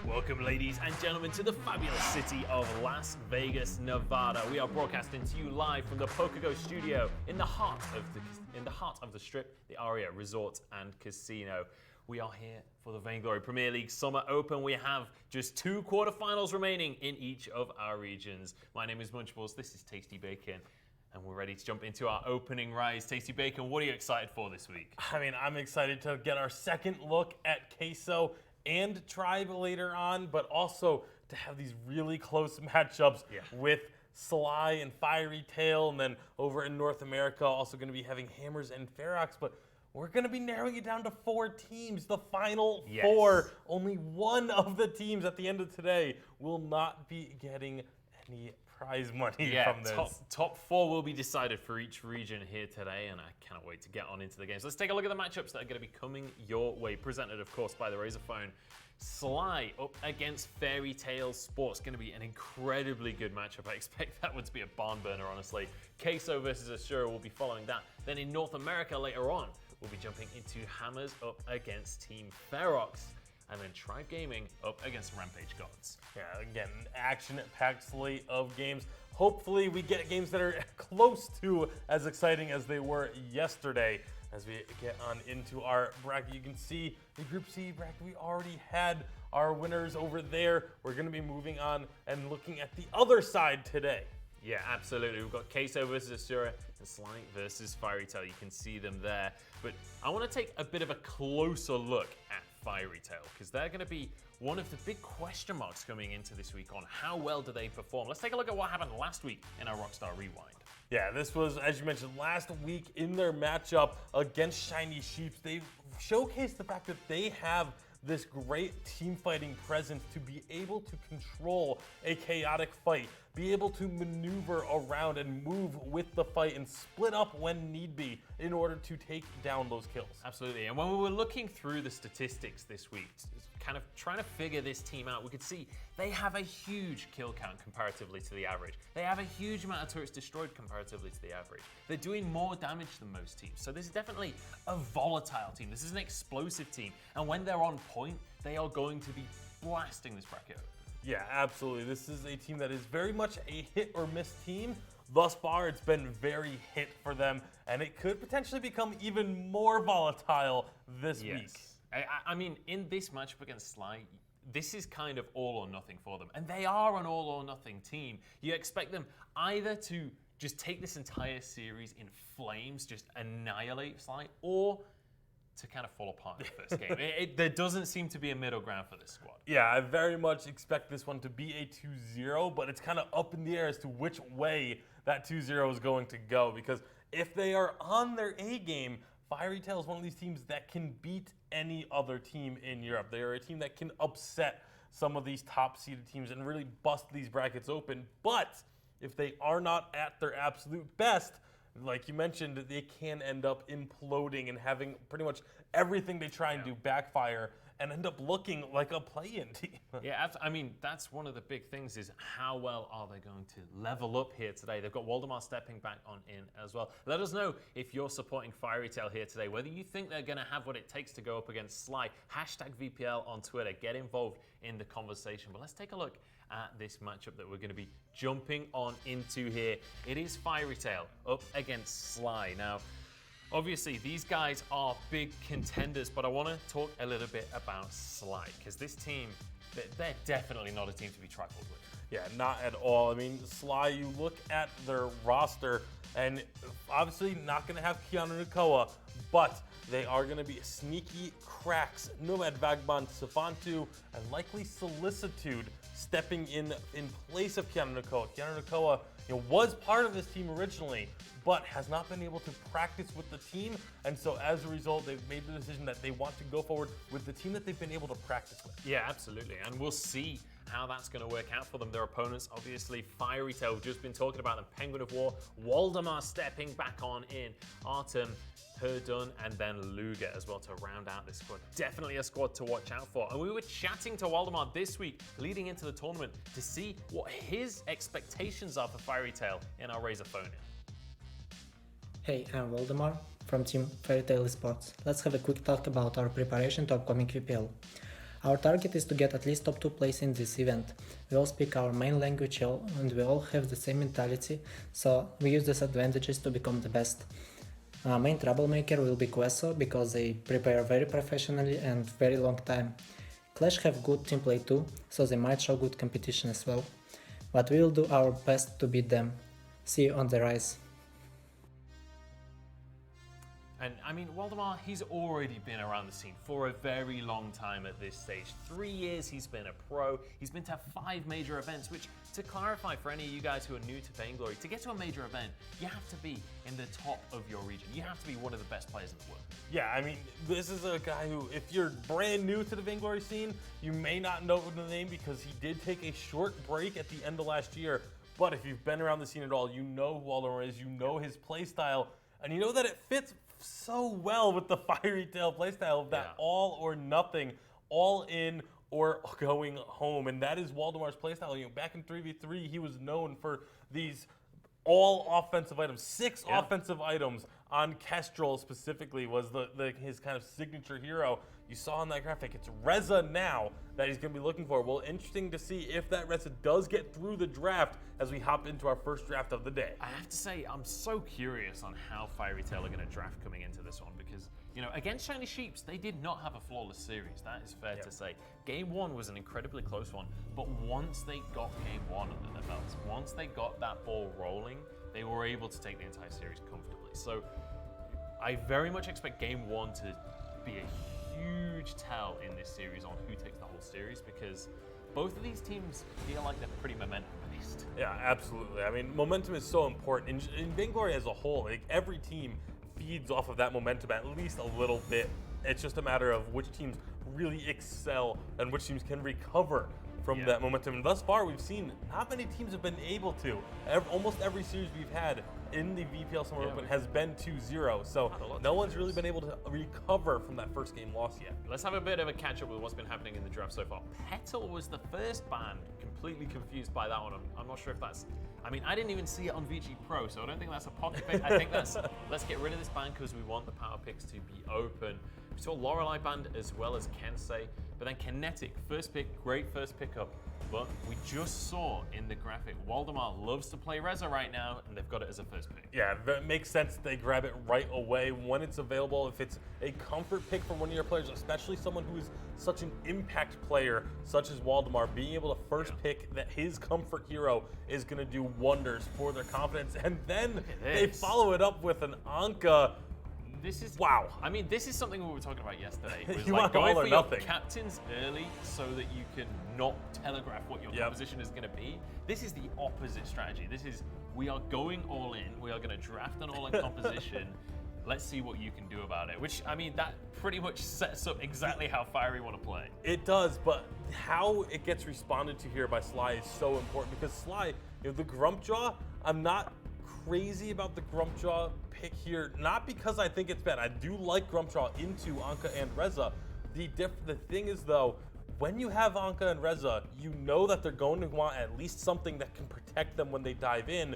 Welcome, ladies and gentlemen, to the fabulous city of Las Vegas, Nevada. We are broadcasting to you live from the PokerGo studio in the heart of the Strip, the Aria Resort and Casino. We are here for the Vainglory Premier League Summer Open. We have just 2 quarterfinals remaining in each of our regions. My name is Munchables. This is Tasty Bacon. And we're ready to jump into our opening rise. Tasty Bacon, what are you excited for this week? I mean, I'm excited to get our second look at Keso and Tribe later on, but also to have these really close matchups with Sly and Fiery Tail, and then over in North America, also going to be having Hammers and Ferox. But we're going to be narrowing it down to 4 teams, the final 4. Only one of the teams at the end of today will not be getting any prize money Yeah, from this. top 4 will be decided for each region here today, and I cannot wait to get on into the games. Let's take a look at the matchups that are going to be coming your way. Presented, of course, by the Razer Phone. Sly up against Fairy Tale Sports. Going to be an incredibly good matchup. I expect that one to be a barn burner, honestly. Keso versus Asura will be following that. Then in North America later on, we'll be jumping into Hammers up against Team Ferox. And then Tribe Gaming up against Rampage Gods. Yeah, again, action-packed slate of games. Hopefully we get games that are close to as exciting as they were yesterday. As we get on into our bracket, you can see the Group C bracket, we already had our winners over there. We're going to be moving on and looking at the other side today. Yeah, absolutely. We've got Keso versus Asura and Sly versus Fairy Tail. You can see them there. But I want to take a bit of a closer look at Fairy Tail, because they're going to be one of the big question marks coming into this week on how well do they perform. Let's take a look at what happened last week in our Rockstar Rewind. Yeah, this was, as you mentioned, last week in their matchup against Shiny Sheeps. They showcased the fact that they have this great team fighting presence to be able to control a chaotic fight, be able to maneuver around and move with the fight and split up when need be in order to take down those kills. Absolutely. And when we were looking through the statistics this week, kind of trying to figure this team out, we could see they have a huge kill count comparatively to the average. They have a huge amount of turrets destroyed comparatively to the average. They're doing more damage than most teams. So this is definitely a volatile team. This is an explosive team. And when they're on point, they are going to be blasting this bracket. Yeah, absolutely. This is a team that is very much a hit or miss team. Thus far, it's been very hit for them, and it could potentially become even more volatile this week. I mean, in this matchup against Sly, this is kind of all or nothing for them. And they are an all or nothing team. You expect them either to just take this entire series in flames, just annihilate Sly, or to kind of fall apart in the first game. There doesn't seem to be a middle ground for this squad. Yeah, I very much expect this one to be a 2-0, but it's kind of up in the air as to which way that 2-0 is going to go, because if they are on their A game, Fairy Tail is one of these teams that can beat any other team in Europe. They are a team that can upset some of these top-seeded teams and really bust these brackets open. But if they are not at their absolute best, like you mentioned, they can end up imploding and having pretty much everything they try and do backfire and end up looking like a play-in team. Yeah, I mean, that's one of the big things is how well are they going to level up here today? They've got Waldemar stepping back on in as well. Let us know if you're supporting Fairy Tail here today, whether you think they're going to have what it takes to go up against Sly. Hashtag VPL on Twitter. Get involved in the conversation. But let's take a look at this matchup that we're going to be jumping on into here. It is Fairy Tail up against Sly. Now, obviously, these guys are big contenders, but I want to talk a little bit about Sly, because this team, they're definitely not a team to be trifled with. Yeah, not at all. I mean, Sly, you look at their roster, and obviously not going to have Keanu Nakoa, but they are going to be sneaky cracks. Nomad Vagabond, Savantu, and likely Solicitude stepping in place of Keanu Nakoa. Keanu Nakoa, was part of this team originally, but has not been able to practice with the team, and so as a result, they've made the decision that they want to go forward with the team that they've been able to practice with. Yeah, absolutely, and we'll see how that's going to work out for them. Their opponents, obviously, Fairy Tail, we've just been talking about them, Penguin of War, Waldemar stepping back on in, Artem, Herdun, and then Luger as well to round out this squad. Definitely a squad to watch out for. And we were chatting to Waldemar this week, leading into the tournament, to see what his expectations are for Fairy Tail in our Razer Phone. Hey, I'm Waldemar from Team Fairy Tail Esports. Let's have a quick talk about our preparation to upcoming VPL. Our target is to get at least top 2 place in this event. We all speak our main language and we all have the same mentality, so we use these advantages to become the best. Main troublemaker will be Keso, because they prepare very professionally and very long time. Clash have good team play too, so they might show good competition as well. But we will do our best to beat them. See you on the rise. And I mean, Waldemar, he's already been around the scene for a very long time at this stage. 3 years he's been a pro. He's been to 5 major events, which, to clarify for any of you guys who are new to Vainglory, to get to a major event, you have to be in the top of your region. You have to be one of the best players in the world. Yeah, I mean, this is a guy who, if you're brand new to the Vainglory scene, you may not know the name because he did take a short break at the end of last year. But if you've been around the scene at all, you know who Waldemar is, you know his playstyle, and you know that it fits so well with the Fiery Tail playstyle of that all or nothing, all in or going home. And that is Waldemar's playstyle. You know, back in 3v3, he was known for these all offensive items, 6 offensive items on Kestrel specifically was his kind of signature hero. You saw in that graphic, it's Reza now that he's going to be looking for. Well, interesting to see if that Reza does get through the draft as we hop into our first draft of the day. I have to say, I'm so curious on how Fiery Tail are going to draft coming into this one because, you know, against Shiny Sheeps, they did not have a flawless series. That is fair to say. Game 1 was an incredibly close one, but once they got Game 1 under their belts, once they got that ball rolling, they were able to take the entire series comfortably. So I very much expect Game 1 to be a huge tell in this series on who takes the whole series because both of these teams feel like they're pretty momentum-based. Yeah, absolutely. I mean, momentum is so important. In Vainglory as a whole, like every team feeds off of that momentum at least a little bit. It's just a matter of which teams really excel and which teams can recover from that momentum. And thus far, we've seen not many teams have been able to. Almost every series we've had in the VPL Summer Open has been 2-0. So no one's really been able to recover from that first game loss yet. Let's have a bit of a catch-up with what's been happening in the draft so far. Petal was the first ban. Completely confused by that one. I'm not sure if that's... I mean, I didn't even see it on VG Pro, so I don't think that's a pocket pick. I think that's... Let's get rid of this ban because we want the power picks to be open. We saw Lorelei banned as well as Kensei. But then Kinetic, first pick, great first pickup. But we just saw in the graphic, Waldemar loves to play Reza right now, and they've got it as a first pick. Yeah, that makes sense. They grab it right away when it's available. If it's a comfort pick from one of your players, especially someone who is such an impact player, such as Waldemar, being able to first pick that his comfort hero is going to do wonders for their confidence. And then they follow it up with an Anka. This is wow. I mean, this is something we were talking about yesterday. It was You like want going all or for your nothing. captains early so that you can not telegraph what your composition is going to be. This is the opposite strategy. This is we are going all in. We are going to draft an all-in composition. Let's see what you can do about it. Which, I mean, that pretty much sets up exactly how Fiery want to play. It does, but how it gets responded to here by Sly is so important because Sly, you know, the Grumpjaw, I'm not crazy about the Grumpjaw pick here, not because I think it's bad. I do like Grumpjaw into Anka and Reza. The thing is though, when you have Anka and Reza, you know that they're going to want at least something that can protect them when they dive in.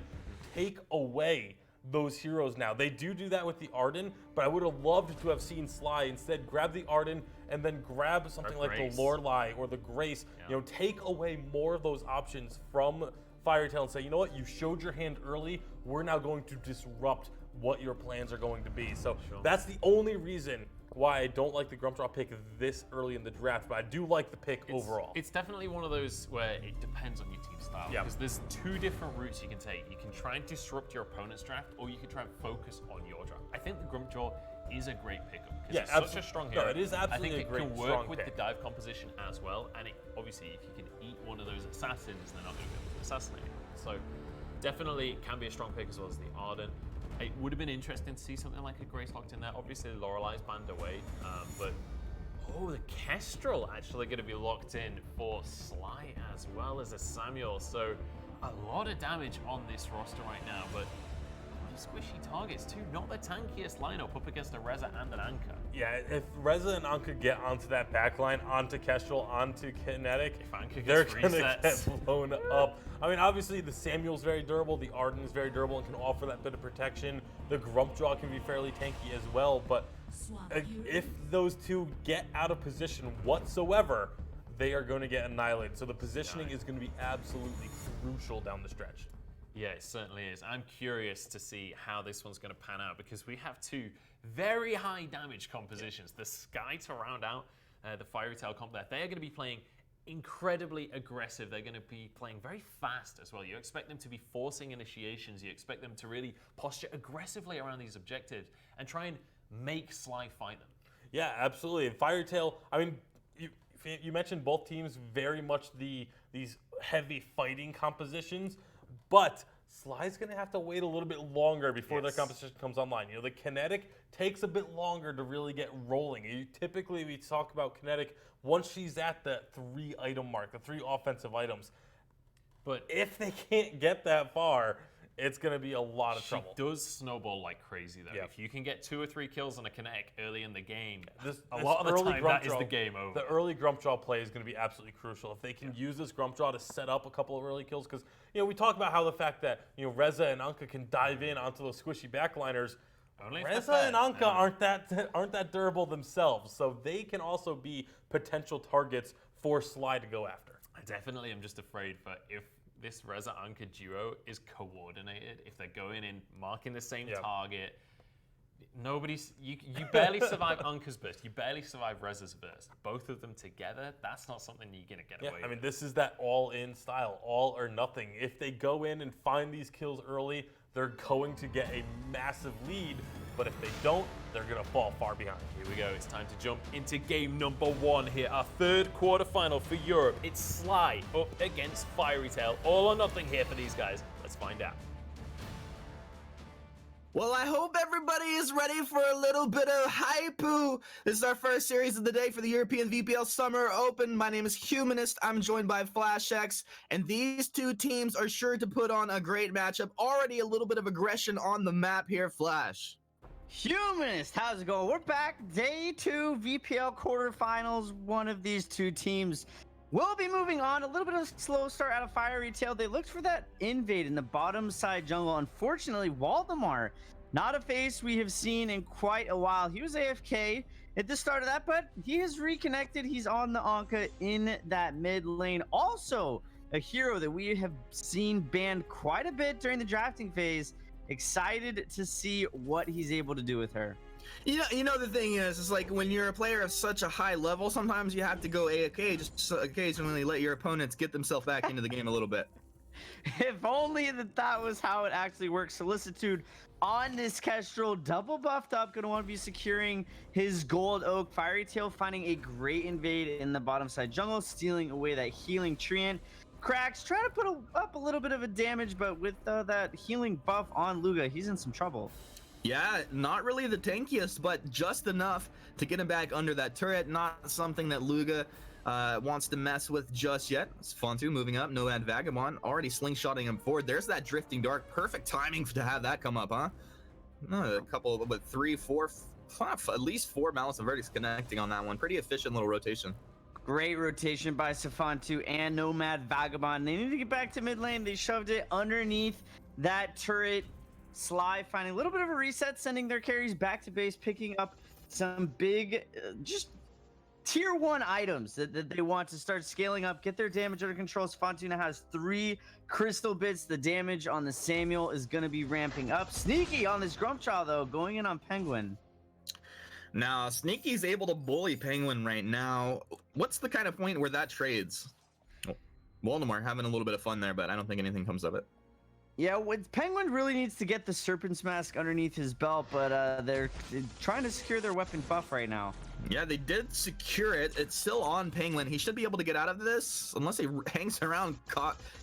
Take away those heroes now. They do that with the Arden, but I would have loved to have seen Sly instead grab the Arden and then grab something like the Lorelei or the Grace. You know, take away more of those options from Fiery Tail and say, you know what, you showed your hand early, we're now going to disrupt what your plans are going to be. So that's the only reason why I don't like the Grumpjaw pick this early in the draft, but I do like the pick overall. It's definitely one of those where it depends on your team style. Because there's 2 different routes you can take. You can try and disrupt your opponent's draft, or you can try and focus on your draft. I think the Grumpjaw is a great pickup because it's such a strong hero. No, it is absolutely I think it can work with pick. the dive composition as well, and obviously if you can eat one of those assassins, they're not going to be able to assassinate you. So definitely can be a strong pick as well as the Arden. It would have been interesting to see something like a Grace locked in there. Obviously Lorelei's banned away, but the Kestrel actually going to be locked in for Sly as well as a Samuel. So a lot of damage on this roster right now, but squishy targets too, not the tankiest lineup up against a Reza and an Anka. Yeah, if Reza and Anka get onto that backline, onto Kestrel, onto Kinetic, they're going to get blown up. I mean, obviously the Samuel's very durable, the Arden is very durable and can offer that bit of protection. The Grumpjaw can be fairly tanky as well, but if those two get out of position whatsoever, they are going to get annihilated. So the positioning is going to be absolutely crucial down the stretch. Yeah, it certainly is. I'm curious to see how this one's going to pan out because we have 2 very high damage compositions. The Sky to round out the Fiery Tail comp there. They are going to be playing incredibly aggressive. They're going to be playing very fast as well. You expect them to be forcing initiations. You expect them to really posture aggressively around these objectives and try and make Sly fight them. Yeah, absolutely. And Firetail, I mean, you mentioned both teams very much these heavy fighting compositions, but Sly's going to have to wait a little bit longer before their composition comes online. You know, the Kinetic takes a bit longer to really get rolling. Typically, we talk about Kinetic once she's at the 3-item mark, the 3 offensive items. But if they can't get that far, it's going to be a lot of trouble. She does snowball like crazy, though. If you can get 2 or 3 kills on a Kinetic early in the game, a lot of the time that is the game over. The early Grump Draw play is going to be absolutely crucial. If they can use this Grump Draw to set up a couple of early kills, because we talk about how the fact that Reza and Anka can dive in onto those squishy backliners. Reza and Anka aren't that durable themselves, so they can also be potential targets for Sly to go after. I definitely am just afraid for if this Reza Anka duo is coordinated, if they're going in, marking the same target, you barely survive Anka's burst, you barely survive Reza's burst. Both of them together, that's not something you're going to get away with. I mean, this is that all-in style, all or nothing. If they go in and find these kills early, they're going to get a massive lead, but if they don't, they're going to fall far behind. Here we go. It's time to jump into game number 1 here, our 3rd quarterfinal for Europe. It's Sly up against Fiery Tail. All or nothing here for these guys. Let's find out. Well, I hope everybody is ready for a little bit of hype-oo. This is our first series of the day for the European VPL Summer Open. My name is Humanist. I'm joined by FlashX, and these two teams are sure to put on a great matchup. Already a little bit of aggression on the map here, Flash. Humanist, how's it going? We're back, day 2 VPL quarterfinals. One of these two teams will be moving on. A little bit of a slow start out of Fiery Tail. They looked for that invade in the bottom side jungle. Unfortunately, Waldemar, not a face we have seen in quite a while. He was AFK at the start of that, but he has reconnected. He's on the Anka in that mid lane. Also, a hero that we have seen banned quite a bit during the drafting phase. Excited to see what he's able to do with her. You know the thing is, it's like when you're a player of such a high level, sometimes you have to go AFK just to occasionally let your opponents get themselves back into the game a little bit. If only that was how it actually works. Solicitude on this Kestrel, double buffed up, gonna want to be securing his gold oak. Fiery Tail finding a great invade in the bottom side jungle, stealing away that healing treant. Cracks trying to put up a little bit of a damage, but with that healing buff on Luga, he's in some trouble. Yeah, not really the tankiest, but just enough to get him back under that turret. Not something that Luga wants to mess with just yet. It's Fontu moving up, Nomad Vagabond already slingshotting him forward. There's that Drifting Dark, perfect timing to have that come up, huh? A couple, but 3, 4, 5, at least 4 Malice of Verdicts connecting on that one. Pretty efficient little rotation. Great rotation by Safantu and Nomad Vagabond. They need to get back to mid lane. They shoved it underneath that turret. Sly finding a little bit of a reset, sending their carries back to base, picking up some big, just tier 1 items that they want to start scaling up, get their damage under control. Safantu now has 3 crystal bits. The damage on the Samuel is going to be ramping up. Sneaky on this Grump Child, though, going in on Penguin. Now, Sneaky's able to bully Penguin right now. What's the kind of point where that trades? Oh, Waldemar having a little bit of fun there, but I don't think anything comes of it. Yeah, Penguin really needs to get the Serpent's Mask underneath his belt, but they're trying to secure their weapon buff right now. Yeah, they did secure it. It's still on Penguin. He should be able to get out of this, unless he hangs around,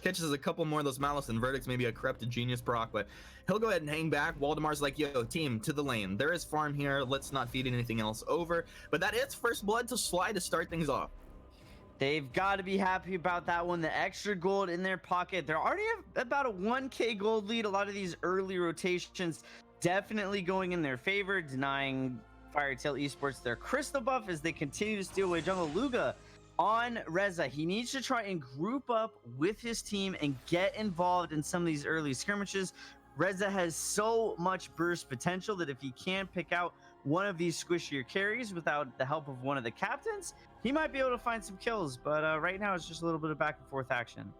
catches a couple more of those Malice and Verdicts, maybe a Corrupted Genius proc, but he'll go ahead and hang back. Waldemar's like, yo, team, to the lane. There is farm here. Let's not feed anything else over. But that is first blood to Sly to start things off. They've got to be happy about that one. The extra gold in their pocket. They're already about a 1k gold lead. A lot of these early rotations definitely going in their favor, denying Fiery Tail Esports their crystal buff as they continue to steal away jungle. Luga on Reza. He needs to try and group up with his team and get involved in some of these early skirmishes. Reza has so much burst potential that if he can pick out one of these squishier carries without the help of one of the captains, he might be able to find some kills. But right now it's just a little bit of back and forth action.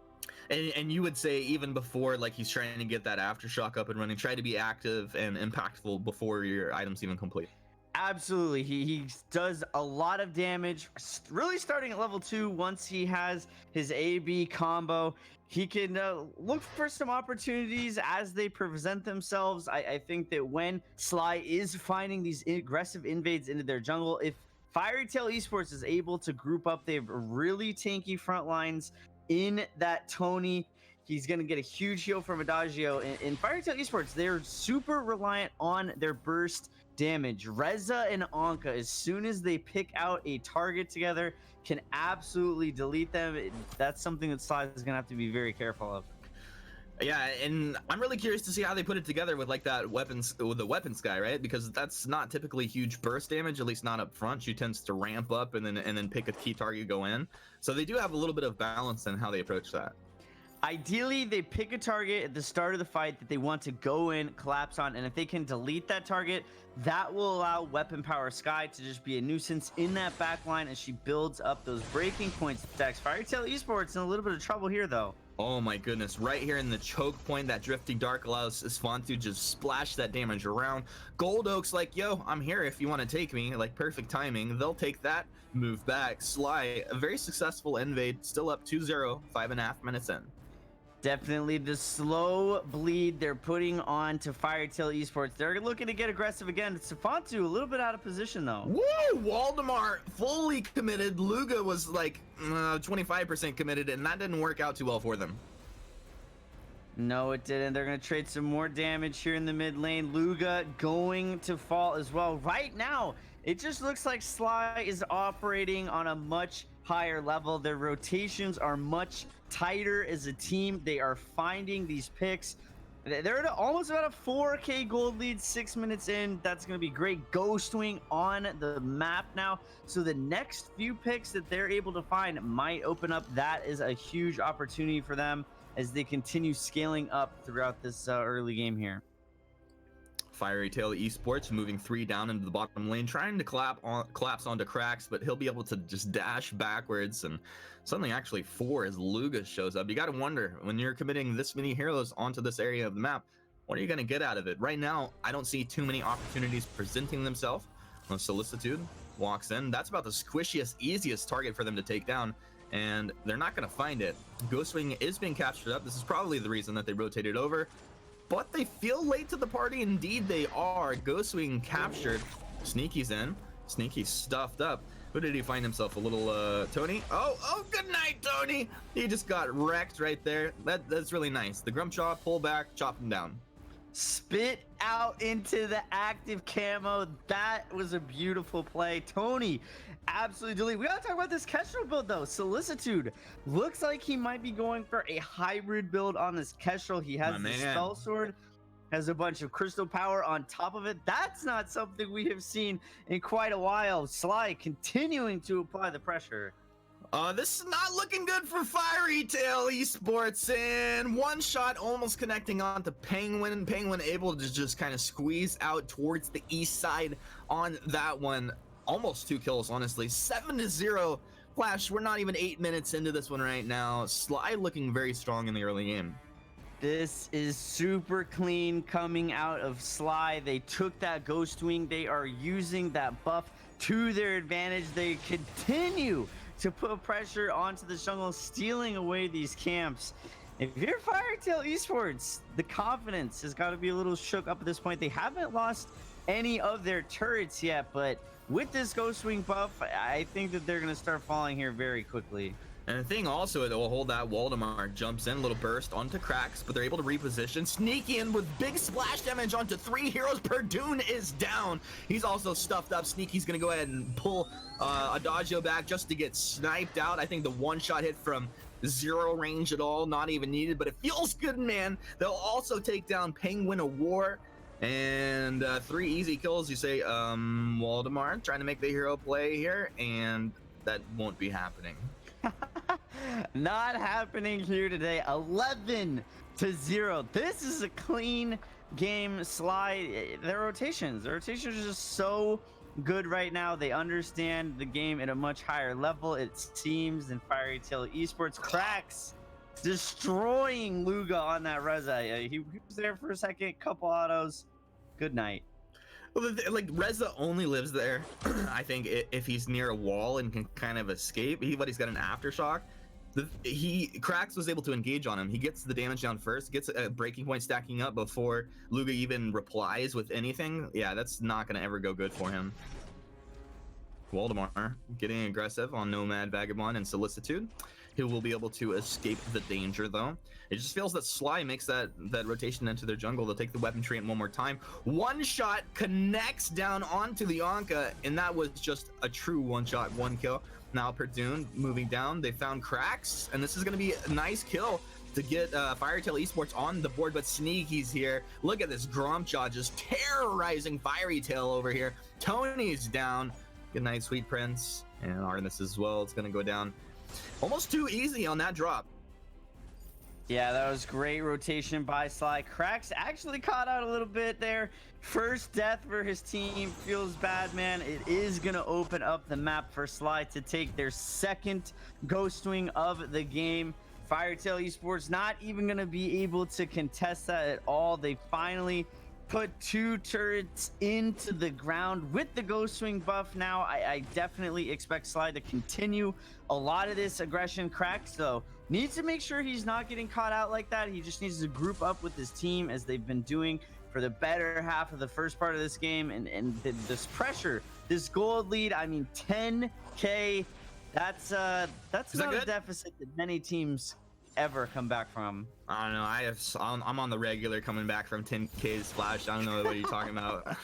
And you would say even before, like, he's trying to get that aftershock up and running, try to be active and impactful before your items even complete. Absolutely. He does a lot of damage, really starting at level 2 once he has his A-B combo. he can look for some opportunities as they present themselves. I think that when Sly is finding these aggressive invades into their jungle, if Fairy Tail Esports is able to group up, they have really tanky front lines in that Tony. He's going to get a huge heal from Adagio. In Fairy Tail Esports, they're super reliant on their burst damage. Reza and Anka, as soon as they pick out a target together, can absolutely delete them. That's something that Sly is going to have to be very careful of. Yeah, and I'm really curious to see how they put it together with like that weapons with the weapons guy, right? Because that's not typically huge burst damage, at least not up front. She tends to ramp up and then pick a key target, go in. So they do have a little bit of balance in how they approach that. Ideally, they pick a target at the start of the fight that they want to go in, collapse on, and if they can delete that target, that will allow Weapon Power Sky to just be a nuisance in that back line as she builds up those breaking points. Stacks Fairy Tail Esports in a little bit of trouble here, though. Oh my goodness, right here in the choke point, that Drifting Dark allows Swan to just splash that damage around. Gold Oak's like, yo, I'm here if you want to take me, like perfect timing. They'll take that, move back. Sly, a very successful invade, still up 2-0, 5.5 minutes in. Definitely the slow bleed they're putting on to Fairy Tail Esports. They're looking to get aggressive again. Safantu a little bit out of position though. Woo! Waldemar fully committed. Luga was like 25% committed, and that didn't work out too well for them. No, it didn't. They're going to trade some more damage here in the mid lane. Luga going to fall as well. Right now, it just looks like Sly is operating on a much higher level. Their rotations are much tighter as a team. They are finding these picks. They're at almost about a 4K gold lead 6 minutes in. That's going to be great. Ghost Wing on the map now. So the next few picks that they're able to find might open up. That is a huge opportunity for them as they continue scaling up throughout this early game here. Fairy Tail Esports moving 3 down into the bottom lane, trying to collapse onto Cracks, but he'll be able to just dash backwards, and suddenly actually 4 as Luga shows up. You got to wonder, when you're committing this many heroes onto this area of the map, what are you going to get out of it? Right now, I don't see too many opportunities presenting themselves. When Solicitude walks in, that's about the squishiest, easiest target for them to take down, and they're not going to find it. Ghostwing is being captured up. This is probably the reason that they rotated over. But they feel late to the party. Indeed, they are. Ghostwing captured. Sneaky's in. Sneaky's stuffed up. Who did he find himself? A little Tony? Oh, good night, Tony. He just got wrecked right there. That's really nice. The Grumpjaw, pull back, chop him down. Spit out into the active camo. That was a beautiful play. Tony, absolutely delete. We gotta talk about this Kestrel build though. Solicitude looks like he might be going for a hybrid build on this Kestrel. He has the spell sword, has a bunch of crystal power on top of it. That's not something we have seen in quite a while. Sly continuing to apply the pressure. This is not looking good for Fairy Tail Esports, and one shot almost connecting onto Penguin. Penguin able to just kind of squeeze out towards the east side on that one. Almost 2 kills, honestly. 7-0. Flash, we're not even 8 minutes into this one right now. Sly looking very strong in the early game. This is super clean coming out of Sly. They took that Ghost Wing. They are using that buff to their advantage. They continue to put pressure onto the jungle, stealing away these camps. If you're Fairy Tail Esports, the confidence has got to be a little shook up at this point. They haven't lost any of their turrets yet, but with this Ghost Wing buff, I think that they're going to start falling here very quickly. And the thing also, it will hold that Waldemar jumps in, little burst onto Cracks, but they're able to reposition. Sneaky in with big splash damage onto 3 heroes. Perdune is down. He's also stuffed up. Sneaky's gonna go ahead and pull Adagio back just to get sniped out. I think the one-shot hit from 0 range at all, not even needed, but it feels good, man. They'll also take down Penguin of War. And 3 easy kills. You say, Waldemar trying to make the hero play here, and that won't be happening. Not happening here today. 11-0. This is a clean game. Sly, their rotations are just so good right now. They understand the game at a much higher level, it seems, than Fairy Tail Esports. Cracks destroying Luga on that Reza. He was there for a second, couple autos. Good night. Well, like Reza only lives there, I think, if he's near a wall and can kind of escape. But he's got an aftershock. Krax was able to engage on him. He gets the damage down first, gets a breaking point stacking up before Luga even replies with anything. Yeah, that's not gonna ever go good for him. Waldemar getting aggressive on Nomad, Vagabond, and Solicitude. He will be able to escape the danger, though. It just feels that Sly makes that rotation into their jungle. They'll take the weapon tree in one more time. One shot connects down onto the Anka, and that was just a true one shot, one kill. Now Perdune moving down. They found Krax, and this is going to be a nice kill to get Firetail Esports on the board, but Sneaky's here. Look at this Gromjaw just terrorizing Fiery Tail over here. Tony's down. Good night, Sweet Prince, and Artemis as well. It's going to go down almost too easy on that drop. Yeah, that was great rotation by Sly. Krax actually caught out a little bit there. First death for his team. Feels bad, man. It is going to open up the map for Sly to take their second Ghost Wing of the game. Firetail Esports not even going to be able to contest that at all. They finally put 2 turrets into the ground with the Ghost Wing buff. Now I definitely expect Sly to continue a lot of this aggression. Krax, though, needs to make sure he's not getting caught out like that. He just needs to group up with his team as they've been doing for the better half of the first part of this game. And this pressure, this gold lead, I mean, 10K, that's not a deficit that many teams ever come back from. I don't know. I'm on the regular coming back from 10K splash. I don't know what you're talking about.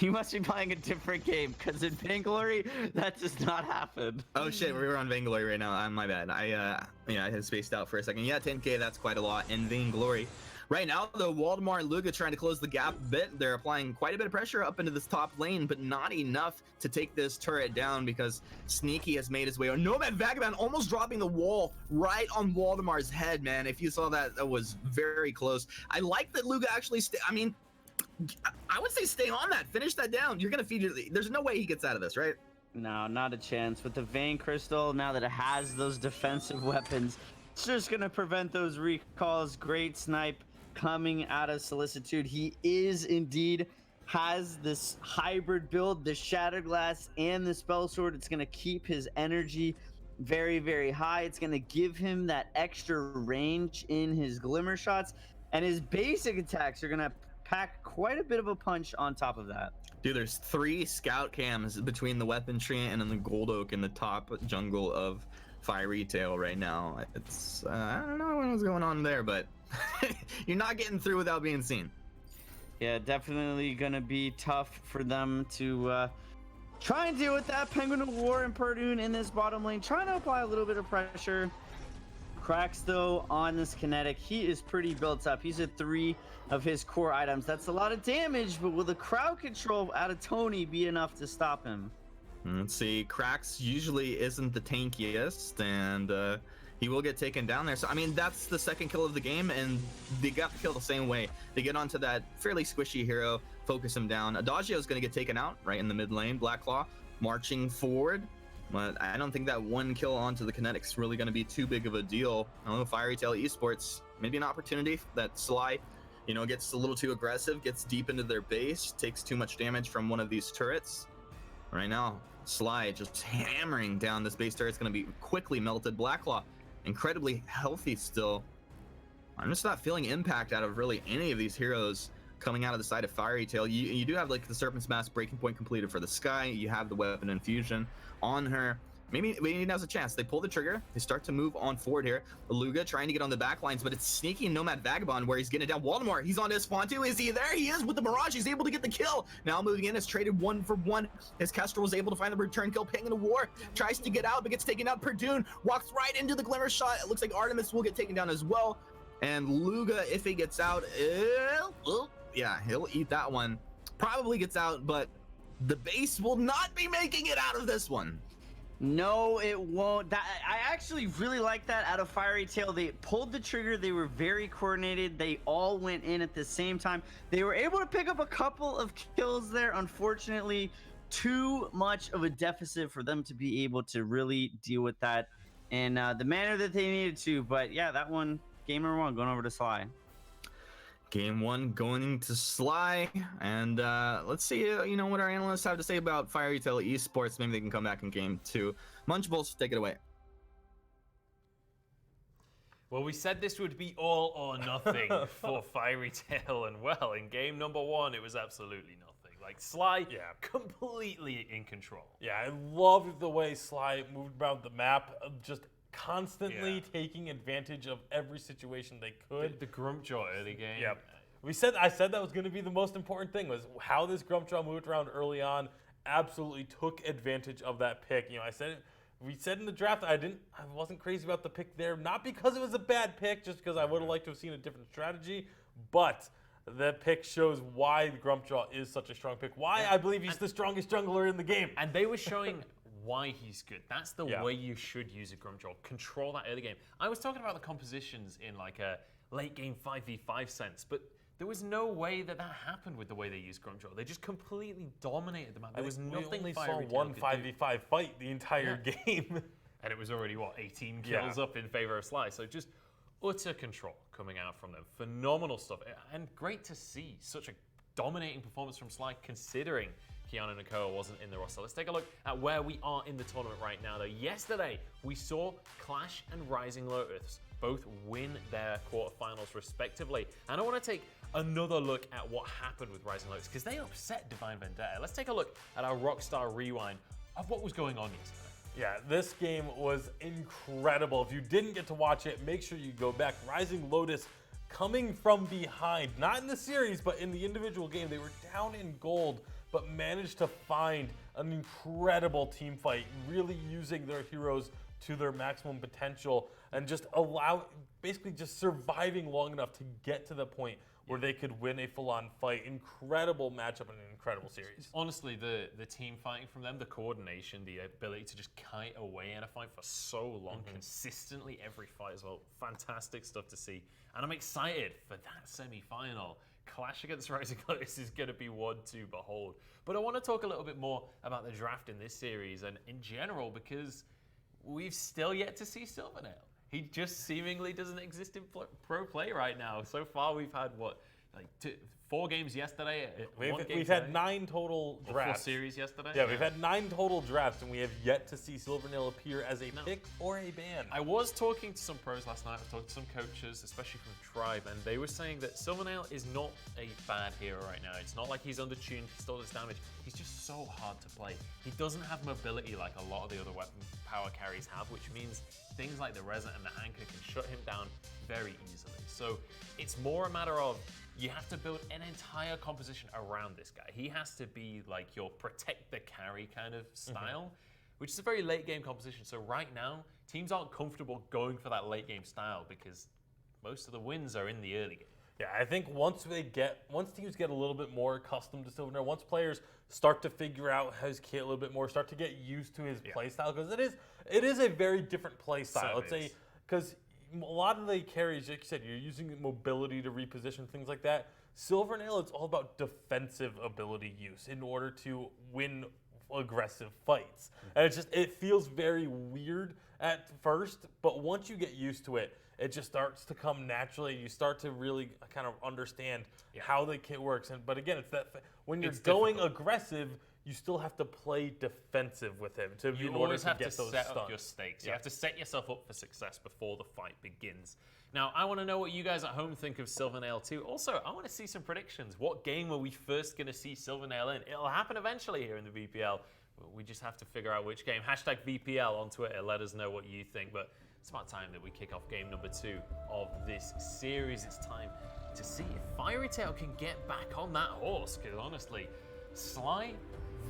You must be playing a different game, because in Vainglory, that does not happen. Oh shit, we were on Vainglory right now. My bad. I had spaced out for a second. Yeah, 10K, that's quite a lot. And Vainglory. Right now, though, Waldemar and Luga trying to close the gap a bit. They're applying quite a bit of pressure up into this top lane, but not enough to take this turret down because Sneaky has made his way. Nomad Vagabond almost dropping the wall right on Waldemar's head, man. If you saw that, that was very close. I like that Luga actually I would say stay on that. Finish that down. You're going to feed it. There's no way he gets out of this, right? No, not a chance. With the Vein Crystal, now that it has those defensive weapons, it's just going to prevent those recalls. Great snipe coming out of Solicitude. He is indeed has this hybrid build, the Shatterglass and the Spell Sword. It's going to keep his energy very, very high. It's going to give him that extra range in his Glimmer shots, and his basic attacks are going to pack quite a bit of a punch on top of that. Dude, there's 3 scout cams between the weapon tree and then the Gold Oak in the top jungle of Fiery Tail right now. It's I don't know what's going on there, but you're not getting through without being seen. Yeah, definitely gonna be tough for them to try and deal with that. Penguin of War and Perdune in this bottom lane, trying to apply a little bit of pressure. Krax, though, on this kinetic, he is pretty built up. He's at 3 of his core items. That's a lot of damage, but will the crowd control out of Tony be enough to stop him? Let's see. Krax usually isn't the tankiest, and he will get taken down there. So, I mean, that's the second kill of the game, and they got the kill the same way. They get onto that fairly squishy hero, focus him down. Adagio is going to get taken out right in the mid lane. Blacklaw marching forward. But I don't think that one kill onto the Kinetic's really going to be too big of a deal. I don't know, Fiery Tail Esports, maybe an opportunity that Sly, gets a little too aggressive, gets deep into their base, takes too much damage from one of these turrets. Right now, Sly just hammering down this base turret. It's going to be quickly melted. Blacklaw, incredibly healthy still. I'm just not feeling impact out of really any of these heroes coming out of the side of Fiery Tail. You do have like the Serpent's Mask breaking point completed for the Sky. You have the weapon infusion on her. Maybe now's a chance. They pull the trigger. They start to move on forward here. Luga trying to get on the back lines, but it's sneaky Nomad Vagabond where he's getting it down. Waldemar, he's on his Fontu. Is he there? He is with the Mirage. He's able to get the kill. Now moving in, has traded 1 for 1. His Kestrel was able to find the return kill. Penguin of War tries to get out, but gets taken out. Perdune walks right into the Glimmer shot. It looks like Artemis will get taken down as well. And Luga, if he gets out, yeah, he'll eat that one. Probably gets out, but the base will not be making it out of this one. No, it won't. I actually really like that out of Fiery Tail. They pulled the trigger. They were very coordinated. They all went in at the same time. They were able to pick up a couple of kills there. Unfortunately, too much of a deficit for them to be able to really deal with that in the manner that they needed to. But yeah, that one, game number 1, going over to Sly. Game 1 going to Sly, and let's see what our analysts have to say about Fiery Tail Esports. Maybe they can come back in game 2. Munchables, take it away. Yeah, definitely Well, we said this would be all or nothing for Fiery Tail, and well, in game number 1, it was absolutely nothing. Like, Sly, completely in control. Yeah, I loved the way Sly moved around the map, just constantly taking advantage of every situation they could. The Grumpjaw early game. Yep. I said that was going to be the most important thing, was how this Grumpjaw moved around early on. Absolutely took advantage of that pick. You know, we said in the draft I wasn't crazy about the pick there, not because it was a bad pick, just because I would have liked to have seen a different strategy, but the pick shows why the Grumpjaw is such a strong pick, why I believe he's the strongest jungler in the game. And they were showing why he's good. That's the way you should use a Grumpjaw. Control that early game. I was talking about the compositions in like a late game 5v5 sense, but there was no way that happened with the way they used Grumpjaw. They just completely dominated the map. There was nothing. We only saw Fiery Tail one could 5v5 fight the entire game. And it was already, 18 kills up in favor of Sly. So just utter control coming out from them. Phenomenal stuff. And great to see such a dominating performance from Sly, considering Kiana Nakoa wasn't in the roster. Let's take a look at where we are in the tournament right now, though. Yesterday, we saw Clash and Rising Lotus both win their quarterfinals respectively. And I want to take another look at what happened with Rising Lotus, because they upset Divine Vendetta. Let's take a look at our Rockstar rewind of what was going on yesterday. Yeah, this game was incredible. If you didn't get to watch it, make sure you go back. Rising Lotus coming from behind, not in the series, but in the individual game. They were down in gold, but managed to find an incredible team fight, really using their heroes to their maximum potential and just basically just surviving long enough to get to the point where they could win a full-on fight. Incredible matchup and an incredible series. Honestly, the team fighting from them, the coordination, the ability to just kite away in a fight for so long, consistently every fight as well. Fantastic stuff to see. And I'm excited for that semi-final. Clash against Rising Lotus is going to be one to behold. But I want to talk a little bit more about the draft in this series and in general, because we've still yet to see Silvernail. He just seemingly doesn't exist in pro play right now. So far, we've had, 4 games yesterday? We've had 9 total drafts. 4 series yesterday? Yeah, we've had 9 total drafts, and we have yet to see Silvernail appear as a pick or a ban. I was talking to some pros last night. I was talking to some coaches, especially from Tribe, and they were saying that Silvernail is not a bad hero right now. It's not like he's undertuned, he still does damage. He's just so hard to play. He doesn't have mobility like a lot of the other weapon power carries have, which means things like the Resin and the Anchor can shut him down very easily. So it's more a matter of you have to build an entire composition around this guy. He has to be like your protect the carry kind of style, which is a very late game composition. So right now, teams aren't comfortable going for that late game style because most of the wins are in the early game. Yeah, I think once teams get a little bit more accustomed to Silvernail, once players start to figure out his kit a little bit more, start to get used to his play style, because it is a very different play style. Because a lot of the carries, like you said, you're using mobility to reposition, things like that. Silvernail, it's all about defensive ability use in order to win aggressive fights. And it feels very weird at first, but once you get used to it, it just starts to come naturally. You start to really kind of understand how the kit works. But again, it's that when you're going aggressive, you still have to play defensive with him You always have to set up your stakes. You have to set yourself up for success before the fight begins. Now, I want to know what you guys at home think of Silvernail too. Also, I want to see some predictions. What game are we first going to see Silvernail in? It'll happen eventually here in the VPL. We just have to figure out which game. Hashtag VPL on Twitter. Let us know what you think. But it's about time that we kick off game number 2 of this series. It's time to see if Fiery Tail can get back on that horse. Because honestly, Sly,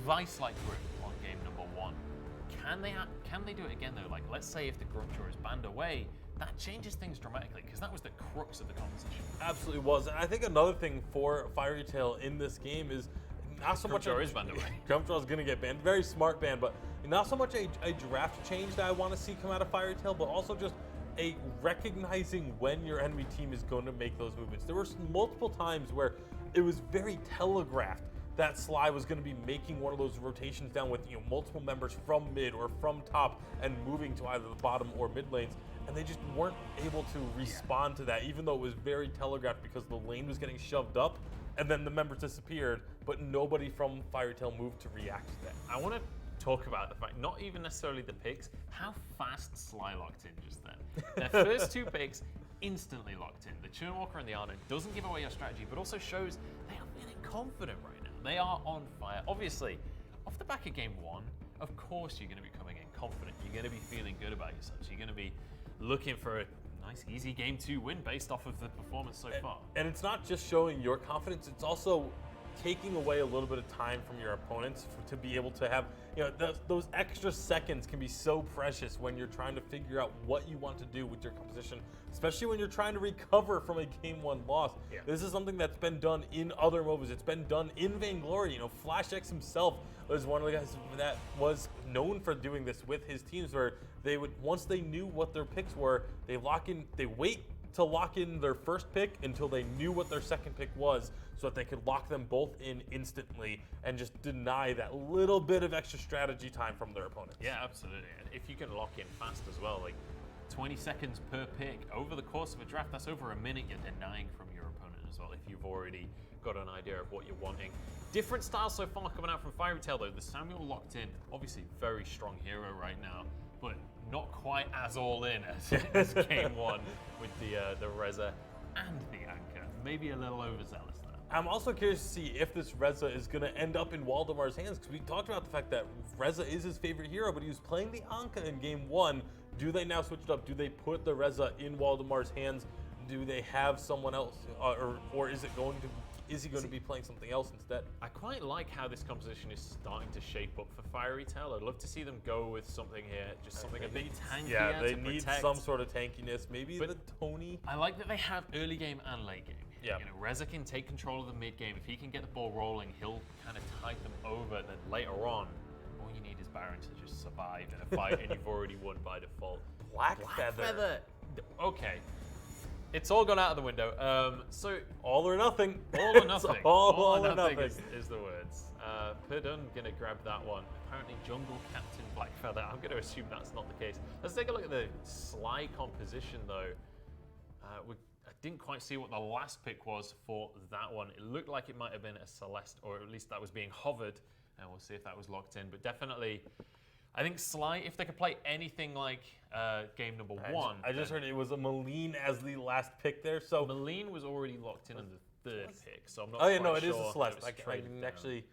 Vice-like grip on game number 1. Can they do it again though? Like, let's say if the Grumpjaw is banned away, that changes things dramatically, because that was the crux of the competition. Absolutely was. And I think another thing for Fiery Tail in this game is not so much Grumpjaw is banned away. Grumpjaw is going to get banned. Very smart ban, but not so much a draft change that I want to see come out of Fiery Tail, but also just a recognizing when your enemy team is going to make those movements. There were multiple times where it was very telegraphed that Sly was going to be making one of those rotations down with multiple members from mid or from top and moving to either the bottom or mid lanes, and they just weren't able to respond to that, even though it was very telegraphed because the lane was getting shoved up and then the members disappeared, but nobody from Fiery Tail moved to react to that. I want to talk about the fact, not even necessarily the picks, how fast Sly locked in just then. Their first 2 picks instantly locked in. The Churnwalker and the Arno doesn't give away your strategy, but also shows they are feeling confident right now. They are on fire. Obviously, off the back of game 1, of course you're going to be coming in confident. You're going to be feeling good about yourselves. You're going to be looking for a nice, easy game 2 win based off of the performance so far. And it's not just showing your confidence, it's also taking away a little bit of time from your opponents to be able to have, those extra seconds can be so precious when you're trying to figure out what you want to do with your composition, especially when you're trying to recover from a game 1 loss. Yeah. This is something that's been done in other MOBAs. It's been done in Vainglory. Flash X himself was one of the guys that was known for doing this with his teams, where they would, once they knew what their picks were, they wait to lock in their first pick until they knew what their second pick was, so that they could lock them both in instantly and just deny that little bit of extra strategy time from their opponents. Yeah, absolutely. And if you can lock in fast as well, like 20 seconds per pick over the course of a draft, that's over a minute you're denying from your opponent as well, if you've already got an idea of what you're wanting. Different styles so far coming out from Fiery Tail though. The Samuel locked in, obviously very strong hero right now, but not quite as all in as game 1 with the Reza and the Anchor. Maybe a little overzealous there. I'm also curious to see if this Reza is going to end up in Waldemar's hands, because we talked about the fact that Reza is his favorite hero, but he was playing the Anka in game 1. Do they now switch it up? Do they put the Reza in Waldemar's hands? Do they have someone else, or is he going to be playing something else instead? I quite like how this composition is starting to shape up for Fiery Tail. I'd love to see them go with something here, just something a bit tankier. Yeah, they to need protect. some sort of tankiness. Maybe But the Tony. I like that they have early game and late game. Yeah. Reza can take control of the mid game. If he can get the ball rolling, he'll kind of tide them over. Then later on, all you need is Baron to just survive in a fight, and you've already won by default. Black Feather. Okay. It's all gone out of the window. So All or nothing. all or nothing. all or nothing. Is the words. Perdun gonna grab that one. Apparently Jungle Captain Blackfeather. I'm gonna assume that's not the case. Let's take a look at the Sly composition though. I didn't quite see what the last pick was for that one. It looked like it might have been a Celeste, or at least that was being hovered. And we'll see if that was locked in. But definitely, I think Sly, if they could play anything like game number 1. I just heard it was a Maline as the last pick there. So Maline was already locked in on the 3rd pick, so I'm not oh yeah, quite no, it sure is a how Celeste. it's I traded can down. actually,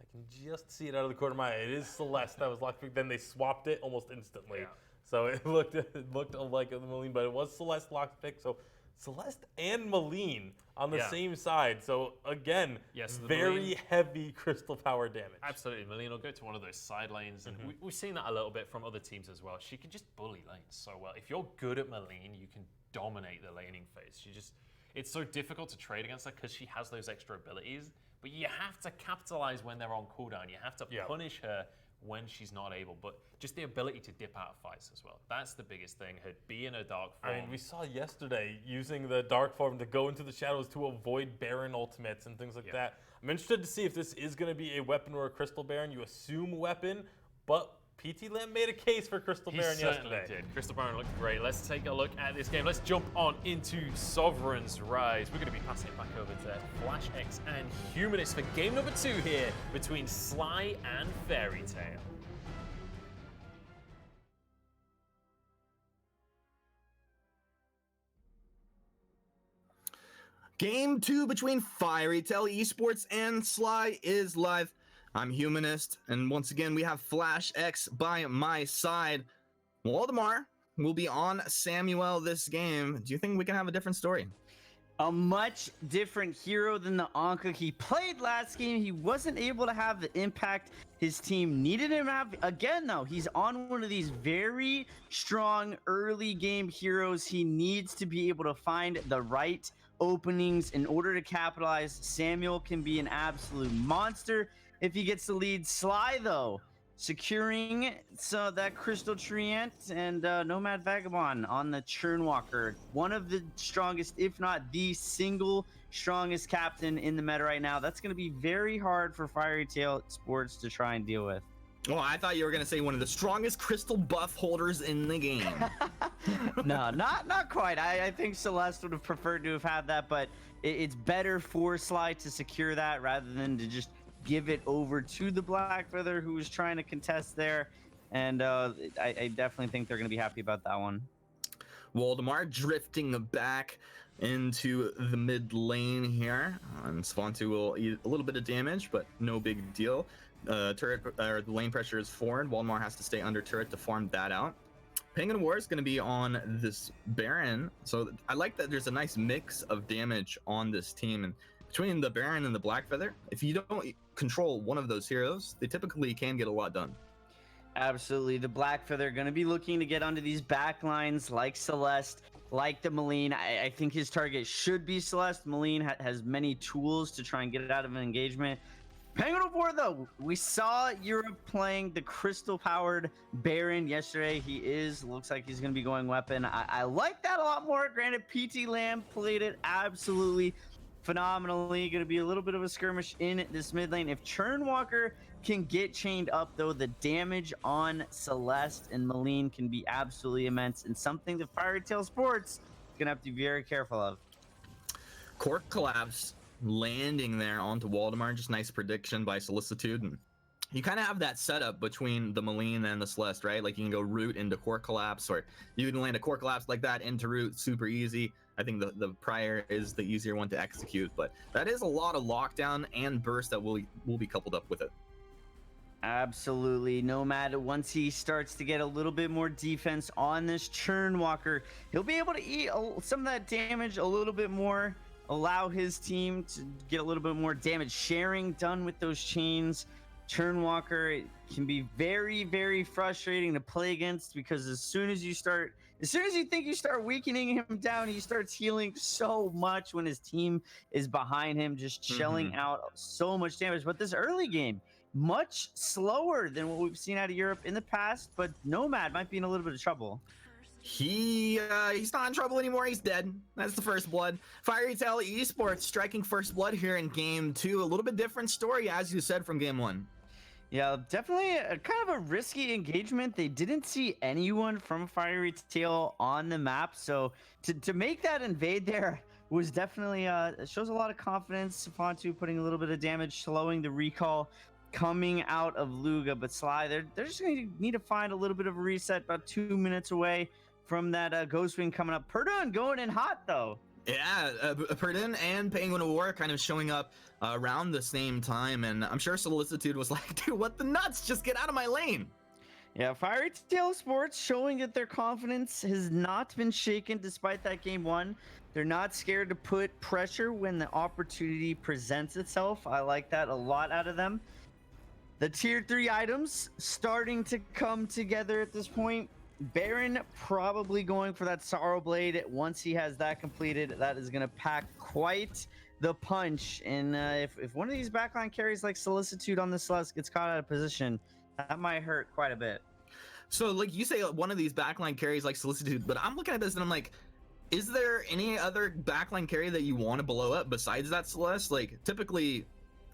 I can just see it out of the corner of my eye. It is Celeste that was locked pick. Then they swapped it almost instantly. Yeah. So it looked like the Maline, but it was Celeste locked pick. So Celeste and Maline on the Yeah. same side. So again, Yes, the very Maline- heavy crystal power damage. Absolutely, Maline will go to one of those side lanes, and we've seen that a little bit from other teams as well. She can just bully lanes so well. If you're good at Maline, you can dominate the laning phase. It's so difficult to trade against her because she has those extra abilities, but you have to capitalize when they're on cooldown. You have to Yeah. punish her when she's not able, but just the ability to dip out of fights as well. That's the biggest thing, her be in a dark form. I mean, we saw yesterday using the dark form to go into the shadows to avoid Baron ultimates and things like that. I'm interested to see if this is going to be a weapon or a Crystal Baron. You assume weapon, but PT Lamb made a case for Crystal He Baron certainly yesterday. did. Crystal Baron looked great. Let's take a look at this game. Let's jump on into Sovereign's Rise. We're going to be passing it back over to Flash X and Humanist for game number 2 here between Sly and Fairy Tail. Game 2 between Fiery Tail Esports and Sly is live. I'm Humanist, and once again, we have Flash X by my side. Waldemar will be on Samuel this game. Do you think we can have a different story? A much different hero than the Anka he played last game. He wasn't able to have the impact his team needed him to have. Again, though, he's on one of these very strong early game heroes. He needs to be able to find the right openings in order to capitalize. Samuel can be an absolute monster if he gets the lead. Sly, though, securing that Crystal Treant and Nomad Vagabond on the Churnwalker. One of the strongest, if not the single strongest captain in the meta right now. That's going to be very hard for Fiery Tail Sports to try and deal with. Oh, I thought you were going to say one of the strongest crystal buff holders in the game. No, not quite. I think Celeste would have preferred to have had that, but it's better for Sly to secure that rather than to just give it over to the Blackfeather, who was trying to contest there. And I definitely think they're going to be happy about that one. Waldemar drifting back into the mid lane here. And Svantu will eat a little bit of damage, but no big deal. Turret or the lane pressure is forward. Waldemar has to stay under turret to farm that out. Penguin War is going to be on this Baron, so I like that there's a nice mix of damage on this team. And between the Baron and the Blackfeather, if you don't control one of those heroes, they typically can get a lot done. Absolutely. The Blackfeather going to be looking to get onto these back lines like Celeste, like the Maline. I think his target should be Celeste. Maline has many tools to try and get it out of an engagement. Penguin of War, though, we saw Europe playing the crystal-powered Baron yesterday. Looks like he's going to be going weapon. I like that a lot more. Granted, PT Lamb played it absolutely phenomenally. Going to be a little bit of a skirmish in this mid lane. If Churnwalker can get chained up, though, the damage on Celeste and Maline can be absolutely immense, and something that Fairy Tail Sports is going to have to be very careful of. Cork collapse landing there onto Waldemar. Just nice prediction by Solicitude. And you kind of have that setup between the Maline and the Celeste, right? Like you can go root into Cork collapse, or you can land a Cork collapse like that into root, super easy. I think the prior is the easier one to execute, but that is a lot of lockdown and burst that will be coupled up with it. Absolutely. Nomad, once he starts to get a little bit more defense on this Churnwalker, he'll be able to eat some of that damage a little bit more, allow his team to get a little bit more damage sharing done with those chains. Churnwalker can be very, very frustrating to play against, because as soon as you think you start weakening him down, he starts healing so much when his team is behind him, just shelling out so much damage. But this early game, much slower than what we've seen out of Europe in the past, but Nomad might be in a little bit of trouble. He's not in trouble anymore. He's dead. That's the first blood. Fairy Tail Esports striking first blood here in game 2. A little bit different story, as you said, from game 1. Yeah, definitely a kind of a risky engagement. They didn't see anyone from Fairy Tail on the map, so to make that invade there was definitely shows a lot of confidence. Fontu putting a little bit of damage, slowing the recall coming out of Luga. But Sly, they're just going to need to find a little bit of a reset, about 2 minutes away from that Ghost Wing coming up. Perdun going in hot, though. Yeah, Perdun and Penguin of War kind of showing up around the same time, and I'm sure Solicitude was like, dude, what the nuts? Just get out of my lane. Yeah, Fairy Tail Sports showing that their confidence has not been shaken despite that game 1. They're not scared to put pressure when the opportunity presents itself. I like that a lot out of them. The tier 3 items starting to come together at this point. Baron probably going for that Sorrow Blade. Once he has that completed, that is going to pack quite the punch. And if one of these backline carries like Solicitude on the Celeste gets caught out of position, that might hurt quite a bit. So, like you say, one of these backline carries like Solicitude, but I'm looking at this and I'm like, is there any other backline carry that you want to blow up besides that Celeste? Like, typically,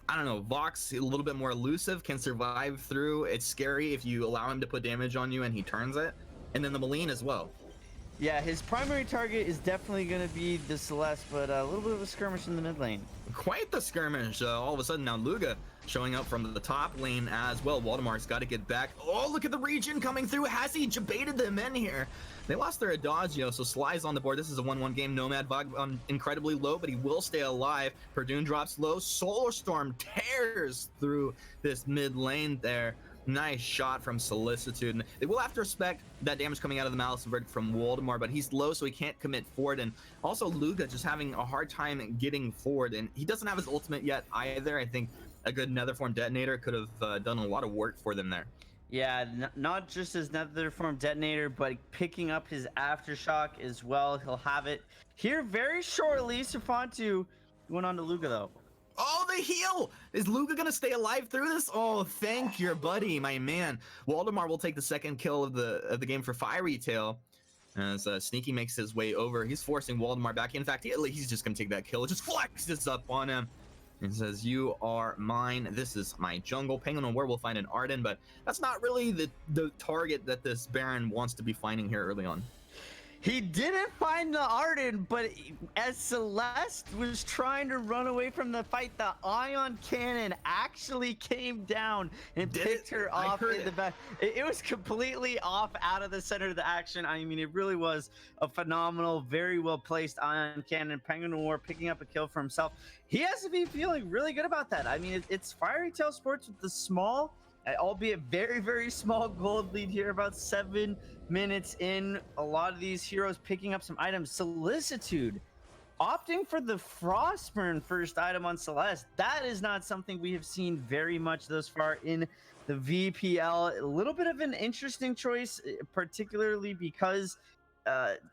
I don't know, Vox, a little bit more elusive, can survive through. It's scary if you allow him to put damage on you and he turns it. And then the Maline as well. Yeah, his primary target is definitely going to be the Celeste, but a little bit of a skirmish in the mid lane. Quite the skirmish. All of a sudden now Luga showing up from the top lane as well. Waldemar's got to get back. Oh, look at the region coming through. Has he baited them in here? They lost their Adagio, so Sly's on the board. This is a 1-1 game. Nomad Vagabond incredibly low, but he will stay alive. Perdun drops low. Solar Storm tears through this mid lane there. Nice shot from Solicitude. And they will have to respect that damage coming out of the Malice Verdict from Waldemar, but he's low, so he can't commit forward. And also Luga just having a hard time getting forward, and he doesn't have his ultimate yet either. I think a good Netherform Detonator could have done a lot of work for them there. Yeah, not just his Netherform Detonator, but picking up his Aftershock as well. He'll have it here very shortly. Safantu going on to Luga, though. Oh, the heal! Is Luga gonna stay alive through this? Oh, thank your buddy, my man. Waldemar will take the second kill of the game for Fairy Tail. As Sneaky makes his way over, he's forcing Waldemar back. In fact, he's just gonna take that kill. Just flexes up on him and says, "You are mine. This is my jungle." Penguin and War will find an Arden, but that's not really the target that this Baron wants to be finding here early on. He didn't find the Arden, but as Celeste was trying to run away from the fight, the ion cannon actually came down and picked her off in the back. It was completely off out of the center of the action. I mean, it really was a phenomenal, very well placed ion cannon. Penguin War picking up a kill for himself. He has to be feeling really good about that. I mean, it's Fiery Tail Sports with the small, albeit very, very small gold lead here, about 7 minutes in. A lot of these heroes picking up some items. Solicitude opting for the Frostburn first item on Celeste. That is not something we have seen very much thus far in the VPL. A little bit of an interesting choice, particularly because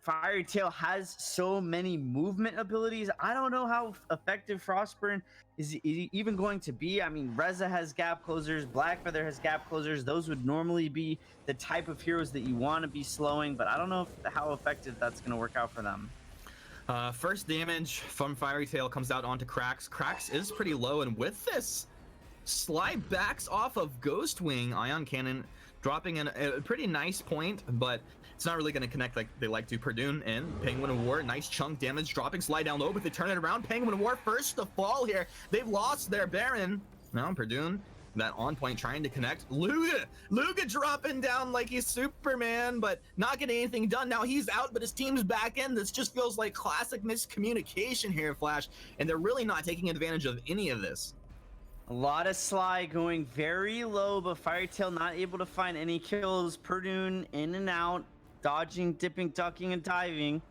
Fiery Tail has so many movement abilities. I don't know how effective Frostburn is even going to be. I mean, Reza has gap closers, Blackfeather has gap closers. Those would normally be the type of heroes that you want to be slowing, but I don't know how effective that's going to work out for them. First damage from Fiery Tail comes out onto Krax. Krax is pretty low, and with this, Sly backs off of Ghostwing Ion Cannon, dropping in a pretty nice point, but it's not really going to connect like they like to. Perdune and Penguin of War, nice chunk damage, dropping Sly down low, but they turn it around. Penguin of War first to fall here. They've lost their Baron. Now Perdune, that on point, trying to connect. Luga dropping down like he's Superman, but not getting anything done. Now he's out, but his team's back in. This just feels like classic miscommunication here, Flash, and they're really not taking advantage of any of this. A lot of Sly going very low, but Fiery Tail not able to find any kills. Perdune in and out, dodging, dipping, ducking, and diving.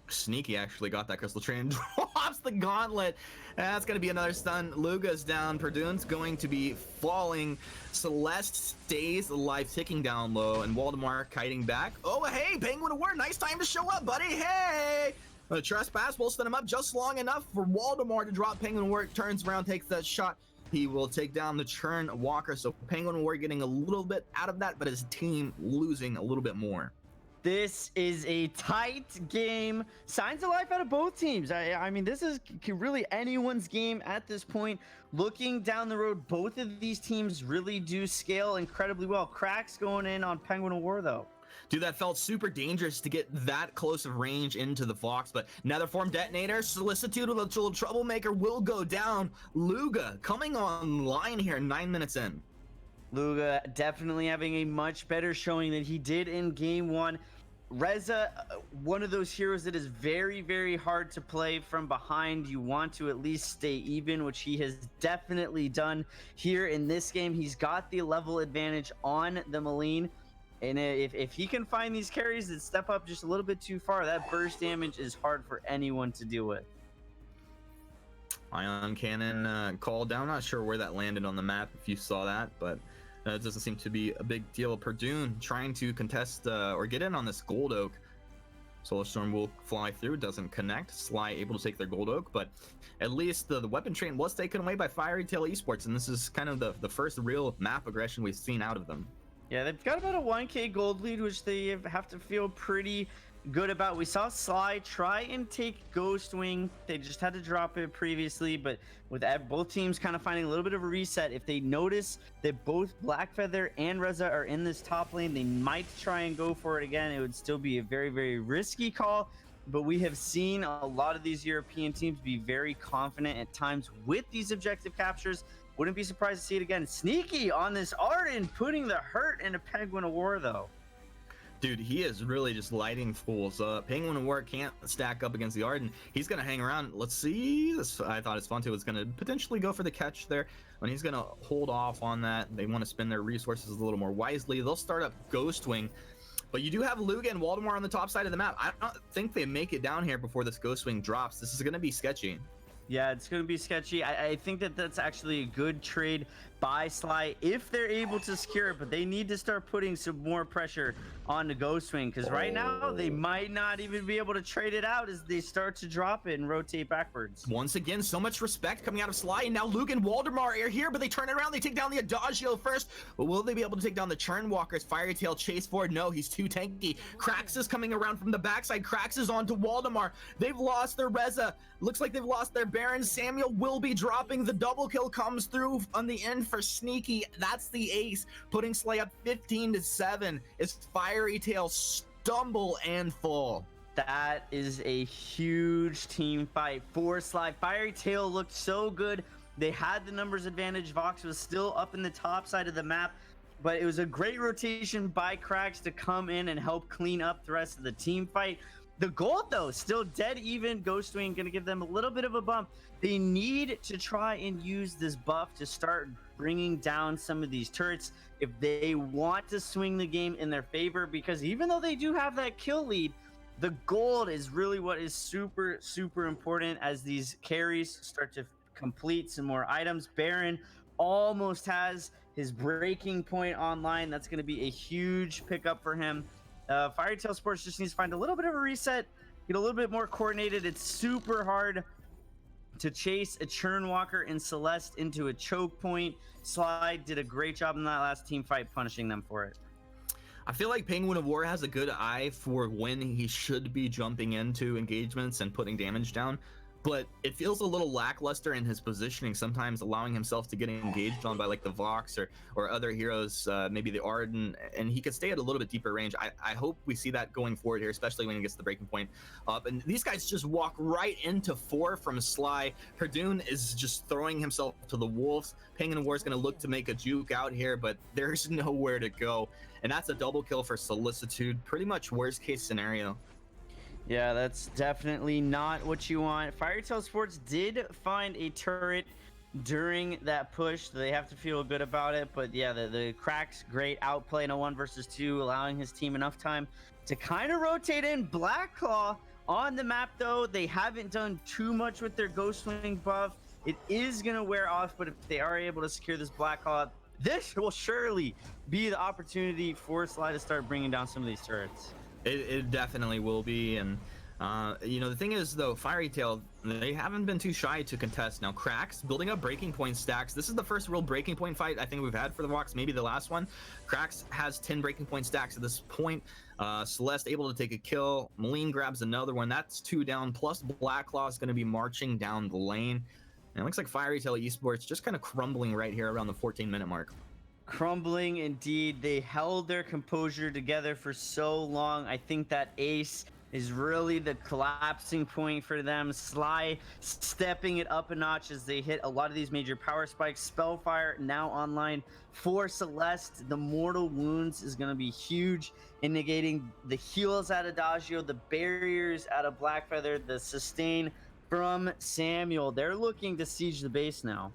Sneaky actually got that crystal train and drops the gauntlet. That's going to be another stun. Luga's down. Perdune's going to be falling. Celeste stays alive, ticking down low, and Waldemar kiting back. Oh, hey, Penguin of War, nice time to show up, buddy. Hey! The trespass will stun him up just long enough for Waldemar to drop. Penguin of War turns around, takes that shot. He will take down the Churn Walker. So Penguin War getting a little bit out of that, but his team losing a little bit more. This is a tight game. Signs of life out of both teams. I mean, this is really anyone's game at this point. Looking down the road, both of these teams really do scale incredibly well. Cracks going in on Penguin of War, though. Dude, that felt super dangerous to get that close of range into the Fox, but Nether Form Detonator, Solicitude with a little Troublemaker will go down. Luga coming online here 9 minutes in. Luga definitely having a much better showing than he did in game one. Reza, one of those heroes that is very, very hard to play from behind. You want to at least stay even, which he has definitely done here in this game. He's got the level advantage on the Maline. And if he can find these carries that step up just a little bit too far, that burst damage is hard for anyone to deal with. Ion Cannon called down. Not sure where that landed on the map, if you saw that, but it doesn't seem to be a big deal. Perdune trying to contest or get in on this Gold Oak. Solar Storm will fly through, doesn't connect. Sly able to take their Gold Oak, but at least the weapon train was taken away by Fiery Tail Esports, and this is kind of the first real map aggression we've seen out of them. Yeah, they've got about a 1k gold lead, which they have to feel pretty good about. We saw Sly try and take Ghostwing. They just had to drop it previously, but with both teams kind of finding a little bit of a reset, if they notice that both Blackfeather and Reza are in this top lane, they might try and go for it again. It would still be a very, very risky call, but we have seen a lot of these European teams be very confident at times with these objective captures. Wouldn't be surprised to see it again. Sneaky on this Arden, putting the hurt into Penguin of War, though. Dude, he is really just lighting fools up. Penguin of War can't stack up against the Arden. He's going to hang around. Let's see. This, I thought Esfonte was going to potentially go for the catch there, and he's going to hold off on that. They want to spend their resources a little more wisely. They'll start up Ghostwing. But you do have Luga and Waldemar on the top side of the map. I don't think they make it down here before this Ghostwing drops. This is going to be sketchy. Yeah, it's going to be sketchy. I think that that's actually a good trade by Sly if they're able to secure it, but they need to start putting some more pressure on the Ghostwing, because right now they might not even be able to trade it out as they start to drop it and rotate backwards. Once again, so much respect coming out of Sly, and now Luke and Waldemar are here, but they turn it around. They take down the Adagio first, but will they be able to take down the Churn Walkers? Fiery Tail chase forward. No, he's too tanky. Krax is coming around from the backside. Krax is onto Waldemar. They've lost their Reza. Looks like they've lost their Baron. Samuel will be dropping. The double kill comes through on the end for Sneaky. That's the ace, putting Slay up 15-7. Is Fiery Tail stumble and fall. That is a huge team fight for Sly. Fiery Tail looked so good. They had the numbers advantage. Vox was still up in the top side of the map, but it was a great rotation by Cracks to come in and help clean up the rest of the team fight. The gold, though, still dead even. Ghostwing going to give them a little bit of a bump. They need to try and use this buff to start bringing down some of these turrets if they want to swing the game in their favor, because even though they do have that kill lead, the gold is really what is super, super important as these carries start to complete some more items. Baron almost has his breaking point online. That's going to be a huge pickup for him. Fairy Tail Sports just needs to find a little bit of a reset, get a little bit more coordinated. It's super hard to chase a Churn Walker and Celeste into a choke point. Slide did a great job in that last team fight, punishing them for it. I feel like Penguin of War has a good eye for when he should be jumping into engagements and putting damage down, but it feels a little lackluster in his positioning, sometimes allowing himself to get engaged on by like the Vox or other heroes, maybe the Arden, and he could stay at a little bit deeper range. I hope we see that going forward here, especially when he gets the breaking point up. And these guys just walk right into 4 from Sly. Herdoon is just throwing himself to the wolves. Penguin of War is going to look to make a juke out here, but there's nowhere to go. And that's a double kill for Solicitude. Pretty much worst case scenario. Yeah, that's definitely not what you want. Fairy Tail Sports did find a turret during that push. They have to feel good about it. But yeah, the Cracks, great outplay in a 1 versus 2, allowing his team enough time to kind of rotate in. Black Claw on the map, though. They haven't done too much with their Ghostwing buff. It is going to wear off, but if they are able to secure this Black Claw, this will surely be the opportunity for Sly to start bringing down some of these turrets. It definitely will be. And you know, the thing is, though, Fairy Tail, they haven't been too shy to contest. Now Cracks building up breaking point stacks. This is the first real breaking point fight I think we've had for the Vox, maybe the last one. Cracks has 10 breaking point stacks at this point. Celeste able to take a kill. Maline grabs another one. That's 2 down, plus Black Claw is going to be marching down the lane. And it looks like Fairy Tail Esports just kind of crumbling right here around the 14-minute mark. Crumbling indeed. They held their composure together for so long. I think that ace is really the collapsing point for them. Sly stepping it up a notch as they hit a lot of these major power spikes. Spellfire now online for Celeste. The mortal wounds is going to be huge in negating the heals out of Adagio, the barriers out of Blackfeather, the sustain from Samuel. They're looking to siege the base now.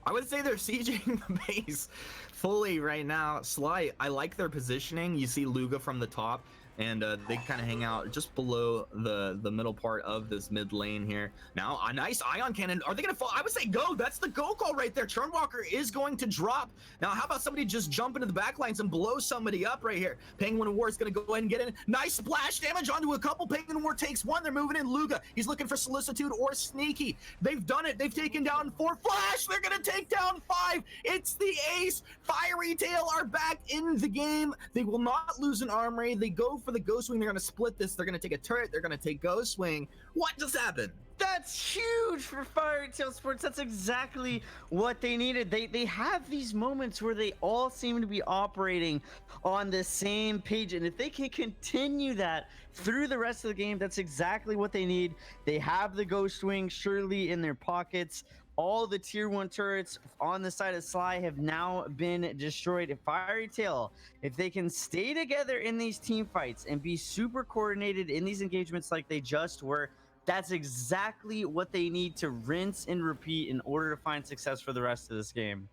I would say they're sieging the base fully right now. Sly, I like their positioning. You see Luga from the top, and they kind of hang out just below the middle part of this mid lane here. Now, a nice ion cannon. Are they going to fall? I would say go. That's the go call right there. Churnwalker is going to drop. Now, how about somebody just jump into the back lines and blow somebody up right here? Penguin of War is going to go ahead and get in. Nice splash damage onto a couple. Penguin of War takes 1. They're moving in Luga. He's looking for Solicitude or Sneaky. They've done it. They've taken down 4. Flash! They're going to take down 5. It's the ace. Fiery Tail are back in the game. They will not lose an armory. They go for the Ghostwing. They're going to split this. They're going to take a turret. They're going to take Ghostwing. What just happened? That's huge for Fairy Tail Sports. That's exactly what they needed. They have these moments where they all seem to be operating on the same page, and if they can continue that through the rest of the game, that's exactly what they need. They have the Ghostwing surely in their pockets. All the tier 1 turrets on the side of Sly have now been destroyed. If Fairy Tail, if they can stay together in these team fights and be super coordinated in these engagements like they just were, that's exactly what they need to rinse and repeat in order to find success for the rest of this game.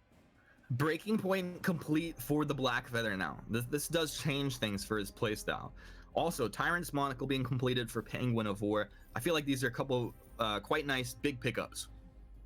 Breaking point complete for the Blackfeather now. This does change things for his playstyle. Also, Tyrant's Monocle being completed for Penguin of War. I feel like these are a couple quite nice big pickups.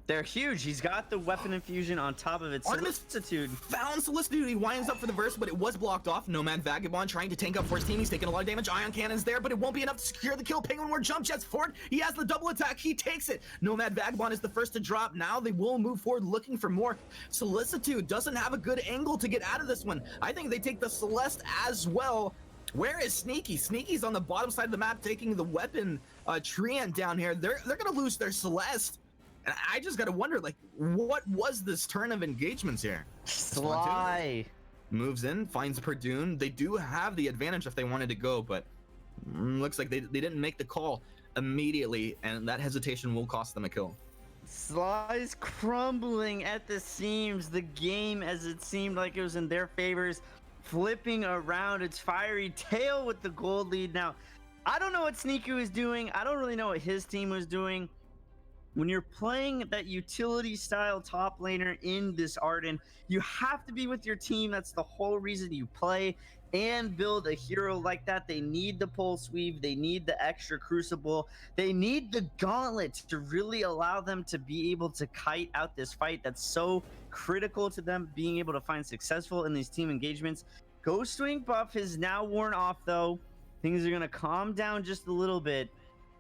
They're huge. He's got the weapon infusion on top of it. Solicitude found Solicitude. He winds up for the verse, but it was blocked off. Nomad Vagabond trying to tank up for his team. He's taking a lot of damage. Ion Cannon's there, but it won't be enough to secure the kill. Penguin War jump jets forward. He has the double attack. He takes it. Nomad Vagabond is the first to drop. Now they will move forward looking for more. Solicitude doesn't have a good angle to get out of this one. I think they take the Celeste as well. Where is Sneaky? Sneaky's on the bottom side of the map taking the weapon treant down here. They're going to lose their Celeste. And I just got to wonder, like, what was this turn of engagements here? Sly moves in, finds Perdune. They do have the advantage if they wanted to go, but looks like they didn't make the call immediately, and that hesitation will cost them a kill. Sly's crumbling at the seams. The game, as it seemed like it was in their favors, flipping around. It's Fiery Tail with the gold lead. Now, I don't know what Sneaky was doing. I don't really know what his team was doing. When you're playing that utility style top laner in this Arden, you have to be with your team. That's the whole reason you play and build a hero like that. They need the pulse weave, they need the extra crucible, they need the gauntlet to really allow them to be able to kite out this fight that's so critical to them being able to find successful in these team engagements. Ghost Wing buff is now worn off though. Things are going to calm down just a little bit.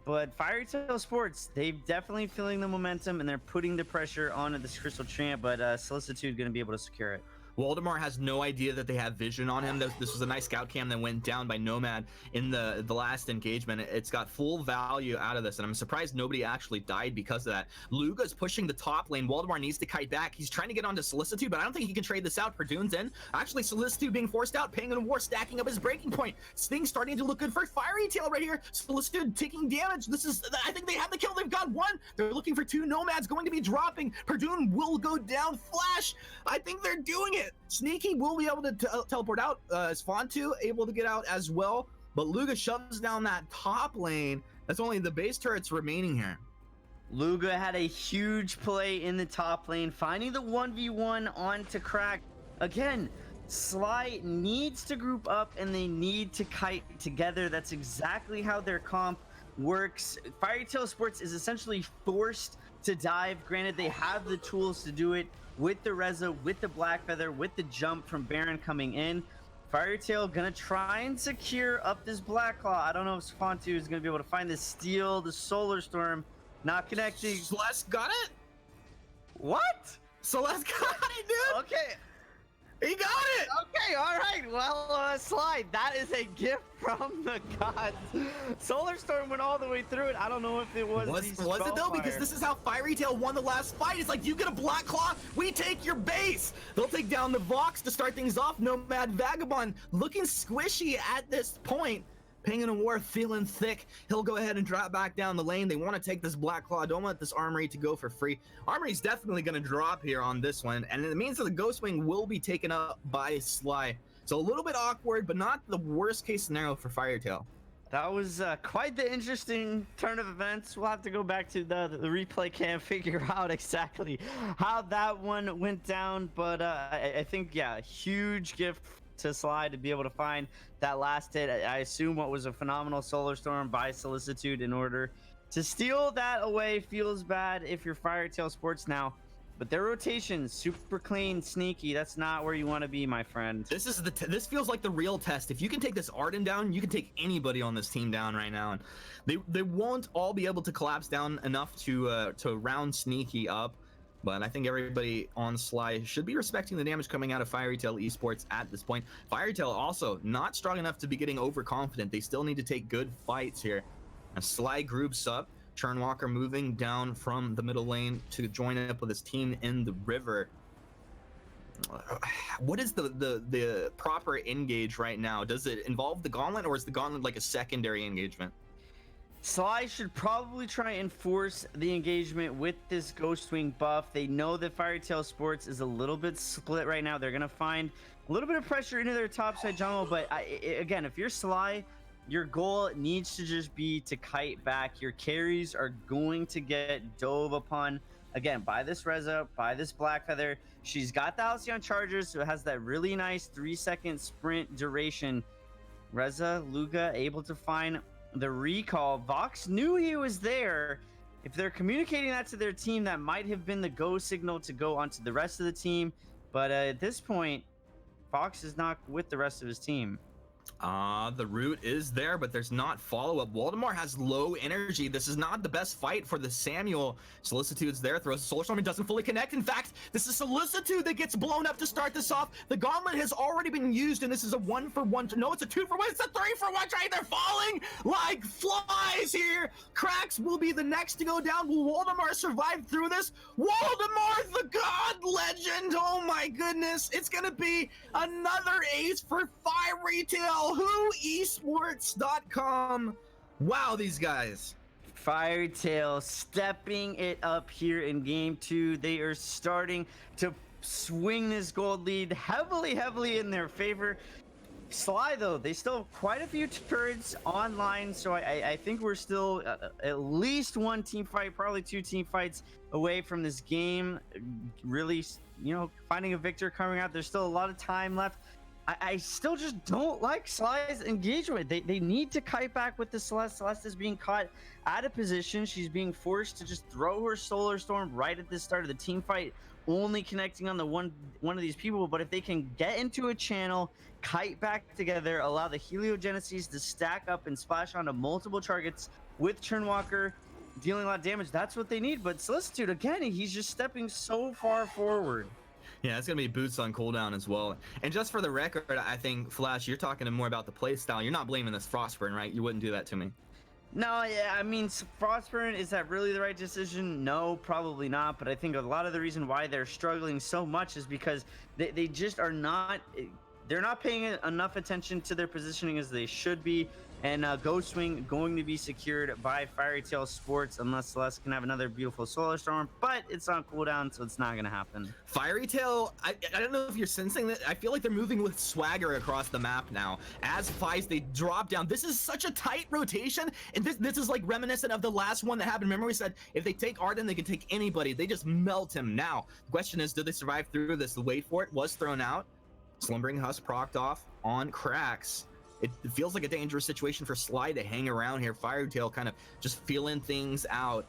But Fiery Tail Sports, they've definitely feeling the momentum and they're putting the pressure onto this Crystal Champ, but Solicitude going to be able to secure it. Waldemar has no idea that they have vision on him. This was a nice scout cam that went down by Nomad in the last engagement. It's got full value out of this, and I'm surprised nobody actually died because of that. Luga's pushing the top lane. Waldemar needs to kite back. He's trying to get onto Solicitude, but I don't think he can trade this out. Perdune's in. Actually, Solicitude being forced out. Penguin War stacking up his breaking point. Things starting to look good for Fiery Tail right here. Solicitude taking damage. I think they have the kill. They've got one. They're looking for two. Nomads going to be dropping. Perdune will go down. Flash. I think they're doing it. Sneaky will be able to teleport out. Sfontu able to get out as well, but Luga shoves down that top lane. That's only the base turrets remaining here. Luga had a huge play in the top lane, finding the 1v1 onto Crack. Again, Sly needs to group up and they need to kite together. That's exactly how their comp works. Fiery Tail Sports is essentially forced to dive. Granted, they have the tools to do it with the Reza, with the Black Feather, with the jump from Baron coming in. Fiery Tail gonna try and secure up this Black Claw. I don't know if Sfontu is gonna be able to find the steal, the Solar Storm, not connecting. Celeste got it? What? Celeste got it, dude! Okay. He got it! Okay, all right. Well, Slide, that is a gift from the gods. Solar Storm went all the way through it. I don't know if it was Was it though? Because this is how Fiery Tail won the last fight. It's like, you get a Black Claw, we take your base. They'll take down the Vox to start things off. Nomad Vagabond looking squishy at this point. Penguin War feeling thick. He'll go ahead and drop back down the lane. They want to take this Black Claw. Don't want this Armory to go for free. Armory's definitely going to drop here on this one, and it means that the Ghost Wing will be taken up by Sly. So a little bit awkward, but not the worst case scenario for Firetail. That was quite the interesting turn of events. We'll have to go back to the replay cam, figure out exactly how that one went down. But I think, yeah, huge gift to Sly to be able to find that last hit. I assume what was a phenomenal Solar Storm by Solicitude in order to steal that away. Feels bad if you're Fiery Tail Sports now, but their rotation super clean, sneaky. That's not where you want to be, my friend. This is this feels like the real test. If you can take this Arden down, you can take anybody on this team down right now, and they won't all be able to collapse down enough to round Sneaky up. But I think everybody on Sly should be respecting the damage coming out of Fiery Tail Esports at this point. Fiery Tail also not strong enough to be getting overconfident. They still need to take good fights here. As Sly groups up, Churnwalker moving down from the middle lane to join up with his team in the river. What is the proper engage right now? Does it involve the Gauntlet, or is the Gauntlet like a secondary engagement? Sly should probably try and force the engagement with this Ghost Wing buff. They know that Fiery Tail Sports is a little bit split right now. They're going to find a little bit of pressure into their topside jungle, but again, if you're Sly, your goal needs to just be to kite back. Your carries are going to get dove upon, again, by this Reza, by this Black Feather. She's got the Halcyon Chargers, so it has that really nice 3-second sprint duration. Reza, Luga able to find the recall. Vox knew he was there. If they're communicating that to their team, that might have been the go signal to go onto the rest of the team. But at this point, Vox is not with the rest of his team. The root is there, but there's not follow-up. Waldemar has low energy. This is not the best fight for the Samuel. Solicitude's there, throws a Solar Storm and doesn't fully connect. In fact, this is Solicitude that gets blown up to start this off. The Gauntlet has already been used, and this is a 1-for-1. No, it's a 2-for-1. It's a 3-for-1 trade. They're falling like flies here. Cracks will be the next to go down. Will Waldemar survive through this? Waldemar, the God Legend. Oh my goodness. It's going to be another ace for Fiery Tail. Esports.com. Wow, these guys. Fiery Tail stepping it up here in game 2. They are starting to swing this gold lead heavily in their favor. Sly, though, they still have quite a few turrets online, so I think we're still at least one team fight, probably 2 team fights away from this game. Really, finding a victor coming out. There's still a lot of time left. I still just don't like Sly's engagement. They need to kite back with the Celeste. Celeste is being caught out of position. She's being forced to just throw her Solar Storm right at the start of the team fight, only connecting on the one of these people. But if they can get into a channel, kite back together, allow the Heliogenesis to stack up and splash onto multiple targets with Churnwalker dealing a lot of damage, that's what they need. But Solicitude, again, he's just stepping so far forward. Yeah, it's going to be boots on cooldown as well. And just for the record, I think, Flash, you're talking more about the play style. You're not blaming this Frostburn, right? You wouldn't do that to me. No, yeah, I mean, Frostburn, is that really the right decision? No, probably not. But I think a lot of the reason why they're struggling so much is because they just are not... They're not paying enough attention to their positioning as they should be. And Ghostwing going to be secured by Fiery Tail Sports unless Celeste can have another beautiful Solar Storm, but it's on cooldown, so it's not going to happen. Fiery Tail, I don't know if you're sensing that. I feel like they're moving with swagger across the map now. As Fies, they drop down. This is such a tight rotation, and this is like reminiscent of the last one that happened. Remember we said if they take Arden, they can take anybody. They just melt him. Now, the question is, do they survive through this? The wait for it was thrown out. Slumbering Husk procced off on Cracks. It feels like a dangerous situation for Sly to hang around here. Fiery Tail kind of just feeling things out.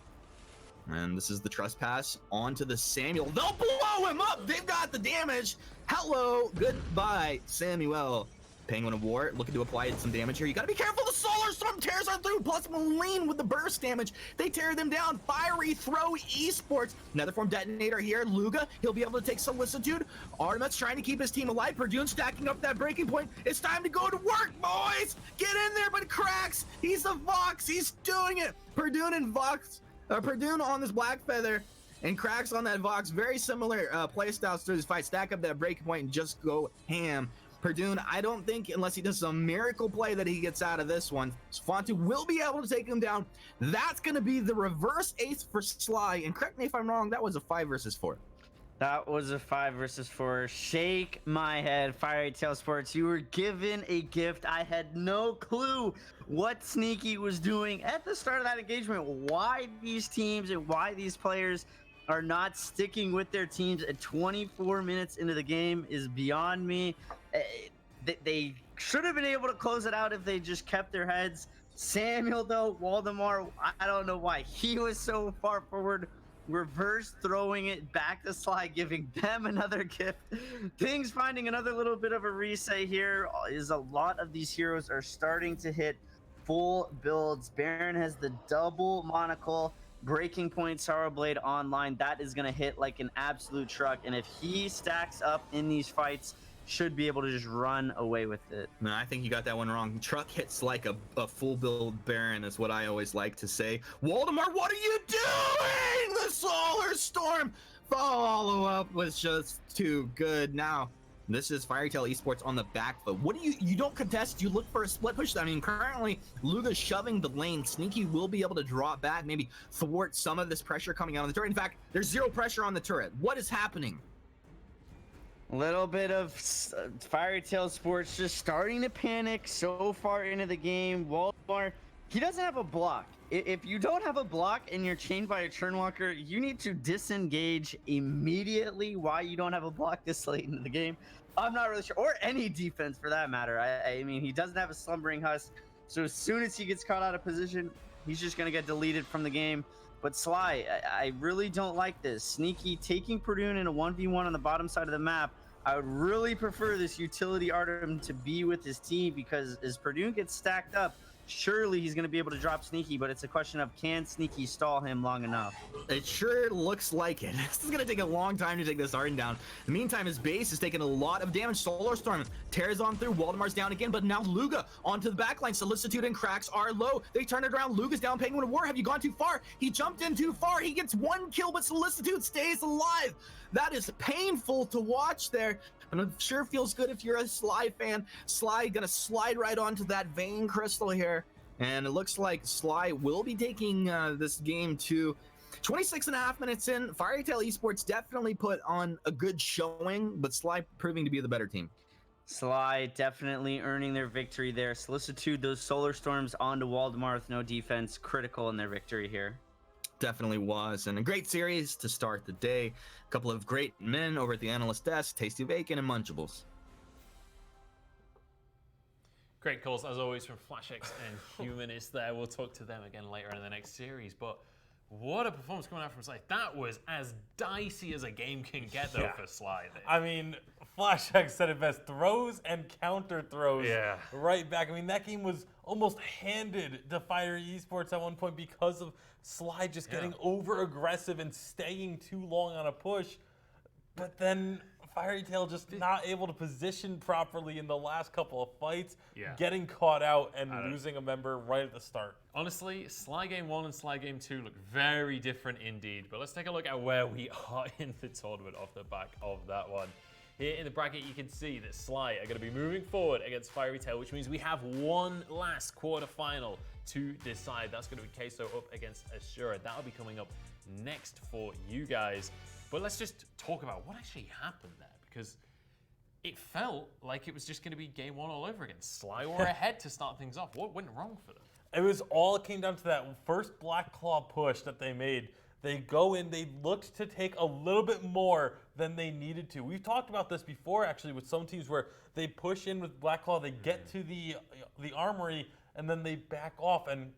And this is the trespass onto the Samuel. They'll blow him up. They've got the damage. Hello, goodbye, Samuel. Penguin of War looking to apply some damage here. You gotta be careful. The Solar Storm tears on through. Plus Moline with the burst damage. They tear them down. Fiery Throw Esports. Another form detonator here. Luga, he'll be able to take Solicitude. Artemis trying to keep his team alive. Perdune stacking up that breaking point. It's time to go to work, boys. Get in there, but Cracks. He's the Vox. He's doing it. Perdune and Vox. Perdune on this Black Feather. And Cracks on that Vox. Very similar playstyles through this fight. Stack up that breaking point and just go ham. Perdune, I don't think, unless he does some miracle play, that he gets out of this one. Sfontu will be able to take him down. That's going to be the reverse ace for Sly. And correct me if I'm wrong, that was a 5 versus 4. That was a 5 versus 4. Shake my head, Fiery Tail Sports. You were given a gift. I had no clue what Sneaky was doing at the start of that engagement. Why these teams and why these players are not sticking with their teams at 24 minutes into the game is beyond me. They should have been able to close it out if they just kept their heads. Samuel, though, Waldemar, I don't know why he was so far forward. Reverse throwing it back to Sly, giving them another gift. Things finding another little bit of a reset here is a lot of these heroes are starting to hit full builds. Baron has the double monocle. Breaking Point, Sorrow Blade online. That is going to hit like an absolute truck. And if he stacks up in these fights, should be able to just run away with it. No, I think you got that one wrong. Truck hits like a full build Baron is what I always like to say. Waldemar, what are you doing? The Solar Storm follow up was just too good. Now, this is Fiery Tail Esports on the back foot. What do you don't contest, you look for a split push. I mean, currently Luga's shoving the lane. Sneaky will be able to drop back, maybe thwart some of this pressure coming out of the turret. In fact, there's zero pressure on the turret. What is happening? Little bit of Fiery Tail Sports just starting to panic so far into the game. Waldemar, he doesn't have a block. If you don't have a block and you're chained by a Churnwalker, you need to disengage immediately. Why you don't have a block this late into the game, I'm not really sure. Or any defense for that matter. I mean, he doesn't have a Slumbering Husk. So as soon as he gets caught out of position, he's just going to get deleted from the game. But Sly, I really don't like this. Sneaky taking Perdune in a 1v1 on the bottom side of the map, I would really prefer this utility Artem to be with his team because as Purdue gets stacked up, surely he's going to be able to drop Sneaky, but it's a question of can Sneaky stall him long enough? It sure looks like it. This is going to take a long time to take this Arden down. In the meantime, his base is taking a lot of damage. Solar Storm tears on through. Waldemar's down again, but now Luga onto the backline. Solicitude and Cracks are low. They turn it around. Luga's down. Penguin of War, have you gone too far? He jumped in too far. He gets 1 kill, but Solicitude stays alive. That is painful to watch there. And it sure feels good if you're a Sly fan. Sly gonna slide right onto that Vein Crystal here. And it looks like Sly will be taking this game to 26.5 minutes in. Fairy Tail Esports definitely put on a good showing, but Sly proving to be the better team. Sly definitely earning their victory there. Solicitude, those Solar Storms onto Waldemar with no defense, critical in their victory here. Definitely was, and a great series to start the day. A couple of great men over at the analyst desk, Tasty Bacon and Munchables. Great calls, as always, from FlashX and Humanist there. We'll talk to them again later in the next series, but what a performance coming out from Sly. That was as dicey as a game can get, though, for Sly. I mean, FlashX said it best. Throws and counter throws right back. I mean, that game was almost handed to Fiery Esports at one point because of Sly just getting over-aggressive and staying too long on a push. But then Fairy Tail just not able to position properly in the last couple of fights, getting caught out and losing a member right at the start. Honestly, Sly Game 1 and Sly Game 2 look very different indeed, but let's take a look at where we are in the tournament off the back of that one. Here in the bracket, you can see that Sly are going to be moving forward against Fiery Tail, which means we have one last quarterfinal to decide. That's going to be Keso up against Asura. That'll be coming up next for you guys. But let's just talk about what actually happened there, because it felt like it was just going to be game 1 all over again. Sly were ahead to start things off. What went wrong for them? It came down to that first Black Claw push that they made. They go in, they looked to take a little bit more than they needed to. We've talked about this before, actually, with some teams where they push in with Black Claw, they get to the armory, and then they back off. And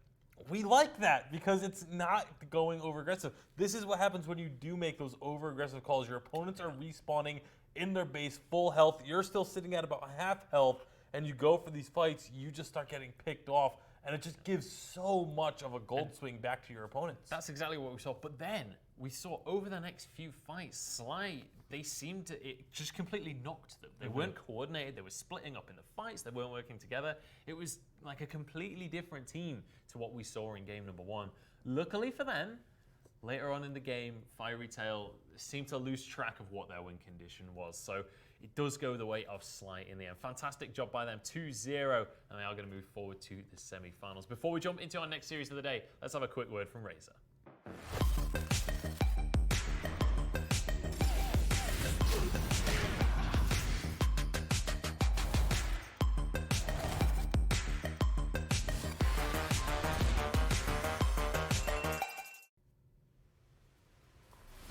we like that because it's not going over aggressive. This is what happens when you do make those over aggressive calls. Your opponents are respawning in their base full health. You're still sitting at about half health, and you go for these fights, you just start getting picked off. And it just gives so much of a gold swing back to your opponents. That's exactly what we saw. But then we saw over the next few fights, Sly, it just completely knocked them. They weren't coordinated. They were splitting up in the fights. They weren't working together. It was like a completely different team to what we saw in game number 1. Luckily for them, later on in the game, Fiery Tail seemed to lose track of what their win condition was. So it does go the way of Sly in the end. Fantastic job by them, 2-0, and they are going to move forward to the semi-finals. Before we jump into our next series of the day, let's have a quick word from Razor.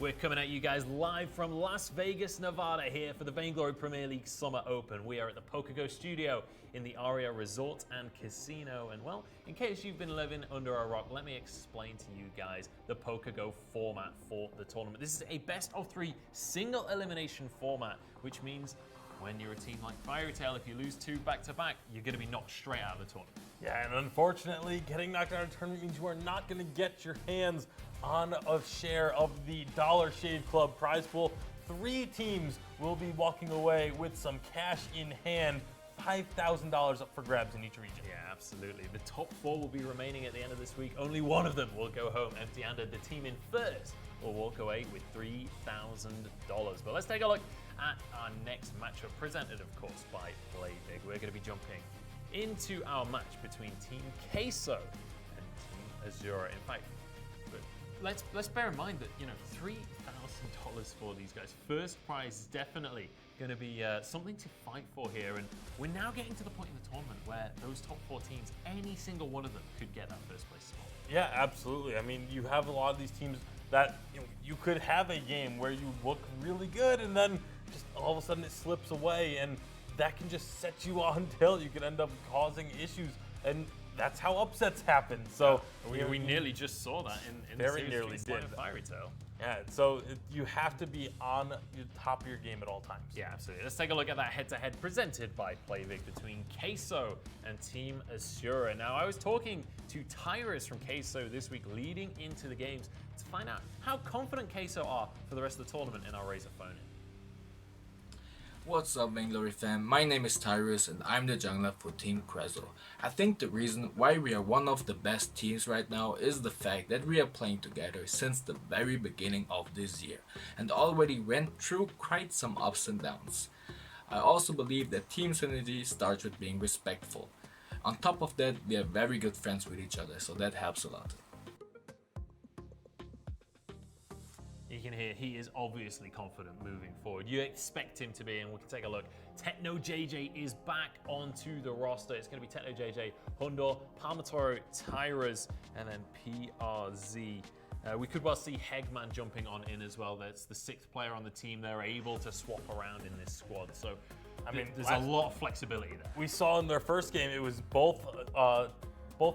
We're coming at you guys live from Las Vegas, Nevada here for the Vainglory Premier League Summer Open. We are at the PokerGo studio in the Aria Resort and Casino. And well, in case you've been living under a rock, let me explain to you guys the PokerGo format for the tournament. This is a best of 3 single elimination format, which means when you're a team like Fiery Tail, if you lose 2 back-to-back, you're going to be knocked straight out of the tournament. Yeah, and unfortunately, getting knocked out of the tournament means you are not going to get your hands on a share of the Dollar Shave Club prize pool. 3 teams will be walking away with some cash in hand, $5,000 up for grabs in each region. Yeah, absolutely. The top 4 will be remaining at the end of this week. Only one of them will go home empty-handed. The team in first will walk away with $3,000. But let's take a look at our next matchup, presented, of course, by Play Big. We're going to be jumping into our match between Team Keso and Team Asura. In fact, let's bear in mind that, you know, $3,000 for these guys. First prize is definitely going to be something to fight for here, and we're now getting to the point in the tournament where those top 4 teams, any single one of them could get that first place spot. Yeah, absolutely. I mean, you have a lot of these teams that you could have a game where you look really good and then just all of a sudden it slips away, and that can just set you on tilt. You could end up causing issues. And that's how upsets happen. So We nearly just saw that in Very the series nearly between Slime did. and Fiery Tail. yeah, so you have to be on the top of your game at all times. Yeah, absolutely. Let's take a look at that head-to-head presented by Playvic between Keso and Team Asura. Now, I was talking to Tyrus from Keso this week leading into the games to find out how confident Keso are for the rest of the tournament in our Razor phone-in. What's up, Vainglory fam? My name is Tyrus and I'm the jungler for Team Keso. I think the reason why we are one of the best teams right now is the fact that we are playing together since the very beginning of this year and already went through quite some ups and downs. I also believe that team synergy starts with being respectful. On top of that, we are very good friends with each other, so that helps a lot. You can hear he is obviously confident moving forward. You expect him to be, and we can take a look. Techno JJ is back onto the roster. It's going to be Techno JJ, Hundor, Palmatoro, Tyrus, and then PRZ. We could well see Hegman jumping on in as well. That's the 6th player on the team. They're able to swap around in this squad. So, I mean, there's a lot of flexibility there. We saw in their first game, it was both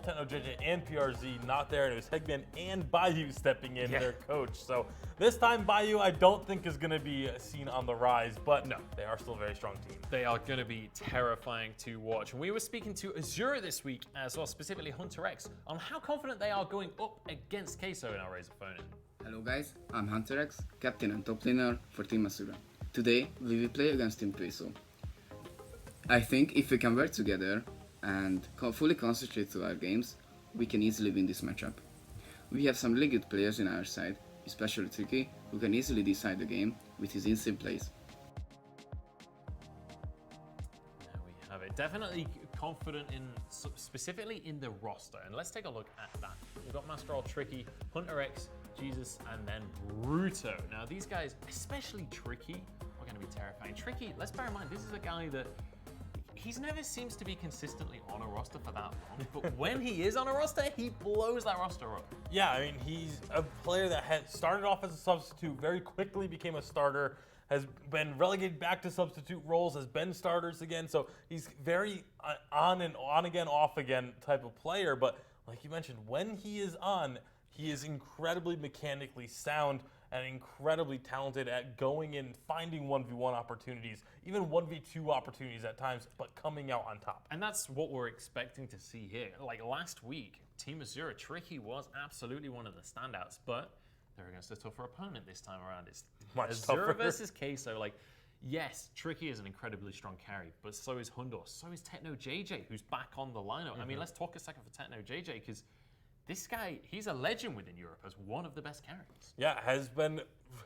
Techno JJ and PRZ not there, and it was Hegman and Bayou stepping in, their coach. So this time, Bayou, I don't think is going to be seen on the rise, but no, they are still a very strong team. They are going to be terrifying to watch. And we were speaking to Asura this week as well, specifically Hunter X, on how confident they are going up against Keso in our Razor phone-in. Hello guys, I'm Hunter X, captain and top laner for Team Asura. Today we will play against Team Keso. I think if we can work together and fully concentrate to our games, we can easily win this matchup. We have some really good players in our side, especially Tricky, who can easily decide the game with his insane plays. There we have it. Definitely confident in, specifically in the roster. And let's take a look at that. We've got Masquerade, Tricky, Hunter X, Jesus, and then Bruto. Now these guys, especially Tricky, are going to be terrifying. Tricky, let's bear in mind, this is a guy that he's never seems to be consistently on a roster for that long, but when he is on a roster, he blows that roster up. Yeah, I mean, he's a player that had started off as a substitute, very quickly became a starter, has been relegated back to substitute roles, has been starters again, so he's very on again, off again type of player, but like you mentioned, when he is on, he is incredibly mechanically sound and incredibly talented at going in, finding 1v1 opportunities, even 1v2 opportunities at times, but coming out on top. And that's what we're expecting to see here. Like last week, Team Asura, Tricky was absolutely one of the standouts, but they're against a tougher opponent this time around. It's Much Asura tougher. versus Keso. Like, yes, Tricky is an incredibly strong carry, but so is Hundor, so is Techno JJ, who's back on the lineup. I mean, let's talk a second for Techno JJ, because this guy, he's a legend within Europe as one of the best carries. Yeah, has been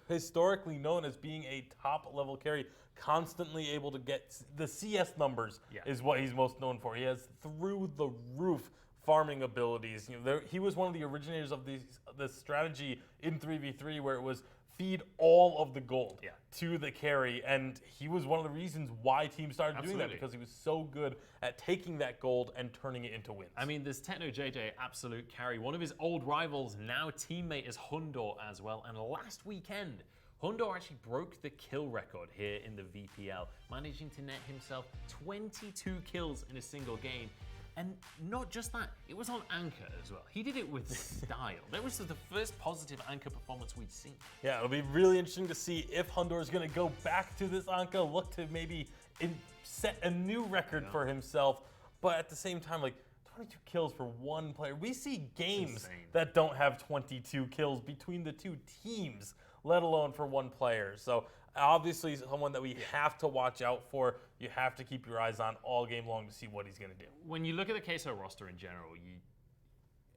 historically known as being a top-level carry, constantly able to get the CS numbers is what he's most known for. He has through-the-roof farming abilities. You know, he was one of the originators of this strategy in 3v3 where it was feed all of the gold to the carry, and he was one of the reasons why teams started doing that, because he was so good at taking that gold and turning it into wins. I mean, there's Techno JJ, absolute carry. One of his old rivals, now teammate, is Hundor as well. And last weekend, Hundor actually broke the kill record here in the VPL, managing to net himself 22 kills in a single game. And not just that, it was on Anchor as well. He did it with style. That was the first positive Anchor performance we'd seen. Yeah, it'll be really interesting to see if Hundor is going to go back to this Anchor, look to maybe set a new record for himself. But at the same time, like 22 kills for one player. We see games that don't have 22 kills between the two teams, let alone for one player. So obviously someone that we have to watch out for. You have to keep your eyes on all game long to see what he's going to do. When you look at the Keso roster in general,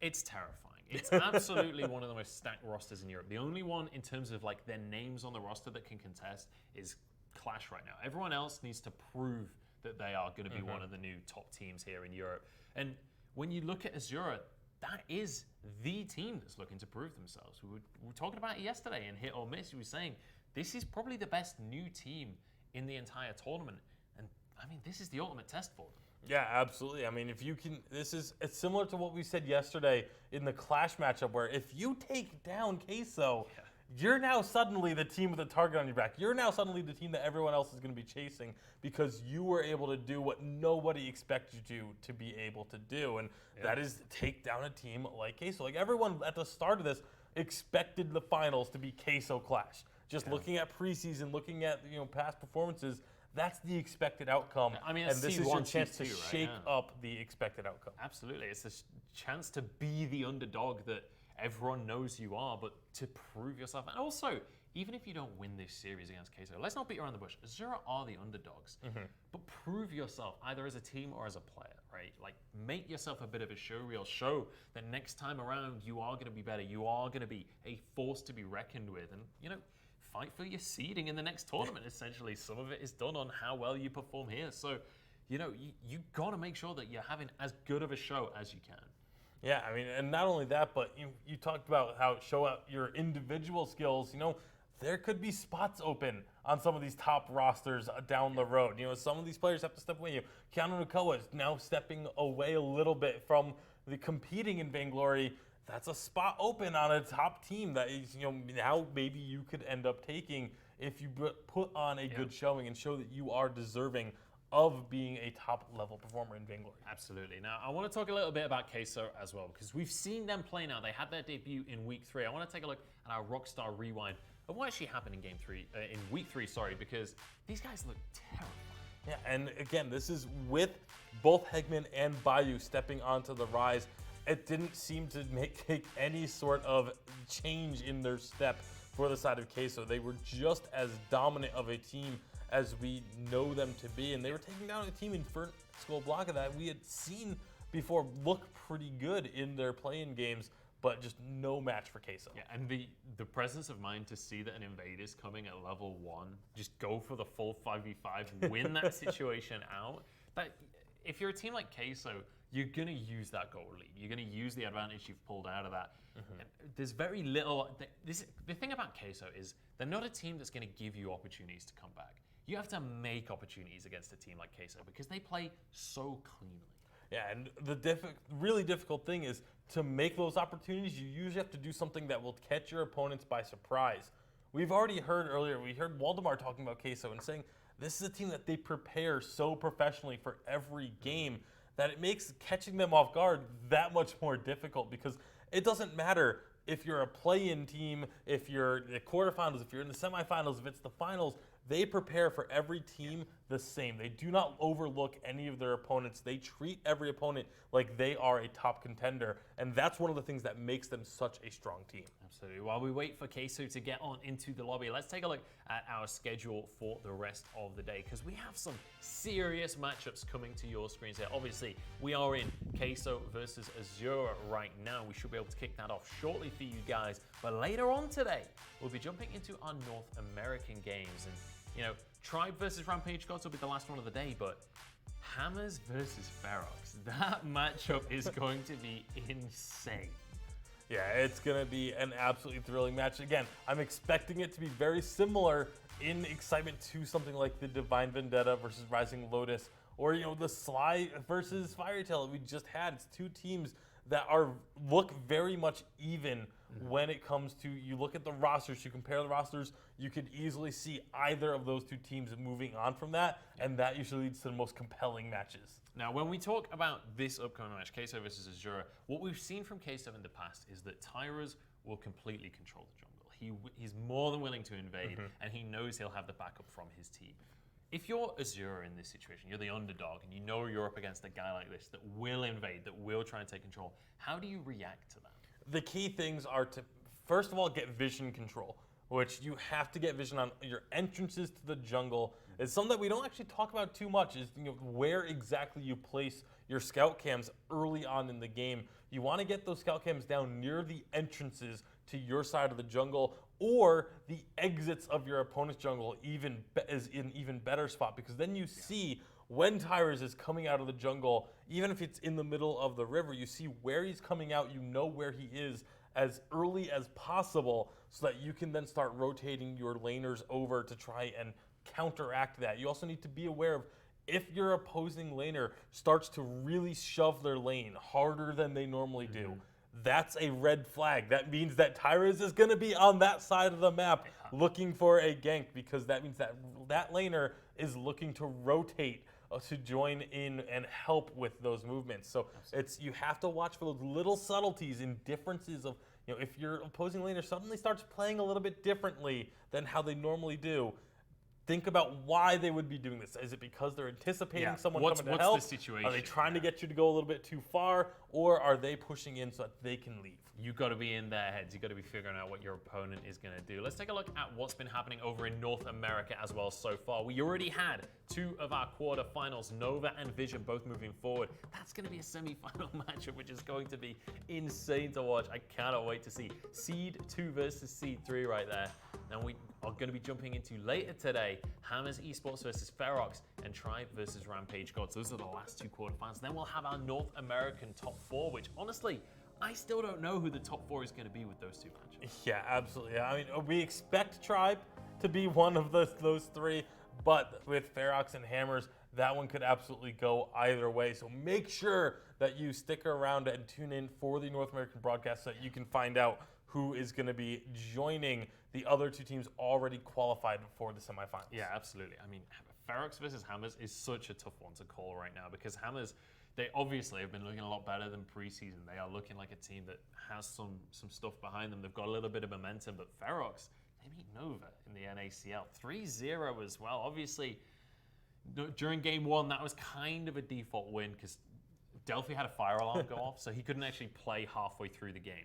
it's terrifying. It's absolutely one of the most stacked rosters in Europe. The only one in terms of like their names on the roster that can contest is Clash right now. Everyone else needs to prove that they are going to be one of the new top teams here in Europe. And when you look at Asura, that is the team that's looking to prove themselves. We were talking about it yesterday in Hit or Miss. We were saying this is probably the best new team in the entire tournament. And I mean, this is the ultimate test for them. Yeah, absolutely. I mean, if you can, it's similar to what we said yesterday in the Clash matchup, where if you take down Keso, you're now suddenly the team with a target on your back. You're now suddenly the team that everyone else is going to be chasing because you were able to do what nobody expected you to be able to do, and that is take down a team like Keso. Like everyone at the start of this expected the finals to be Keso Clash. Just looking at preseason, looking at past performances, that's the expected outcome. I mean, and this is your C1, chance to C2, right? shake up the expected outcome. Absolutely. It's a chance to be the underdog that everyone knows you are, but to prove yourself. And also, even if you don't win this series against Keso, let's not beat around the bush. Asura are the underdogs. But prove yourself either as a team or as a player, right? Like, make yourself a bit of a showreel. Show that next time around you are going to be better. You are going to be a force to be reckoned with. And, fight for your seeding in the next tournament, essentially. Some of it is done on how well you perform here. So, you got to make sure that you're having as good of a show as you can. Yeah, I mean, and not only that, but you talked about how show out your individual skills. There could be spots open on some of these top rosters down the road. Some of these players have to step away. Keanu Nakoa is now stepping away a little bit from the competing in Vainglory. That's a spot open on a top team that is, now maybe you could end up taking if you put on a good showing and show that you are deserving of being a top-level performer in Vainglory. Absolutely. Now, I want to talk a little bit about Keso as well, because we've seen them play now. They had their debut in Week 3. I want to take a look at our Rockstar rewind of what actually happened in Week 3, because these guys look terrible. Yeah, and again, this is with both Hegman and Bayou stepping onto the rise. It didn't seem to make any sort of change in their step for the side of Keso. They were just as dominant of a team as we know them to be, and they were taking down a team in First Skull Block that we had seen before look pretty good in their play-in games, but just no match for Keso. Yeah, and the presence of mind to see that an invade is coming at level 1, just go for the full 5v5, win that situation out. But if you're a team like Keso, you're going to use that gold lead. You're going to use the advantage you've pulled out of that. There's very little... The thing about Keso is they're not a team that's going to give you opportunities to come back. You have to make opportunities against a team like Keso because they play so cleanly. Yeah, and the really difficult thing is to make those opportunities, you usually have to do something that will catch your opponents by surprise. We've already heard earlier, we heard Waldemar talking about Keso and saying this is a team that they prepare so professionally for every game that it makes catching them off guard that much more difficult, because it doesn't matter if you're a play-in team, if you're in the quarterfinals, if you're in the semifinals, if it's the finals. They prepare for every team the same. They do not overlook any of their opponents. They treat every opponent like they are a top contender, and that's one of the things that makes them such a strong team. Absolutely. While we wait for Keso to get on into the lobby, let's take a look at our schedule for the rest of the day, because we have some serious matchups coming to your screens here. Obviously, we are in Keso versus Asura right now. We should be able to kick that off shortly for you guys, but later on today, we'll be jumping into our North American games. And Tribe versus Rampage Gods will be the last one of the day, but Hammers versus Ferox, that matchup is going to be insane. Yeah, it's going to be an absolutely thrilling match. Again, I'm expecting it to be very similar in excitement to something like the Divine Vendetta versus Rising Lotus, or the Sly versus Fairy Tail that we just had. It's two teams that look very much even when it comes to, you look at the rosters, you compare the rosters, you could easily see either of those two teams moving on from that, and that usually leads to the most compelling matches. Now, when we talk about this upcoming match, Keso versus Asura, what we've seen from Keso in the past is that Tyras will completely control the jungle. He's more than willing to invade, and he knows he'll have the backup from his team. If you're Asura in this situation, you're the underdog, and you know you're up against a guy like this that will invade, that will try and take control, how do you react to that? The key things are to, first of all, get vision control, which you have to get vision on your entrances to the jungle. It's something that we don't actually talk about too much, is where exactly you place your scout cams early on in the game. You want to get those scout cams down near the entrances to your side of the jungle, or the exits of your opponent's jungle is in even better spot, because then you see when Tyras is coming out of the jungle, even if it's in the middle of the river, you see where he's coming out, you know where he is as early as possible, so that you can then start rotating your laners over to try and counteract that. You also need to be aware of if your opposing laner starts to really shove their lane harder than they normally do, that's a red flag. That means that Tyrus is going to be on that side of the map looking for a gank, because that means that that laner is looking to rotate to join in and help with those movements. So you have to watch for those little subtleties and differences of, if your opposing laner suddenly starts playing a little bit differently than how they normally do, think about why they would be doing this. Is it because they're anticipating someone coming to help? What's the situation? Are they trying to get you to go a little bit too far, or are they pushing in so that they can leave? You've got to be in their heads. You've got to be figuring out what your opponent is going to do. Let's take a look at what's been happening over in North America as well so far. We already had 2 of our quarterfinals, Nova and Vision, both moving forward. That's going to be a semi-final matchup, which is going to be insane to watch. I cannot wait to see Seed 2 versus Seed 3 right there. And we are going to be jumping into later today, Hammers Esports versus Ferox and Tribe versus Rampage Gods. Those are the last 2 quarterfinals. Then we'll have our North American top 4, which honestly, I still don't know who the top 4 is going to be with those 2 matches. Yeah, absolutely. I mean, we expect Tribe to be one of those 3, but with Ferox and Hammers, that one could absolutely go either way. So make sure that you stick around and tune in for the North American broadcast so that you can find out who is going to be joining the other 2 teams already qualified for the semifinals. Yeah, absolutely. I mean, Ferox versus Hammers is such a tough one to call right now, because Hammers, they obviously have been looking a lot better than preseason. They are looking like a team that has some stuff behind them. They've got a little bit of momentum, but Ferox, they beat Nova in the NACL 3-0 as well. Obviously, during game 1, that was kind of a default win because Delphi had a fire alarm go off, so he couldn't actually play halfway through the game.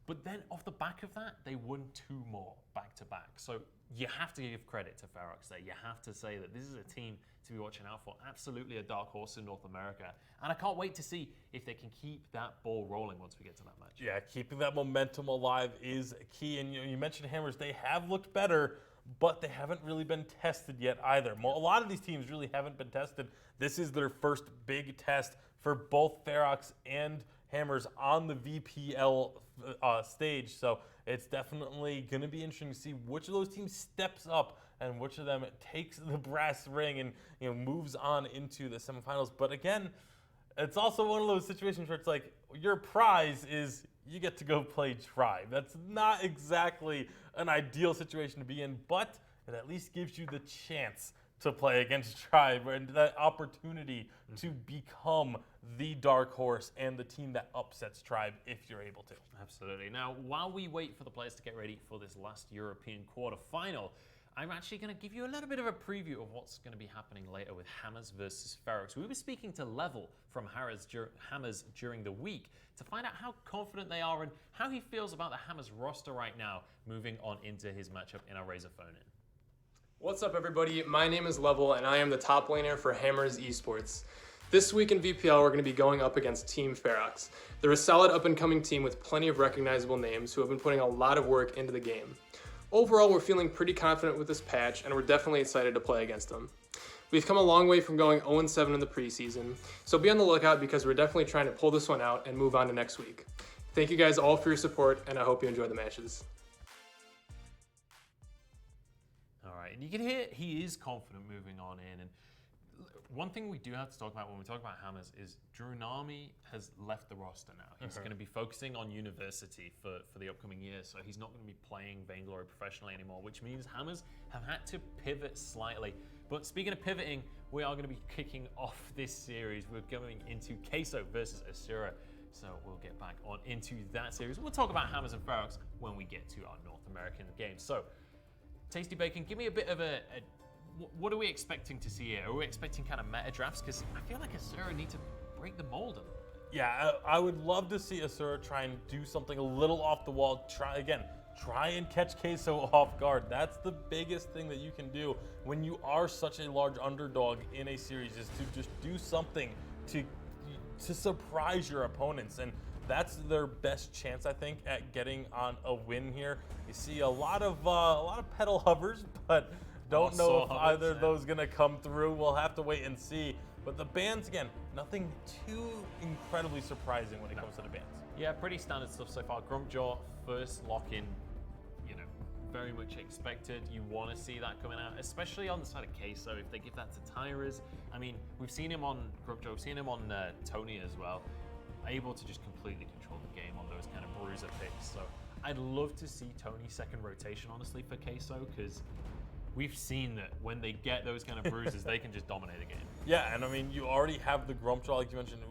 But then off the back of that, they won 2 more back to back. So you have to give credit to Ferox there. You have to say that this is a team to be watching out for. Absolutely a dark horse in North America. And I can't wait to see if they can keep that ball rolling once we get to that match. Yeah, keeping that momentum alive is key. And you mentioned Hammers, they have looked better, but they haven't really been tested yet either. A lot of these teams really haven't been tested. This is their first big test for both Ferox and Hammers on the VPL stage. So it's definitely going to be interesting to see which of those teams steps up and which of them takes the brass ring and moves on into the semifinals. But again, it's also one of those situations where it's like your prize is you get to go play Tribe. That's not exactly an ideal situation to be in, but it at least gives you the chance to play against Tribe and that opportunity to become the dark horse and the team that upsets Tribe if you're able to. Absolutely. Now, while we wait for the players to get ready for this last European quarterfinal, I'm actually going to give you a little bit of a preview of what's going to be happening later with Hammers versus Ferox. We were speaking to Level from Hammers during the week to find out how confident they are and how he feels about the Hammers roster right now, moving on into his matchup in our Razor phone-in. What's up, everybody? My name is Level, and I am the top laner for Hammers Esports. This week in VPL, we're going to be going up against Team Ferox. They're a solid up-and-coming team with plenty of recognizable names who have been putting a lot of work into the game. Overall, we're feeling pretty confident with this patch, and we're definitely excited to play against them. We've come a long way from going 0-7 in the preseason, so be on the lookout because we're definitely trying to pull this one out and move on to next week. Thank you guys all for your support, and I hope you enjoy the matches. And you can hear he is confident moving on in. And one thing we do have to talk about when we talk about Hammers is Drunami has left the roster now. He's going to be focusing on university for the upcoming year, so he's not going to be playing Vainglory professionally anymore, which means Hammers have had to pivot slightly. But speaking of pivoting, we are going to be kicking off this series. We're going into Keso versus Asura. So we'll get back on into that series. We'll talk about Hammers and Ferox when we get to our North American game. So Tasty Bacon, give me a bit of what are we expecting to see here? Are we expecting kind of meta drafts? Because I feel like Asura need to break the mold a little bit. Yeah, I would love to see Asura try and do something a little off the wall. Try and catch Keso off guard. That's the biggest thing that you can do when you are such a large underdog in a series, is to just do something to surprise your opponents. And that's their best chance, I think, at getting on a win here. You see a lot of pedal hovers, but don't know if either of those gonna come through. We'll have to wait and see. But the bans, again, nothing too incredibly surprising when it comes to the bans. Yeah, pretty standard stuff so far. Grumpjaw, first lock-in, very much expected. You want to see that coming out, especially on the side of Keso. If they give that to Tyrus, I mean, we've seen him on Grumpjaw, we've seen him on Tony as well. able to just completely control the game on those kind of bruiser picks. So I'd love to see Tony's second rotation, honestly, for Keso, because we've seen that when they get those kind of bruises, they can just dominate a game. Yeah, and I mean, you already have the Grumpjaw, like you mentioned.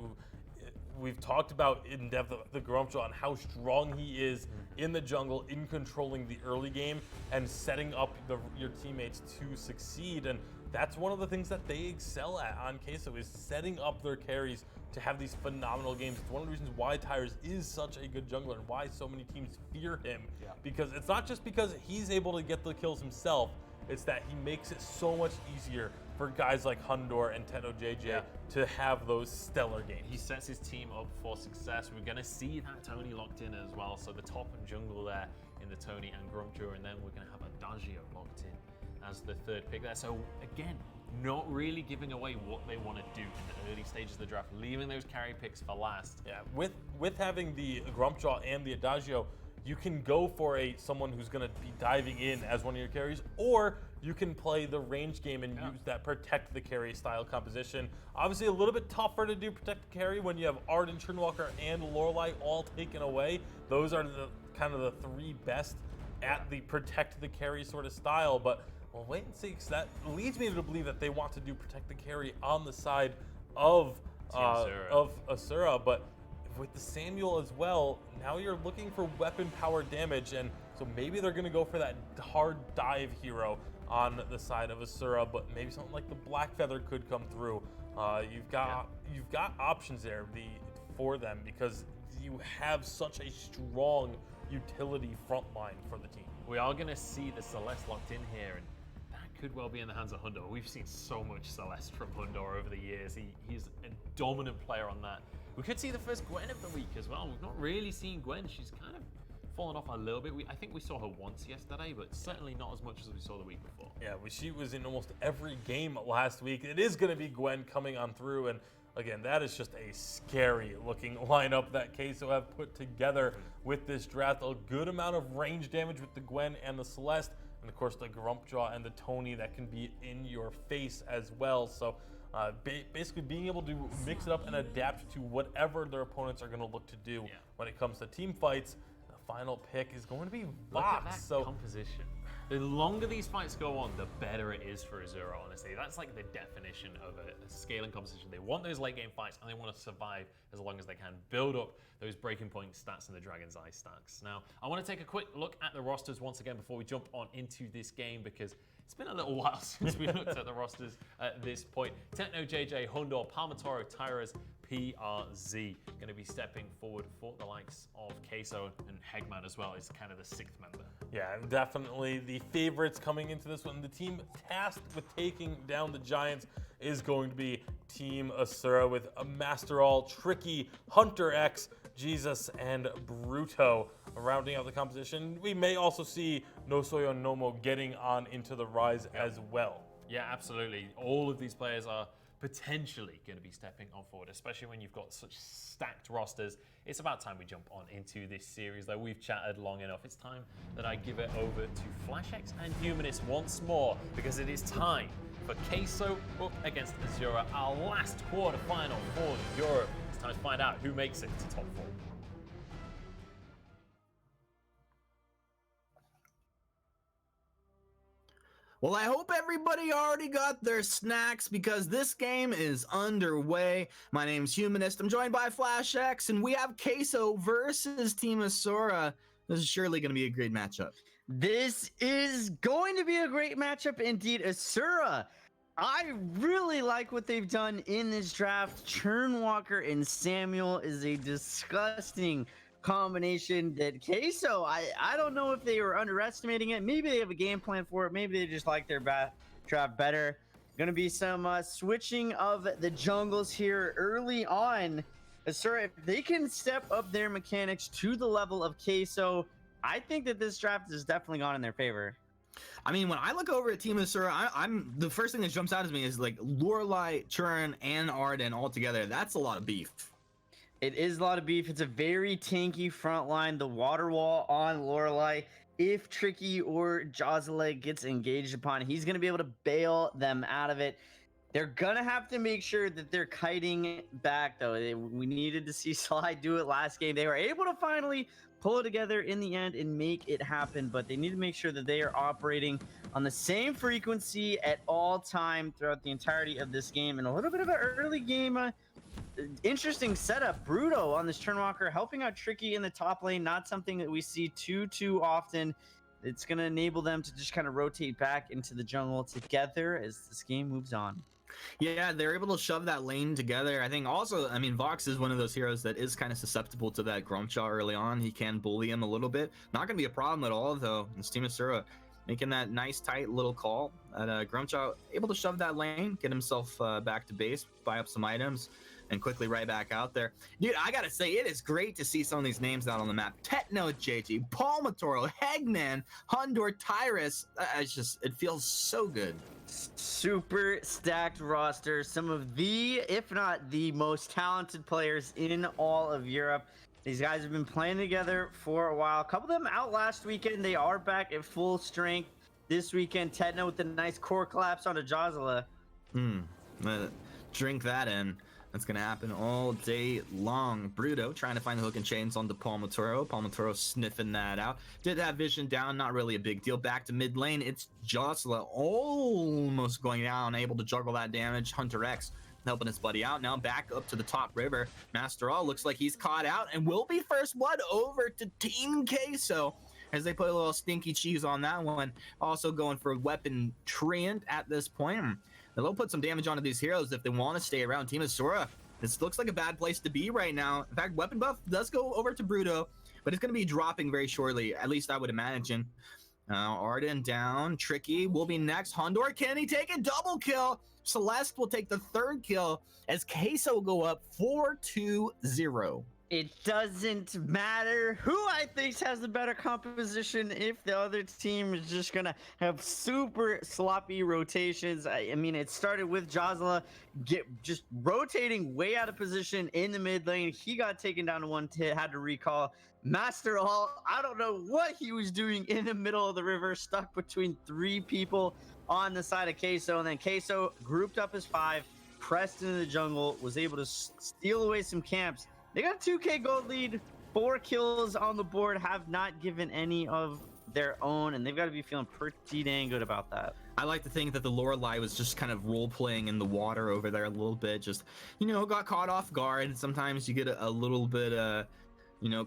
We've talked about in depth the Grumpjaw and how strong he is in the jungle, in controlling the early game and setting up your teammates to succeed. And that's one of the things that they excel at on Keso, is setting up their carries to have these phenomenal games. It's one of the reasons why Tyrus is such a good jungler and why so many teams fear him. Yeah. Because it's not just because he's able to get the kills himself, it's that he makes it so much easier for guys like Hundor and Tenno JJ to have those stellar games. He sets his team up for success. We're going to see that Tony locked in as well. So the top and jungle there in the Tony and Grumpjaw, and then we're going to have Adagio locked in as the third pick there. So again, not really giving away what they want to do in the early stages of the draft, leaving those carry picks for last. Yeah, with having the Grumpjaw and the Adagio, you can go for someone who's going to be diving in as one of your carries, or you can play the range game and use that protect the carry style composition. Obviously, a little bit tougher to do protect the carry when you have Arden, Churnwalker, and Lorelei all taken away. Those are the kind of the three best at the protect the carry sort of style. But we'll wait and see, because that leads me to believe that they want to do protect the carry on the side of Asura. But with the Samuel as well, now you're looking for weapon power damage, and so maybe they're going to go for that hard dive hero on the side of Asura, but maybe something like the Black Feather could come through. You've got options there for them, because you have such a strong utility front line for the team. We are going to see the Celeste locked in here, and that could well be in the hands of Hundor. We've seen so much Celeste from Hundor over the years. He's a dominant player on that. We could see the first Gwen of the week as well. We've not really seen Gwen. She's kind of fallen off a little bit. I think we saw her once yesterday, but certainly not as much as we saw the week before. Yeah, she was in almost every game last week. It is going to be Gwen coming on through, and again, that is just a scary looking lineup that Keso have put together with this draft. A good amount of range damage with the Gwen and the Celeste, and of course the Grumpjaw and the Tony that can be in your face as well. So basically being able to mix it up and adapt to whatever their opponents are going to look to do when it comes to team fights. The final pick is going to be Look at Vox. that composition. The longer these fights go on, the better it is for Asura, honestly. That's like the definition of a scaling composition. They want those late game fights, and they want to survive as long as they can. Build up those breaking point stats and the Dragon's Eye stacks. Now, I want to take a quick look at the rosters once again before we jump on into this game, because it's been a little while since we looked at the rosters at this point. Techno, JJ, Hundor, Palmatoro, Tyrus, PRZ going to be stepping forward for the likes of Keso, and Hegman as well is kind of the sixth member. Yeah, and definitely the favorites coming into this one. The team tasked with taking down the Giants is going to be Team Asura, with a Master All, Tricky, Hunter X, Jesus, and Bruto rounding out the composition. We may also see Nosoyo Nomo getting on into the rise as well. Yeah, absolutely. All of these players are potentially going to be stepping on forward, especially when you've got such stacked rosters. It's about time we jump on into this series, though. We've chatted long enough. It's time that I give it over to FlashX and Humanist once more, because it is time for Keso up against Asura, our last quarterfinal for Europe. It's time to find out who makes it to top 4. Well, I hope everybody already got their snacks, because this game is underway. My name's Humanist. I'm joined by FlashX, and we have Keso versus Team Asura. This is surely going to be a great matchup. This is going to be a great matchup indeed. Asura, I really like what they've done in this draft. Churnwalker and Samuel is a disgusting combination that Keso, I don't know if they were underestimating it. Maybe they have a game plan for it. Maybe they just like their draft better. Gonna be some switching of the jungles here early on. Asura, if they can step up their mechanics to the level of Keso, I think that this draft has definitely gone in their favor. I mean, when I look over at Team Asura, I'm the first thing that jumps out at me is like Lorelei, Churn, and Arden all together. That's a lot of beef. It is a lot of beef. It's a very tanky front line. The water wall on Lorelei, if Tricky or Josele gets engaged upon, he's going to be able to bail them out of it. They're gonna have to make sure that they're kiting back, though. We needed to see Sly do it last game. They were able to finally pull it together in the end and make it happen, but they need to make sure that they are operating on the same frequency at all time throughout the entirety of this game. And a little bit of an early game, interesting setup. Bruto on this Turnwalker helping out Tricky in the top lane, not something that we see too often. It's going to enable them to just kind of rotate back into the jungle together as this game moves on. Yeah, they're able to shove that lane together. I think also, I mean, Vox is one of those heroes that is kind of susceptible to that Grumshaw early on. He can bully him a little bit. Not going to be a problem at all, though. This team Asura making that nice, tight little call. Grumshaw able to shove that lane, get himself back to base, buy up some items, and quickly right back out there. Dude, I gotta say, it is great to see some of these names out on the map. Tetno JG, Palmatoro, Hegman, Hundor, Tyrus. It feels so good. Super stacked roster. Some of the, if not the most talented players in all of Europe. These guys have been playing together for a while. A couple of them out last weekend. They are back at full strength this weekend. Tetno with a nice core collapse onto Josla. Drink that in. That's going to happen all day long. Bruto trying to find the hook and chains onto Palmatoro. Palmatoro sniffing that out. Did have vision down, not really a big deal. Back to mid lane. It's Josla almost going down, able to juggle that damage. Hunter X helping his buddy out. Now back up to the top river. Master All looks like he's caught out and will be first blood over to Team Keso as they put a little stinky cheese on that one. Also going for weapon treant at this point. They'll put some damage onto these heroes if they want to stay around Team Asura. This looks like a bad place to be right now. In fact, weapon buff does go over to Bruto, but it's going to be dropping very shortly. At least I would imagine. Arden down. Tricky will be next. Hondor, can he take a double kill? Celeste will take the third kill as Keso will go up 4-2-0. It doesn't matter who I think has the better composition if the other team is just going to have super sloppy rotations. I mean, it started with Josla just rotating way out of position in the mid lane. He got taken down to one hit, had to recall. Master All, I don't know what he was doing in the middle of the river, stuck between three people on the side of Keso. And then Keso grouped up as 5, pressed into the jungle, was able to steal away some camps. They got a 2K gold lead, 4 kills on the board, have not given any of their own, and they've got to be feeling pretty dang good about that. I like to think that the Lorelei was just kind of role-playing in the water over there a little bit, just, got caught off guard. Sometimes you get a little bit,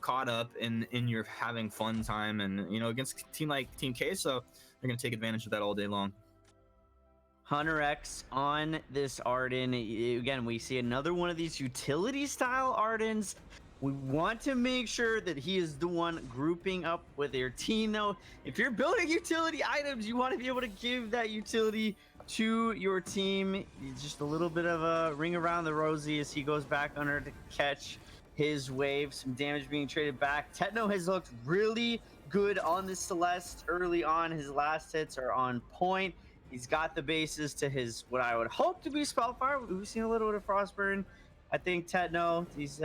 caught up in your having fun time, and, against a team like Team Keso, they're going to take advantage of that all day long. Hunter X on this Arden. Again, we see another one of these utility style Ardens. We want to make sure that he is the one grouping up with your team, though. If you're building utility items, you want to be able to give that utility to your team. Just a little bit of a ring around the rosy as he goes back under to catch his wave. Some damage being traded back. Tetno has looked really good on the Celeste early on. His last hits are on point. He's got the bases to his, what I would hope to be Spellfire. We've seen a little bit of Frostburn. I think Tetno, he's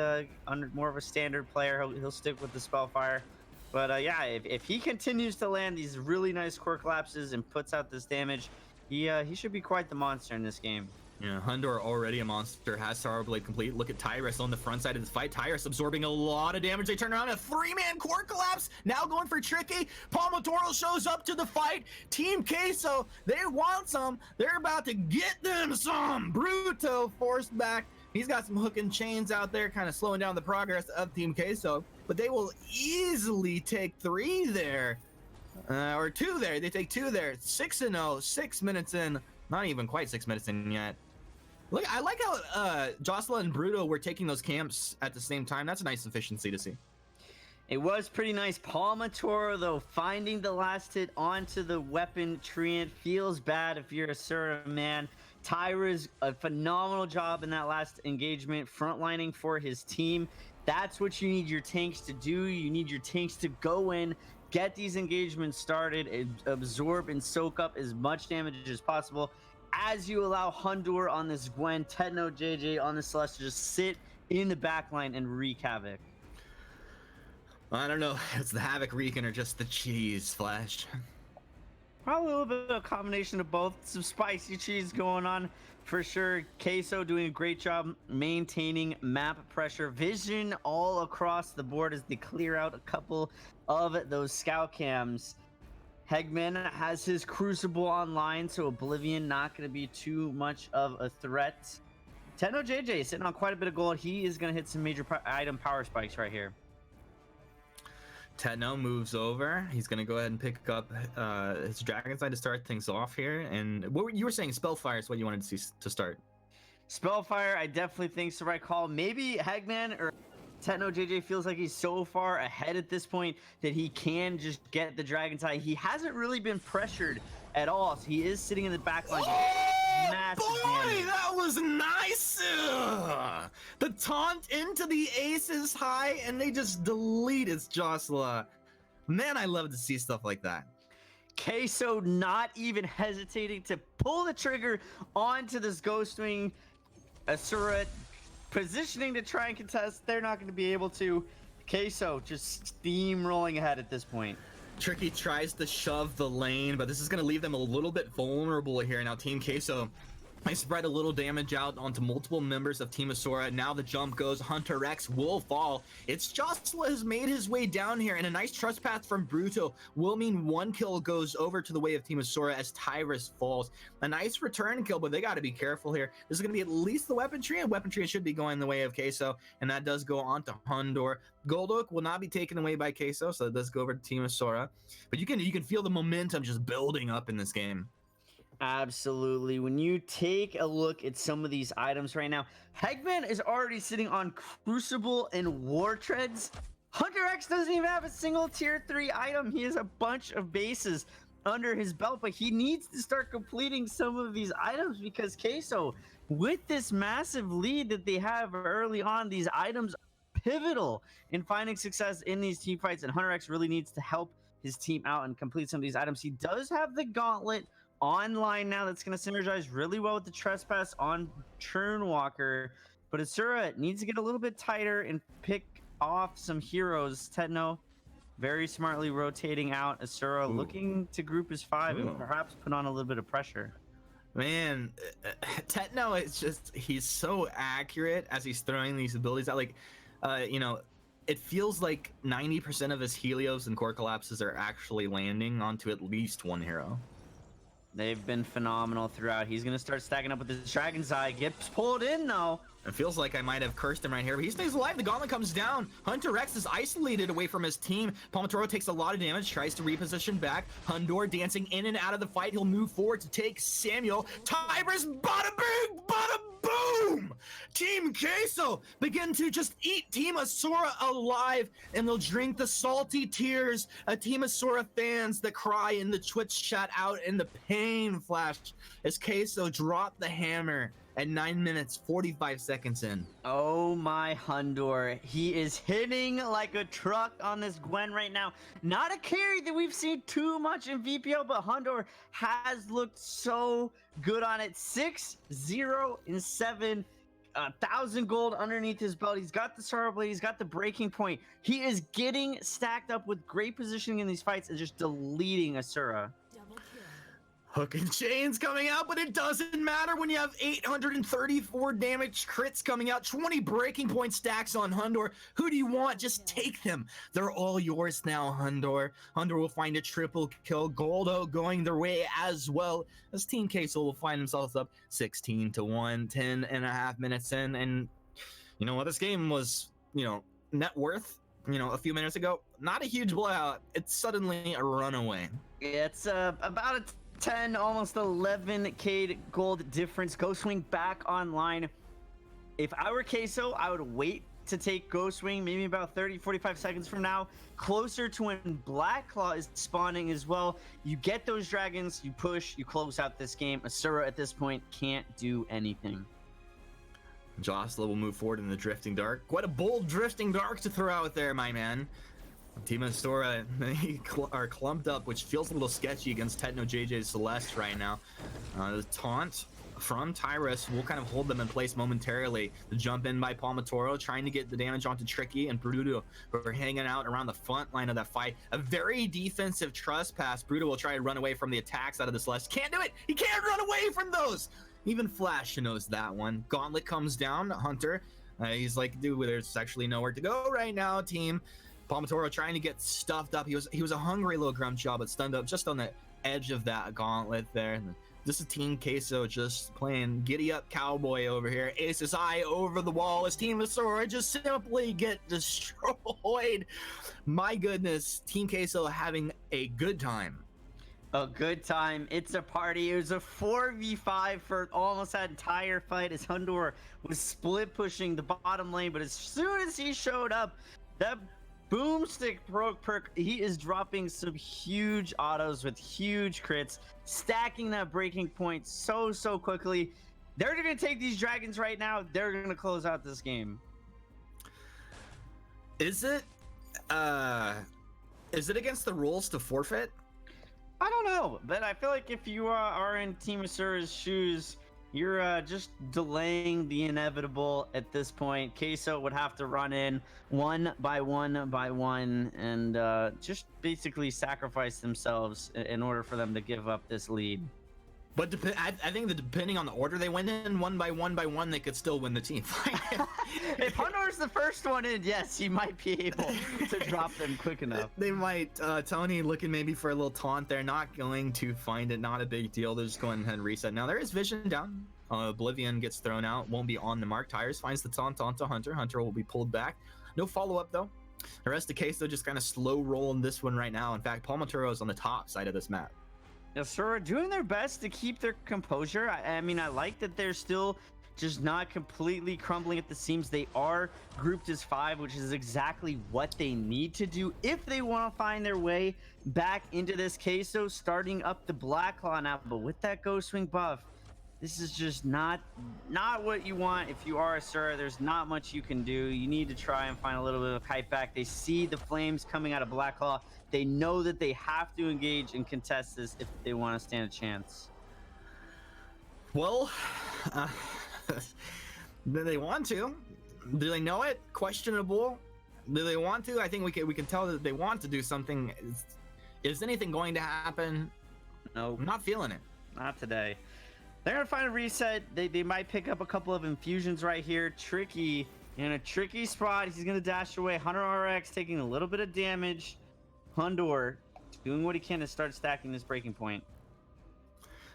under more of a standard player. He'll stick with the Spellfire. But yeah, if he continues to land these really nice core collapses and puts out this damage, he should be quite the monster in this game. Yeah, Hundor already a monster, has Sorrow Blade complete. Look at Tyrus on the front side of this fight. Tyrus absorbing a lot of damage. They turn around, a 3-man core collapse. Now going for Tricky. Palmatoro shows up to the fight. Team Keso, they want some. They're about to get them some. Bruto forced back. He's got some hook and chains out there, kind of slowing down the progress of Team Keso. But they will easily take 3 there. Or 2 there. They take 2 there. 6-0, 6 minutes in. Not even quite 6 minutes in yet. Look, I like how Josla and Bruto were taking those camps at the same time. That's a nice efficiency to see. It was pretty nice. Palmatoro, though, finding the last hit onto the weapon treant. Feels bad if you're a Asura man. Tyra's a phenomenal job in that last engagement, frontlining for his team. That's what you need your tanks to do. You need your tanks to go in, get these engagements started, absorb and soak up as much damage as possible. As you allow Hundur on this Gwen, Tetno JJ on the Celeste to just sit in the backline and wreak havoc. I don't know if it's the havoc wreaking or just the cheese, Flash. Probably a little bit of a combination of both. Some spicy cheese going on for sure. Keso doing a great job maintaining map pressure. Vision all across the board as they clear out a couple of those scout cams. Hegman has his Crucible online, so Oblivion not going to be too much of a threat. Tenno JJ sitting on quite a bit of gold. He is going to hit some major item power spikes right here. Tenno moves over. He's going to go ahead and pick up his Dragon's Eye to start things off here. And what you were saying, Spellfire is what you wanted to see to start. Spellfire, I definitely think is the right call. Maybe Hegman or Tenno JJ feels like he's so far ahead at this point that he can just get the Dragon's Eye. He hasn't really been pressured at all, so he is sitting in the back line. Massive damage. That was nice! The taunt into the aces high, and they just deleted Joshua. Man, I love to see stuff like that. Keso not even hesitating to pull the trigger onto this Ghostwing. Asura positioning to try and contest. They're not going to be able to. Keso just steamrolling ahead at this point. Tricky tries to shove the lane, but this is going to leave them a little bit vulnerable here. Now Team Keso, I spread a little damage out onto multiple members of Team Asura. Now the jump goes. Hunter X will fall. It's Joshua has made his way down here, and a nice trust path from Bruto will mean one kill goes over to the way of Team Asura as Tyrus falls. A nice return kill, but they got to be careful here. This is going to be at least the weapon tree, and weapon tree should be going the way of Keso, and that does go on to Hundor. Gold Oak will not be taken away by Keso, so it does go over to Team Asura. But you can feel the momentum just building up in this game. Absolutely. When you take a look at some of these items right now, Hegman is already sitting on Crucible and War Treads. Hunter X doesn't even have a single tier 3 item. He has a bunch of bases under his belt, but he needs to start completing some of these items because Keso, with this massive lead that they have early on, these items are pivotal in finding success in these team fights, and Hunter X really needs to help his team out and complete some of these items. He does have the Gauntlet online now that's going to synergize really well with the Trespass on Churnwalker, but Asura needs to get a little bit tighter and pick off some heroes. Tenno very smartly rotating out. Asura looking to group his 5 and perhaps put on a little bit of pressure. Man, Tenno is just, he's so accurate as he's throwing these abilities out. Like, it feels like 90% of his Helios and Core Collapses are actually landing onto at least one hero. They've been phenomenal throughout. He's going to start stacking up with his Dragon's Eye. Gets pulled in, though. It feels like I might have cursed him right here, but he stays alive. The Gauntlet comes down. Hunter X is isolated away from his team. Palmatoro takes a lot of damage, tries to reposition back. Hundor dancing in and out of the fight. He'll move forward to take Samuel. Tiber's bada bing, bada boom! Team Keso begin to just eat Team Asura alive, and they'll drink the salty tears of Team Asura fans that cry in the Twitch chat out in the pain flash as Keso drop the hammer at 9 minutes 45 seconds in. Oh my Hundor. He is hitting like a truck on this Gwen right now. Not a carry that we've seen too much in VPL, but Hundor has looked so good on it. 6-0-7. 1,000 gold underneath his belt. He's got the Sorrow Blade. He's got the breaking point. He is getting stacked up with great positioning in these fights and just deleting Asura. Hook and chains coming out, but it doesn't matter when you have 834 damage crits coming out, 20 breaking point stacks on Hundor. Who do you want? Just take them. They're all yours now, Hundor. Hundor will find a triple kill. Goldo going their way as well as Team Keso will find themselves up 16-1, 10 and a half minutes in. And you know what? This game was, net worth, a few minutes ago. Not a huge blowout. It's suddenly a runaway. It's about a 10, almost 11k gold difference. Ghostwing back online. If I were Keso, I would wait to take Ghostwing maybe about 30-45 seconds from now, closer to when Black Claw is spawning as well. You get those dragons, you push, you close out this game. Asura at this point can't do anything. Jostla will move forward in the Drifting Dark. Quite a bold Drifting Dark to throw out there, my man. Team Asura are clumped up, which feels a little sketchy against Tenno JJ's Celeste right now. The taunt from Tyrus will kind of hold them in place momentarily. The jump in by Palmatoro, trying to get the damage onto Tricky and Bruto, who are hanging out around the front line of that fight. A very defensive trespass. Bruto will try to run away from the attacks out of this Celeste. Can't do it! He can't run away from those! Even Flash knows that one. Gauntlet comes down, Hunter. He's like, dude, there's actually nowhere to go right now, team. Palmatoro trying to get stuffed up. He was a hungry little Grumjaw, but stunned up just on the edge of that gauntlet there. And this is Team Keso just playing giddy up cowboy over here. Ace's Eye over the wall as Team Asura just simply get destroyed. My goodness, Team Keso having a good time. A good time. It's a party. It was a 4v5 for almost that entire fight as Hundor was split pushing the bottom lane, but as soon as he showed up, that boomstick perk, he is dropping some huge autos with huge crits, stacking that breaking point so quickly. They're gonna take these dragons right now. They're gonna close out this game. Is it against the rules to forfeit? I don't know, but I feel like if you are in Team Asura's shoes, you're just delaying the inevitable at this point. Keso would have to run in one by one and just basically sacrifice themselves in order for them to give up this lead. But I think that depending on the order they went in, one by one, they could still win the team fight. If Hunter's the first one in, yes, he might be able to drop them quick enough. They might. Tony looking maybe for a little taunt there. Not going to find it. Not a big deal. They're just going ahead and reset. Now there is vision down. Oblivion gets thrown out. Won't be on the mark. Tires finds the taunt onto Hunter. Hunter will be pulled back. No follow-up though. The rest of the case though just kind of slow rolling this one right now. In fact, Palmatoro is on the top side of this map. Asura doing their best to keep their composure. I mean, I like that they're still just not completely crumbling at the seams. They are grouped as 5, which is exactly what they need to do if they want to find their way back into this Keso, starting up the Black Claw now. But with that Ghost Wing buff, this is just not what you want. If you are Asura, there's not much you can do. You need to try and find a little bit of kite back. They see the flames coming out of Black Claw. They know that they have to engage and contest this if they want to stand a chance. Well, do they want to? Do they know it? Questionable. Do they want to? I think we can tell that they want to do something. Is anything going to happen? No. I'm not feeling it. Not today. They're gonna find a reset. They might pick up a couple of infusions right here. Tricky in a tricky spot. He's gonna dash away. Hunter RX taking a little bit of damage. Hundor doing what he can to start stacking this breaking point.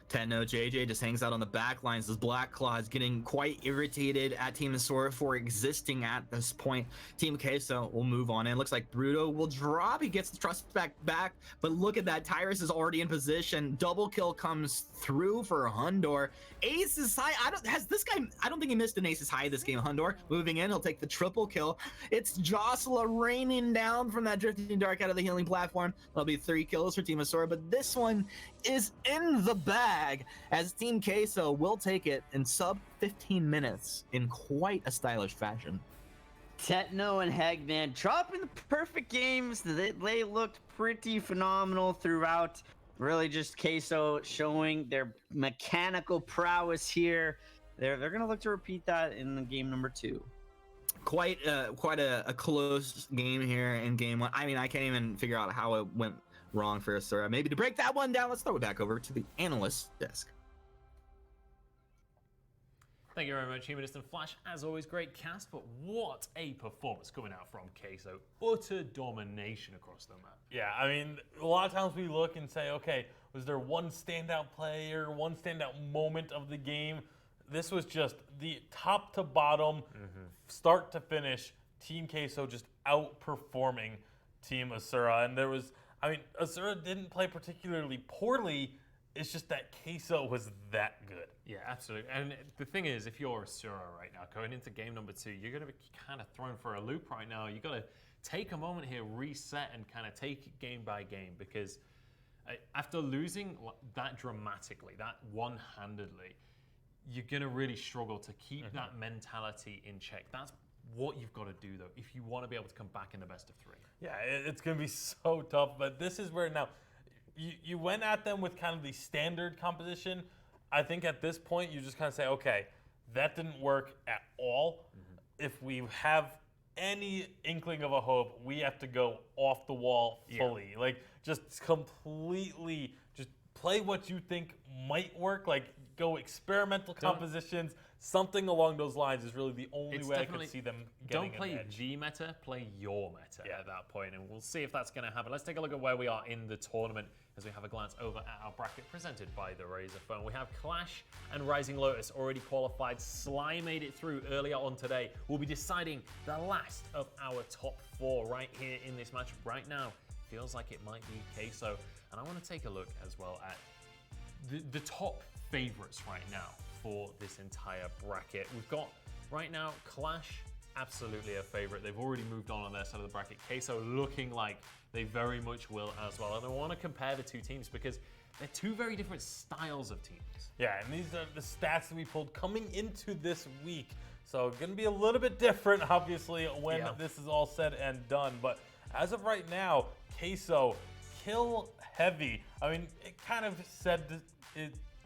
Tenno JJ just hangs out on the back lines. This Black Claw is getting quite irritated at Team Asura for existing at this point. Team Keso will move on in. Looks like Bruto will drop. He gets the trust back, but look at that. Tyrus is already in position. Double kill comes through for Hundor. Ace is high. I don't think he missed an Ace high this game. Hundor moving in. He'll take the triple kill. It's Josla raining down from that Drifting Dark out of the healing platform. That'll be 3 kills for Team Asura, but this one is in the bag as Team Keso will take it in sub 15 minutes in quite a stylish fashion. Tetno and Hegman dropping the perfect games. They looked pretty phenomenal throughout. Really just Keso showing their mechanical prowess here. They're gonna look to repeat that in the game number 2. Quite a close game here in game 1. I mean, I can't even figure out how it went wrong for Asura. Maybe to break that one down, let's throw it back over to the analyst desk. Thank you very much, Humanist and Flash. As always, great cast, but what a performance coming out from Keso. Utter domination across the map. Yeah, I mean, a lot of times we look and say, okay, was there one standout player, one standout moment of the game? This was just the top to bottom, start to finish, Team Keso just outperforming Team Asura. And there was, I mean, Asura didn't play particularly poorly. It's just that Keso was that good. Yeah, absolutely. And the thing is, if you're Asura right now, going into game number 2, you're going to be kind of thrown for a loop right now. You've got to take a moment here, reset, and kind of take it game by game, because after losing that dramatically, that one-handedly, you're going to really struggle to keep that mentality in check. That's what you've got to do, though, if you want to be able to come back in the best of 3. Yeah, it's going to be so tough, but this is where now you went at them with kind of the standard composition, I think at this point you just kind of say, okay, that didn't work at all. If we have any inkling of a hope, we have to go off the wall fully. Like just completely just play what you think might work. Like go experimental compositions. Something along those lines is really the only way I could see them getting Don't play an edge. the meta, play your meta at that point, and we'll see if that's going to happen. Let's take a look at where we are in the tournament as we have a glance over at our bracket presented by the Razer phone. We have Clash and Rising Lotus already qualified. Sly made it through earlier on today. We'll be deciding the last of our top 4 right here in this match right now. Feels like it might be Keso, and I want to take a look as well at the top favorites right now for this entire bracket. We've got right now Clash, absolutely a favorite. They've already moved on their side of the bracket. Keso looking like they very much will as well. And I want to compare the two teams because they're two very different styles of teams. Yeah, and these are the stats that we pulled coming into this week. So going to be a little bit different, obviously, when this is all said and done. But as of right now, Keso, kill heavy. I mean, it kind of said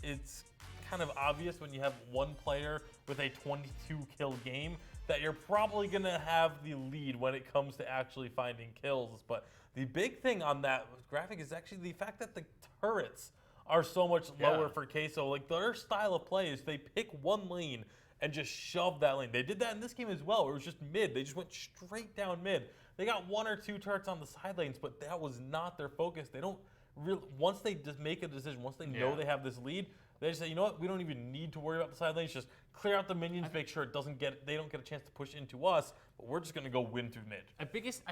it's kind of obvious when you have one player with a 22 kill game that you're probably going to have the lead when it comes to actually finding kills. But the big thing on that graphic is actually the fact that the turrets are so much lower for Keso. Like their style of play is they pick one lane and just shove that lane. They did that in this game as well. It was just mid. They just went straight down mid. They got 1 or 2 turrets on the side lanes, but that was not their focus. They don't really, once they just make a decision, once they know they have this lead, they just say, you know what, we don't even need to worry about the side lanes. Just clear out the minions, make sure they don't get a chance to push into us, but we're just going to go win through mid. I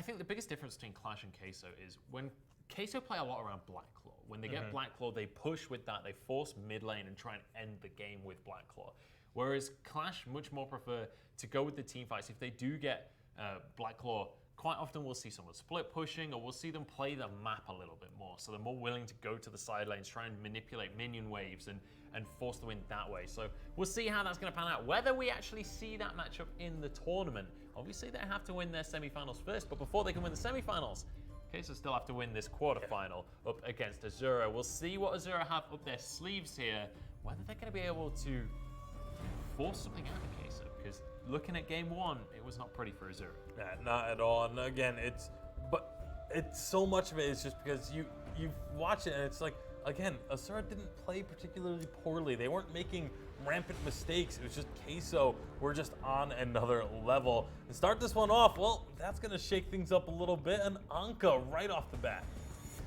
think the biggest difference between Clash and Keso is when Keso play a lot around Blacklaw. When they get Blacklaw, they push with that. They force mid lane and try and end the game with Blacklaw. Whereas Clash much more prefer to go with the team fights. If they do get Blacklaw, quite often we'll see someone split pushing, or we'll see them play the map a little bit more. So they're more willing to go to the side lanes, try and manipulate minion waves and force the win that way. So we'll see how that's going to pan out. Whether we actually see that matchup in the tournament, obviously they have to win their semifinals first, but before they can win the semifinals, Keso still have to win this quarterfinal up against Asura. We'll see what Asura have up their sleeves here, whether they're going to be able to force something out of Keso, because looking at game 1, it was not pretty for Asura. Yeah, not at all. And again, it's so much of it is just because you watch it and it's like, again, Asura didn't play particularly poorly. They weren't making rampant mistakes. It was just Keso were just on another level. And start this one off, well, that's going to shake things up a little bit. And Anka right off the bat.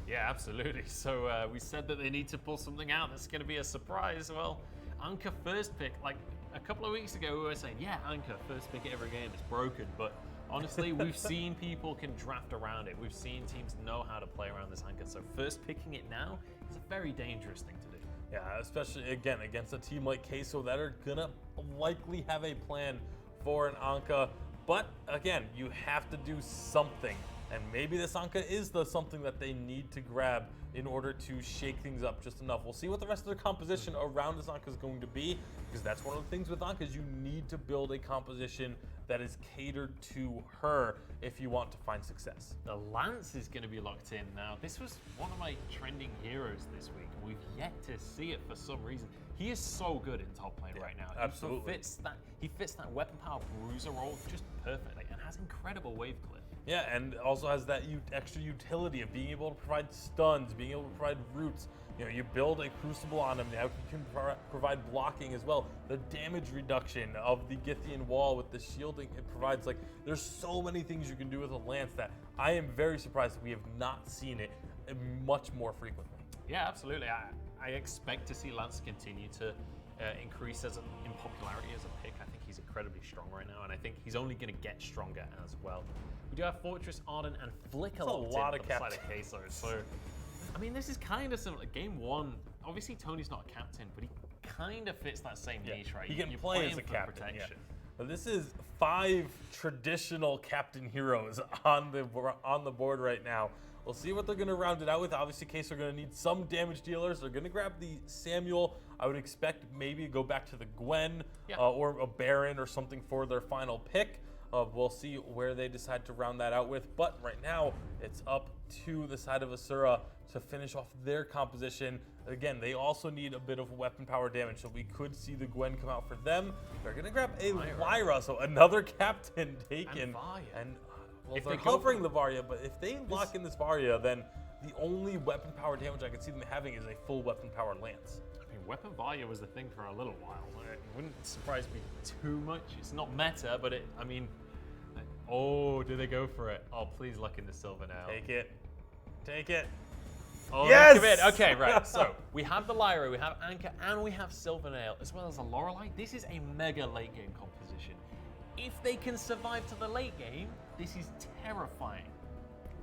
Yeah, absolutely. So we said that they need to pull something out that's going to be a surprise. Well, Anka first pick, like a couple of weeks ago we were saying, yeah, Anka first pick every game, it's broken. But honestly, we've seen people can draft around it. We've seen teams know how to play around this Anka. So first picking it now is a very dangerous thing to do. Yeah, especially, again, against a team like Keso that are going to likely have a plan for an Anka. But, again, you have to do something. And maybe this Anka is the something that they need to grab in order to shake things up just enough. We'll see what the rest of the composition around this Anka is going to be, because that's one of the things with Anka is you need to build a composition that is catered to her if you want to find success. The Lance is going to be locked in now. This was one of my trending heroes this week, and we've yet to see it for some reason. He is so good in top lane right now. Absolutely. He fits that weapon power bruiser role just perfectly and has incredible wave clip. Yeah, and also has that extra utility of being able to provide stuns, being able to provide roots. You know, you build a Crucible on him, now you can provide blocking as well. The damage reduction of the Githian wall with the shielding it provides, like, there's so many things you can do with a Lance that I am very surprised that we have not seen it much more frequently. Yeah, absolutely. I expect to see Lance continue to increase in popularity as a pick. I think he's incredibly strong right now, and I think he's only going to get stronger as well. We do have Fortress, Arden, and Flicker locked in for the side of Keso. So, I mean, this is kind of similar. Game 1, obviously Tony's not a captain, but he kind of fits that same niche, right? He can play as a captain. Yeah. But this is 5 traditional captain heroes on the board right now. We'll see what they're going to round it out with. Obviously, Keso are going to need some damage dealers. They're going to grab the Samuel. I would expect maybe go back to the Gwen or a Baron or something for their final pick. We'll see where they decide to round that out with. But right now, it's up to the side of Asura to finish off their composition. Again, they also need a bit of weapon power damage, so we could see the Gwen come out for them. They're going to grab a Lyra, so another captain taken. And well, If they're they go covering the Varya, but if they lock in this Varya, then the only weapon power damage I can see them having is a full weapon power lance. I mean, Weapon Varya was the thing for a little while. It wouldn't surprise me too much. It's not meta, but oh, do they go for it? Oh, please luck in the silver now. Take it. Take it. Oh, Yes! look at it. Okay, right. So we have the Lyra, we have Anchor, and we have Silvernail, as well as a Lorelei. This is a mega late game composition. If they can survive to the late game, this is terrifying.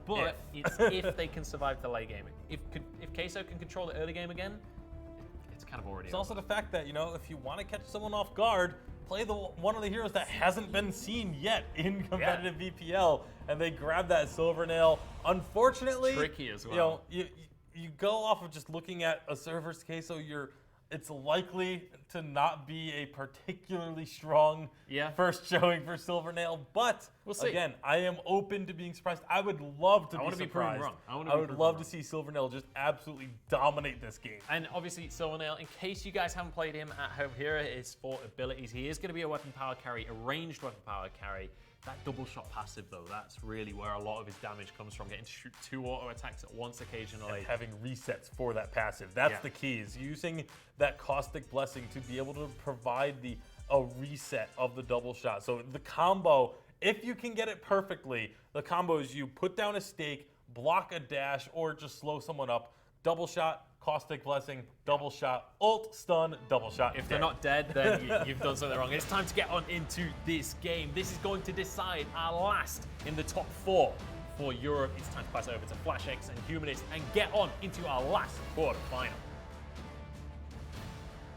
But it's if they can survive the late game. If Keso can control the early game again, it's kind of already. It's also the fact that, if you want to catch someone off guard, play one of the heroes that hasn't been seen yet in competitive VPL, and they grab that Silvernail. Unfortunately, tricky as well. You go off of just looking at a server's case, so it's likely to not be a particularly strong first showing for Silvernail. But we'll see. Again, I am open to being surprised. I would love to be surprised. Be proven wrong. I would love to see Silvernail just absolutely dominate this game. And obviously, Silvernail, in case you guys haven't played him at home, here are his 4 abilities. He is going to be a weapon power carry, a ranged weapon power carry. That double shot passive, though, that's really where a lot of his damage comes from. Getting to shoot 2 auto attacks at once occasionally. And having resets for that passive. That's the key, is using that Caustic Blessing to be able to provide a reset of the double shot. So the combo, if you can get it perfectly, the combo is you put down a stake, block a dash, or just slow someone up. Double shot, Caustic Blessing, double shot, ult, stun, double shot. If they're not dead, then you've done something wrong. It's time to get on into this game. This is going to decide our last in the top 4 for Europe. It's time to pass over to FlashX and Humanist and get on into our last quarterfinal.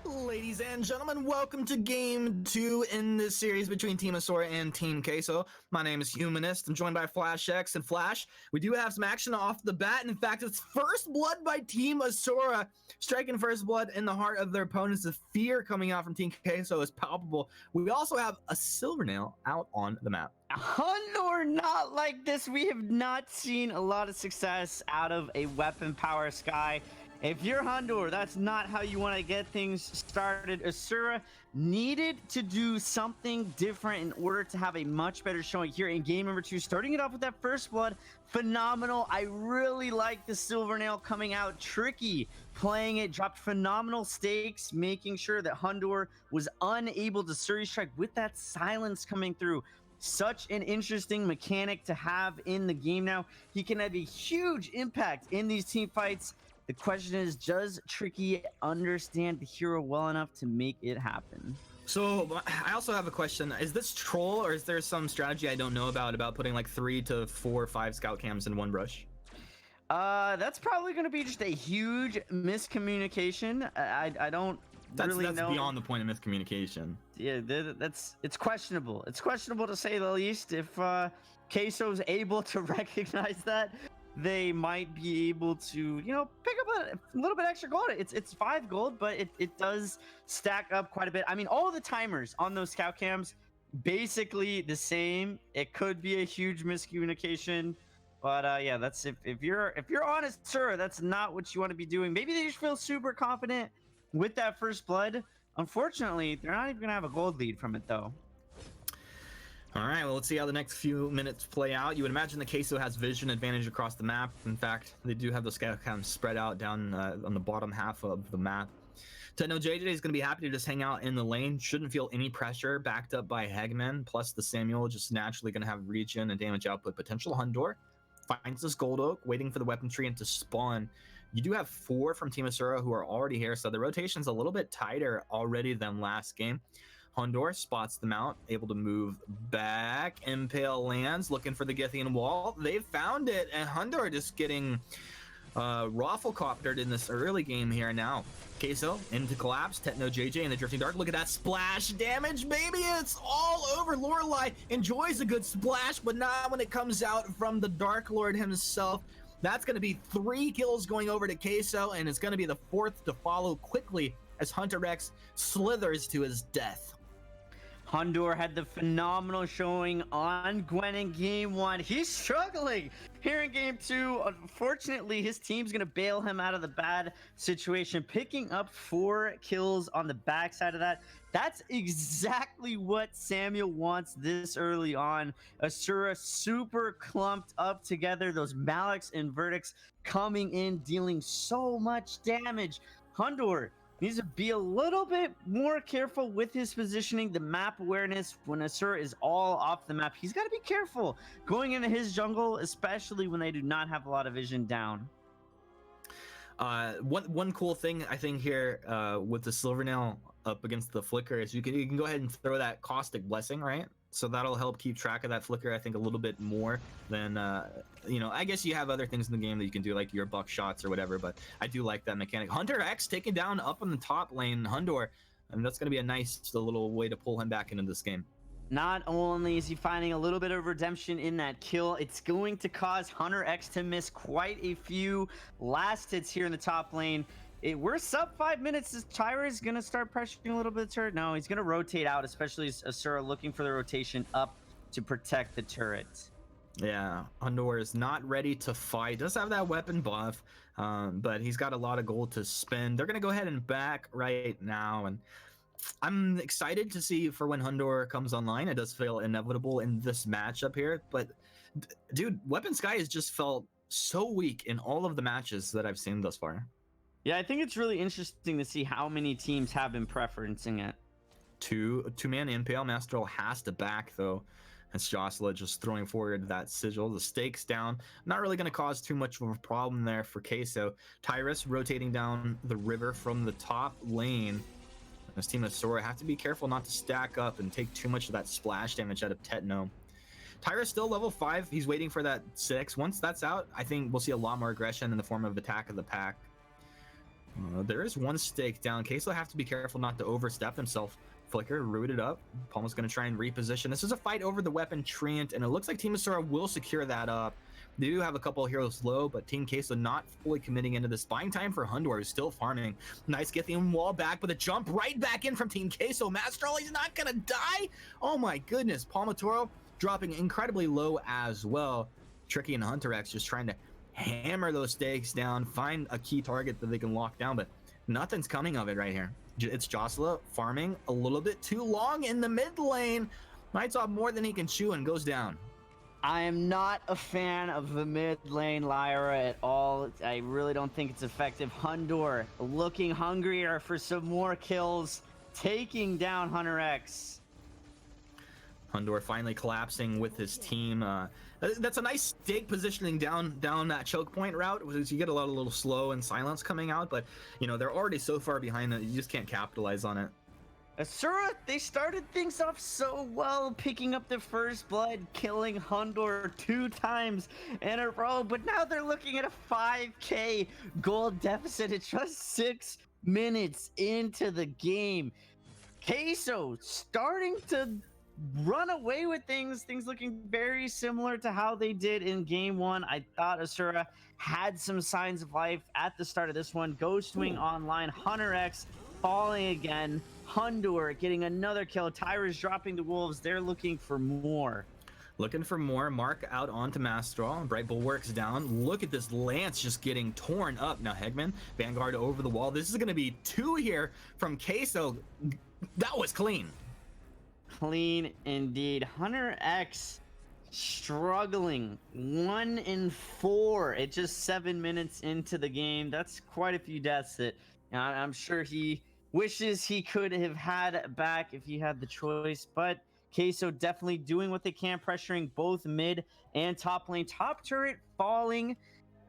Ladies and gentlemen, welcome to Game 2 in this series between Team Asura and Team Keso. My name is Humanist. I'm joined by FlashX and Flash. We do have some action off the bat. In fact, it's first blood by Team Asura, striking first blood in the heart of their opponents. The fear coming out from Team Keso is palpable. We also have a Silvernail out on the map. Hundor not like this. We have not seen a lot of success out of a weapon power Sky. If you're Hondur, that's not how you want to get things started. Asura needed to do something different in order to have a much better showing here in game number 2. Starting it off with that first blood, phenomenal. I really like the Silvernail coming out. Tricky playing it, dropped phenomenal stakes, making sure that Hondur was unable to Surrey strike with that silence coming through. Such an interesting mechanic to have in the game now. He can have a huge impact in these team fights. The question is, does Tricky understand the hero well enough to make it happen? So I also have a question. Is this troll, or is there some strategy I don't know about putting like 3 to 4 or 5 scout cams in one brush? That's probably going to be just a huge miscommunication. I don't really know. That's beyond the point of miscommunication. Yeah, it's questionable. It's questionable to say the least. If Keso's able to recognize that, they might be able to, pick up a little bit extra gold. It's 5 gold, but it does stack up quite a bit. I mean, all the timers on those scout cams, basically the same. It could be a huge miscommunication, but yeah, that's if you're honest, sir, that's not what you want to be doing. Maybe they just feel super confident with that first blood. Unfortunately, they're not even gonna have a gold lead from it though. All right, well, let's see how the next few minutes play out. You would imagine the Keso has vision advantage across the map. In fact, they do have those scout cams spread out down on the bottom half of the map. TechnoJJ is going to be happy to just hang out in the lane. Shouldn't feel any pressure, backed up by Hagman, plus the Samuel just naturally going to have regen and damage output potential. Hondur finds this Gold Oak, waiting for the weapon tree and to spawn. You do have 4 from Team Asura who are already here, so the rotation's a little bit tighter already than last game. Hondur spots them out, able to move back. Impale lands, looking for the Githian wall. They found it, and Hondur just getting raffle-coptered in this early game here now. Keso into collapse. TechnoJJ in the Drifting Dark. Look at that splash damage, baby. It's all over. Lorelei enjoys a good splash, but not when it comes out from the Dark Lord himself. That's going to be 3 kills going over to Keso, and it's going to be the 4th to follow quickly as Hunter X slithers to his death. Hondor had the phenomenal showing on Gwen in game 1. He's struggling here in game 2. Unfortunately, his team's going to bail him out of the bad situation, picking up 4 kills on the backside of that. That's exactly what Samuel wants this early on. Asura super clumped up together. Those Malix and Vertex coming in, dealing so much damage. Hondor needs to be a little bit more careful with his positioning, the map awareness. When Asura is all off the map, he's got to be careful going into his jungle, especially when they do not have a lot of vision down. One cool thing I think here with the Silvernail up against the Flicker is you can go ahead and throw that Caustic Blessing, right? So that'll help keep track of that Flicker, I think, a little bit more than, I guess you have other things in the game that you can do, like your buck shots or whatever, but I do like that mechanic. Hunter X taken down up on the top lane, Hondor, and that's going to be a nice little way to pull him back into this game. Not only is he finding a little bit of redemption in that kill, it's going to cause Hunter X to miss quite a few last hits here in the top lane. We're sub 5 minutes. Is Tyra's going to start pressuring a little bit of the turret? No, he's going to rotate out, especially as Asura looking for the rotation up to protect the turret. Yeah, Hondor is not ready to fight. Does have that weapon buff, but he's got a lot of gold to spend. They're going to go ahead and back right now, and I'm excited to see for when Hondor comes online. It does feel inevitable in this matchup here, but dude, Weapon Sky has just felt so weak in all of the matches that I've seen thus far. Yeah, I think it's really interesting to see how many teams have been preferencing it. Two-man Impale. Master has to back, though. It's Jocelyn just throwing forward that sigil. The stakes down. Not really going to cause too much of a problem there for Keso. Tyrus rotating down the river from the top lane. This team of Sora have to be careful not to stack up and take too much of that splash damage out of Tetno. Tyrus still level 5. He's waiting for that 6. Once that's out, I think we'll see a lot more aggression in the form of attack of the pack. There is one stake down. Keso will have to be careful not to overstep himself. Flicker rooted up. Palma's going to try and reposition. This is a fight over the weapon Treant, and it looks like Team Asura will secure that up. They do have a couple of heroes low, but Team Keso not fully committing into this. Buying time for Hondor, who's still farming. Nice getting him wall back, but a jump right back in from Team Keso. Mastral, he's not going to die? Oh my goodness. Palmatoro dropping incredibly low as well. Tricky and Hunter X just trying to hammer those stakes down, find a key target that they can lock down, but nothing's coming of it right here. It's Jocelyn farming a little bit too long in the mid lane. Bites off more than he can chew and goes down. I am not a fan of the mid lane Lyra at all. I really don't think it's effective. Hondor looking hungrier for some more kills, taking down Hunter X. Hondor finally collapsing with his team. That's a nice stake positioning down that choke point route. You get a lot of little slow and silence coming out, but they're already so far behind that you just can't capitalize on it. Asura, they started things off so well, picking up the first blood, killing Hondor 2 times in a row, but now they're looking at a 5k gold deficit at just 6 minutes into the game. Keso starting to run away with things looking very similar to how they did in game 1. I thought Asura had some signs of life at the start of this one. Ghost Wing online, Hunter X falling again, Hondor getting another kill, Tyra's dropping the wolves. They're looking for more. Looking for more. Mark out onto Mastral. Bright Bulwark's down. Look at this Lance just getting torn up. Now Hegman, Vanguard over the wall. This is going to be 2 here from Keso. That was clean. Clean indeed. Hunter X struggling 1 in 4 at just 7 minutes into the game. That's quite a few deaths that I'm sure he wishes he could have had back if he had the choice, but Keso definitely doing what they can, pressuring both mid and top lane. Top turret falling.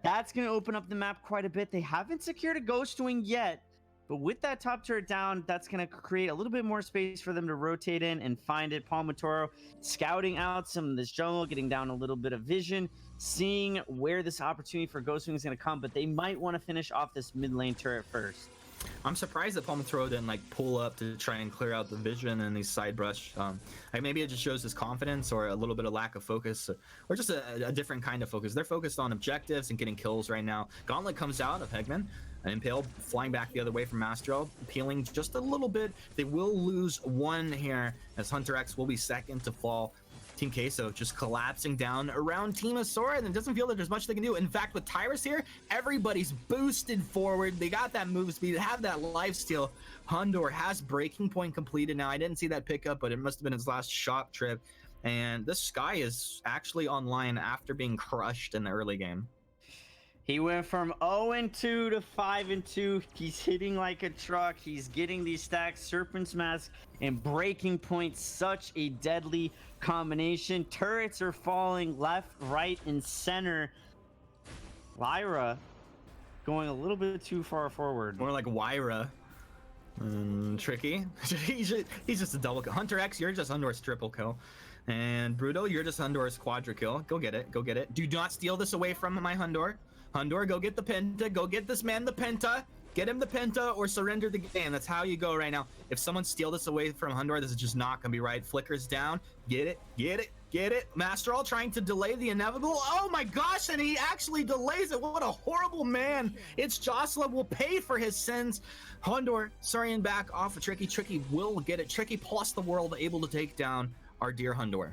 That's going to open up the map quite a bit. They haven't secured a Ghost Wing yet, but with that top turret down, that's going to create a little bit more space for them to rotate in and find it. Palmatoro scouting out some of this jungle, getting down a little bit of vision, seeing where this opportunity for Ghost Wing is going to come, but they might want to finish off this mid lane turret first. I'm surprised that Palmatoro didn't pull up to try and clear out the vision and these side brush. Maybe it just shows his confidence or a little bit of lack of focus, or just a different kind of focus. They're focused on objectives and getting kills right now. Gauntlet comes out of Hegman. An Impale flying back the other way from Mastro, peeling just a little bit. They will lose one here, as Hunter X will be second to fall. Team Keso just collapsing down around Team Asura, and it doesn't feel that there's much they can do. In fact, with Tyrus here, everybody's boosted forward. They got that move speed, have that lifesteal. Hondor has breaking point completed now. I didn't see that pickup, but it must have been his last shop trip. And this Sky is actually online after being crushed in the early game. He went from 0-2 to 5-2. He's hitting like a truck. He's getting these stacks, Serpent's Mask and Breaking Point. Such a deadly combination. Turrets are falling left, right, and center. Lyra going a little bit too far forward. More like Wyra. Tricky. he's just a double kill. Hunter X, you're just Undor's triple kill. And Bruto, you're just Undor's quadra kill. Go get it. Go get it. Do not steal this away from my Hundor. Hundor, go get the Penta. Go get this man the Penta. Get him the Penta or surrender the game. That's how you go right now. If someone steal this away from Hundor, this is just not going to be right. Flickers down. Get it. Get it. Get it. Masteral trying to delay the inevitable. Oh my gosh, and he actually delays it. What a horrible man. It's Jocelyn will pay for his sins. Hundor, Sarian back off of Tricky. Tricky will get it. Tricky plus the world able to take down our dear Hundor.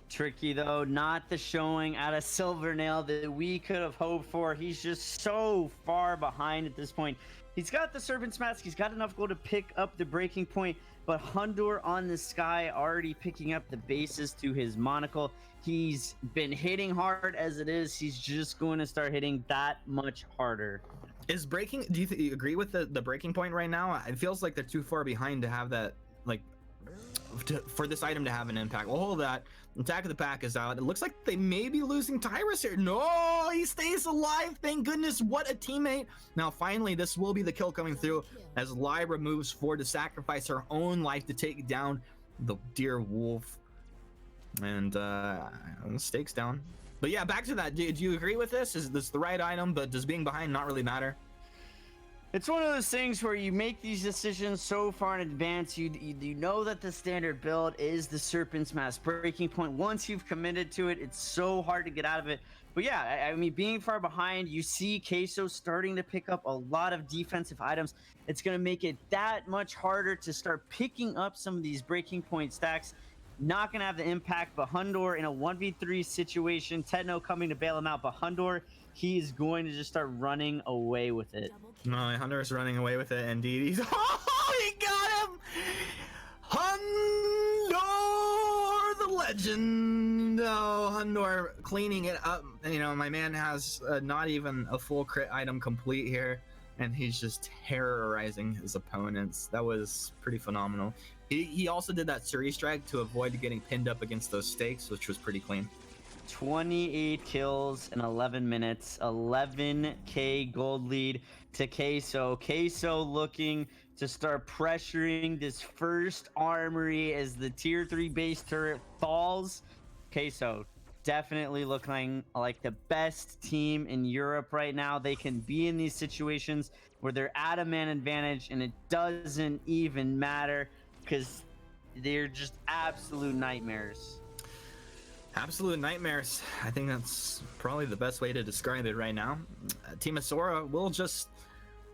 Tricky though, not the showing out of Silvernail that we could have hoped for. He's just so far behind at this point. He's got the Serpent's Mask, he's got enough gold to pick up the breaking point, but Hundor on the Sky already picking up the bases to his monocle. He's been hitting hard as it is. He's just going to start hitting that much harder. Is breaking, do you agree with the breaking point right now? It feels like they're too far behind to have that, like, for this item to have an impact. Well, hold that. Attack of the Pack is out. It looks like they may be losing Tyrus here. No, he stays alive. Thank goodness. What a teammate. Now, finally, this will be the kill coming through as Lyra moves forward to sacrifice her own life to take down the dear wolf. And the stakes down. But yeah, back to that. Do you agree with this? Is this the right item, but does being behind not really matter? It's one of those things where you make these decisions so far in advance. You know that the standard build is the Serpent's Mask breaking point. Once you've committed to it, it's so hard to get out of it. But yeah, I mean, being far behind, you see Keso starting to pick up a lot of defensive items. It's going to make it that much harder to start picking up some of these breaking point stacks. Not going to have the impact, but Hundor in a 1v3 situation, Techno coming to bail him out, but Hundor, he is going to just start running away with it. No, Hundor is running away with it, indeed. He's, oh, he got him! Hundor, the legend. Oh, Hundor cleaning it up. You know, my man has not even a full crit item complete here, and he's just terrorizing his opponents. That was pretty phenomenal. He also did that Suri strike to avoid getting pinned up against those stakes, which was pretty clean. 28 kills in 11 minutes, 11k gold lead to Keso. Keso looking to start pressuring this first armory as the tier 3 base turret falls. Keso definitely looking like the best team in Europe right now. They can be in these situations where they're at a man advantage and it doesn't even matter because they're just absolute nightmares. Absolute nightmares. I think that's probably the best way to describe it right now. Team Asura will just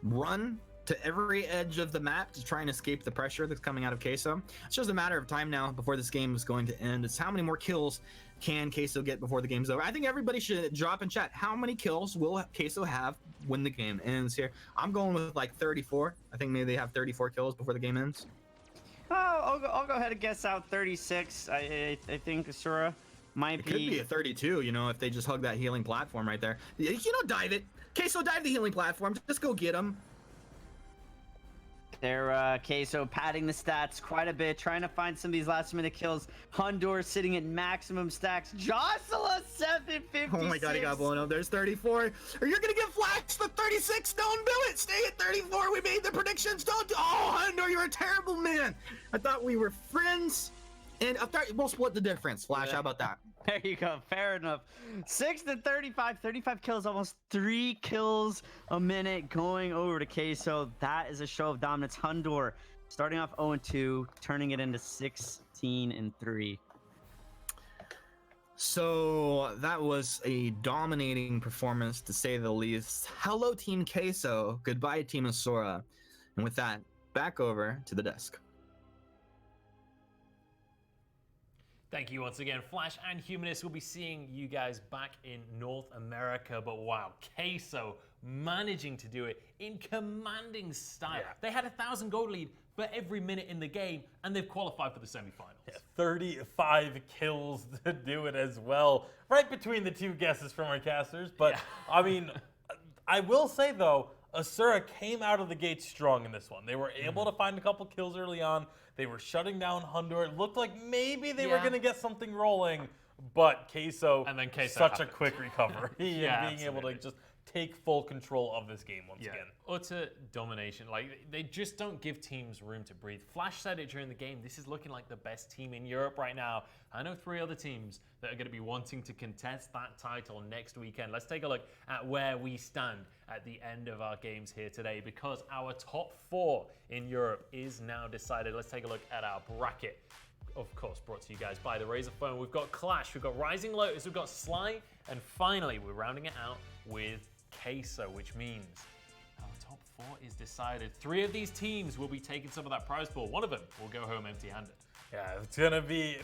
run to every edge of the map to try and escape the pressure that's coming out of Keso. It's just a matter of time now before this game is going to end. It's how many more kills can Keso get before the game's over. I think everybody should drop in chat. How many kills will Keso have when the game ends here? I'm going with like 34. I think maybe they have 34 kills before the game ends. Oh, I'll go ahead and guess out 36. I think Asura might It could be a 32, you know, if they just hug that healing platform right there. You know, dive it. Keso, dive the healing platform. Just go get him. They're Keso padding the stats quite a bit, trying to find some of these last minute kills. Hundor sitting at maximum stacks. Jocelyn 756. Oh my god, he got blown up. There's 34. Or you're gonna get flashed to 36. Don't do it. Stay at 34. We made the predictions. Don't do. Oh, Hundor, you're a terrible man. I thought we were friends. And I thought we'll split the difference. Flash, how about that? There you go. Fair enough. 6 to 35. 35 kills, almost 3 kills a minute going over to Keso. That is a show of dominance. Hundor starting off 0-2, turning it into 16-3. So that was a dominating performance, to say the least. Hello, Team Keso. Goodbye, Team Asura. And with that, back over to the desk. Thank you once again, Flash and Humanist. We'll be seeing you guys back in North America. But wow, Keso managing to do it in commanding style. Yeah. They had 1,000 gold lead for every minute in the game, and they've qualified for the semifinals. Yeah, 35 kills to do it as well. Right between the two guesses from our casters. But, Yeah. I mean, I will say, though, Asura came out of the gate strong in this one. They were able to find a couple kills early on. They were shutting down Hunter. It looked like maybe they were Yeah. going to get something rolling. But Keso, And then Keso such happened. a quick recovery. Yeah, and being able to absolutely. just take full control of this game once again. Utter domination. Like, they just don't give teams room to breathe. Flash said it during the game. This is looking like the best team in Europe right now. I know 3 other teams that are going to be wanting to contest that title next weekend. Let's take a look at where we stand at the end of our games here today, because our top 4 in Europe is now decided. Let's take a look at our bracket. Of course, brought to you guys by the Razer phone. We've got Clash, we've got Rising Lotus, we've got Sly, and finally, we're rounding it out with Keso, which means our top 4 is decided. 3 of these teams will be taking some of that prize pool. One of them will go home empty-handed. Yeah, it's going to be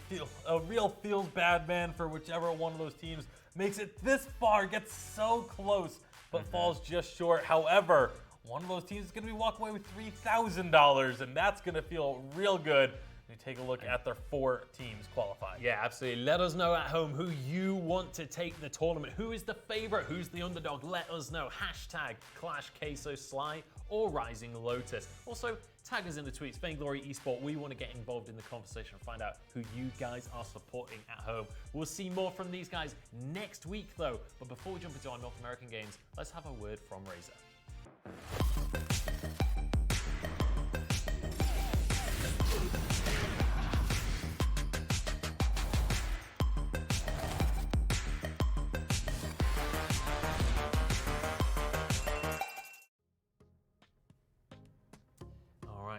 a real feels bad man for whichever one of those teams makes it this far, gets so close, but falls just short. However, one of those teams is going to be walking away with $3,000, and that's going to feel real good. You take a look at their 4 teams qualified. Yeah, absolutely. Let us know at home who you want to take the tournament. Who is the favorite? Who's the underdog? Let us know. Hashtag Clash Keso Sly or Rising Lotus. Also, tag us in the tweets, Vainglory Esport. We want to get involved in the conversation and find out who you guys are supporting at home. We'll see more from these guys next week, though. But before we jump into our North American games, let's have a word from Razer.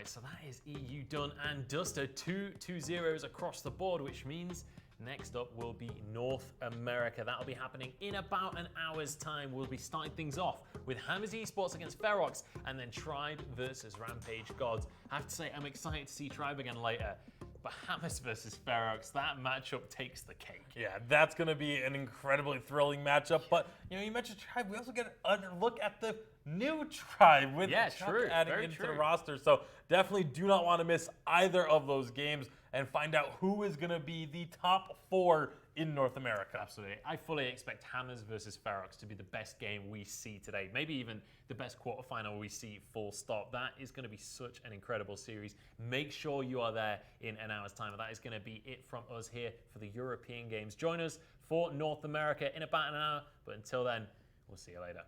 So that is EU done and dusted. 2-2-0s across the board, which means next up will be North America. That'll be happening in about an hour's time. We'll be starting things off with Hammers Esports against Ferox, and then Tribe versus Rampage Gods. I have to say, I'm excited to see Tribe again later. But Hammers versus Ferox, that matchup takes the cake. Yeah, that's going to be an incredibly thrilling matchup. But, you mentioned Tribe. We also get a look at the new Tribe with Chuck adding into the roster. So definitely do not want to miss either of those games and find out who is going to be the top 4 in North America. Absolutely. I fully expect Hammers versus Ferox to be the best game we see today. Maybe even the best quarterfinal we see, full stop. That is going to be such an incredible series. Make sure you are there in an hour's time. That is going to be it from us here for the European games. Join us for North America in about an hour. But until then, we'll see you later.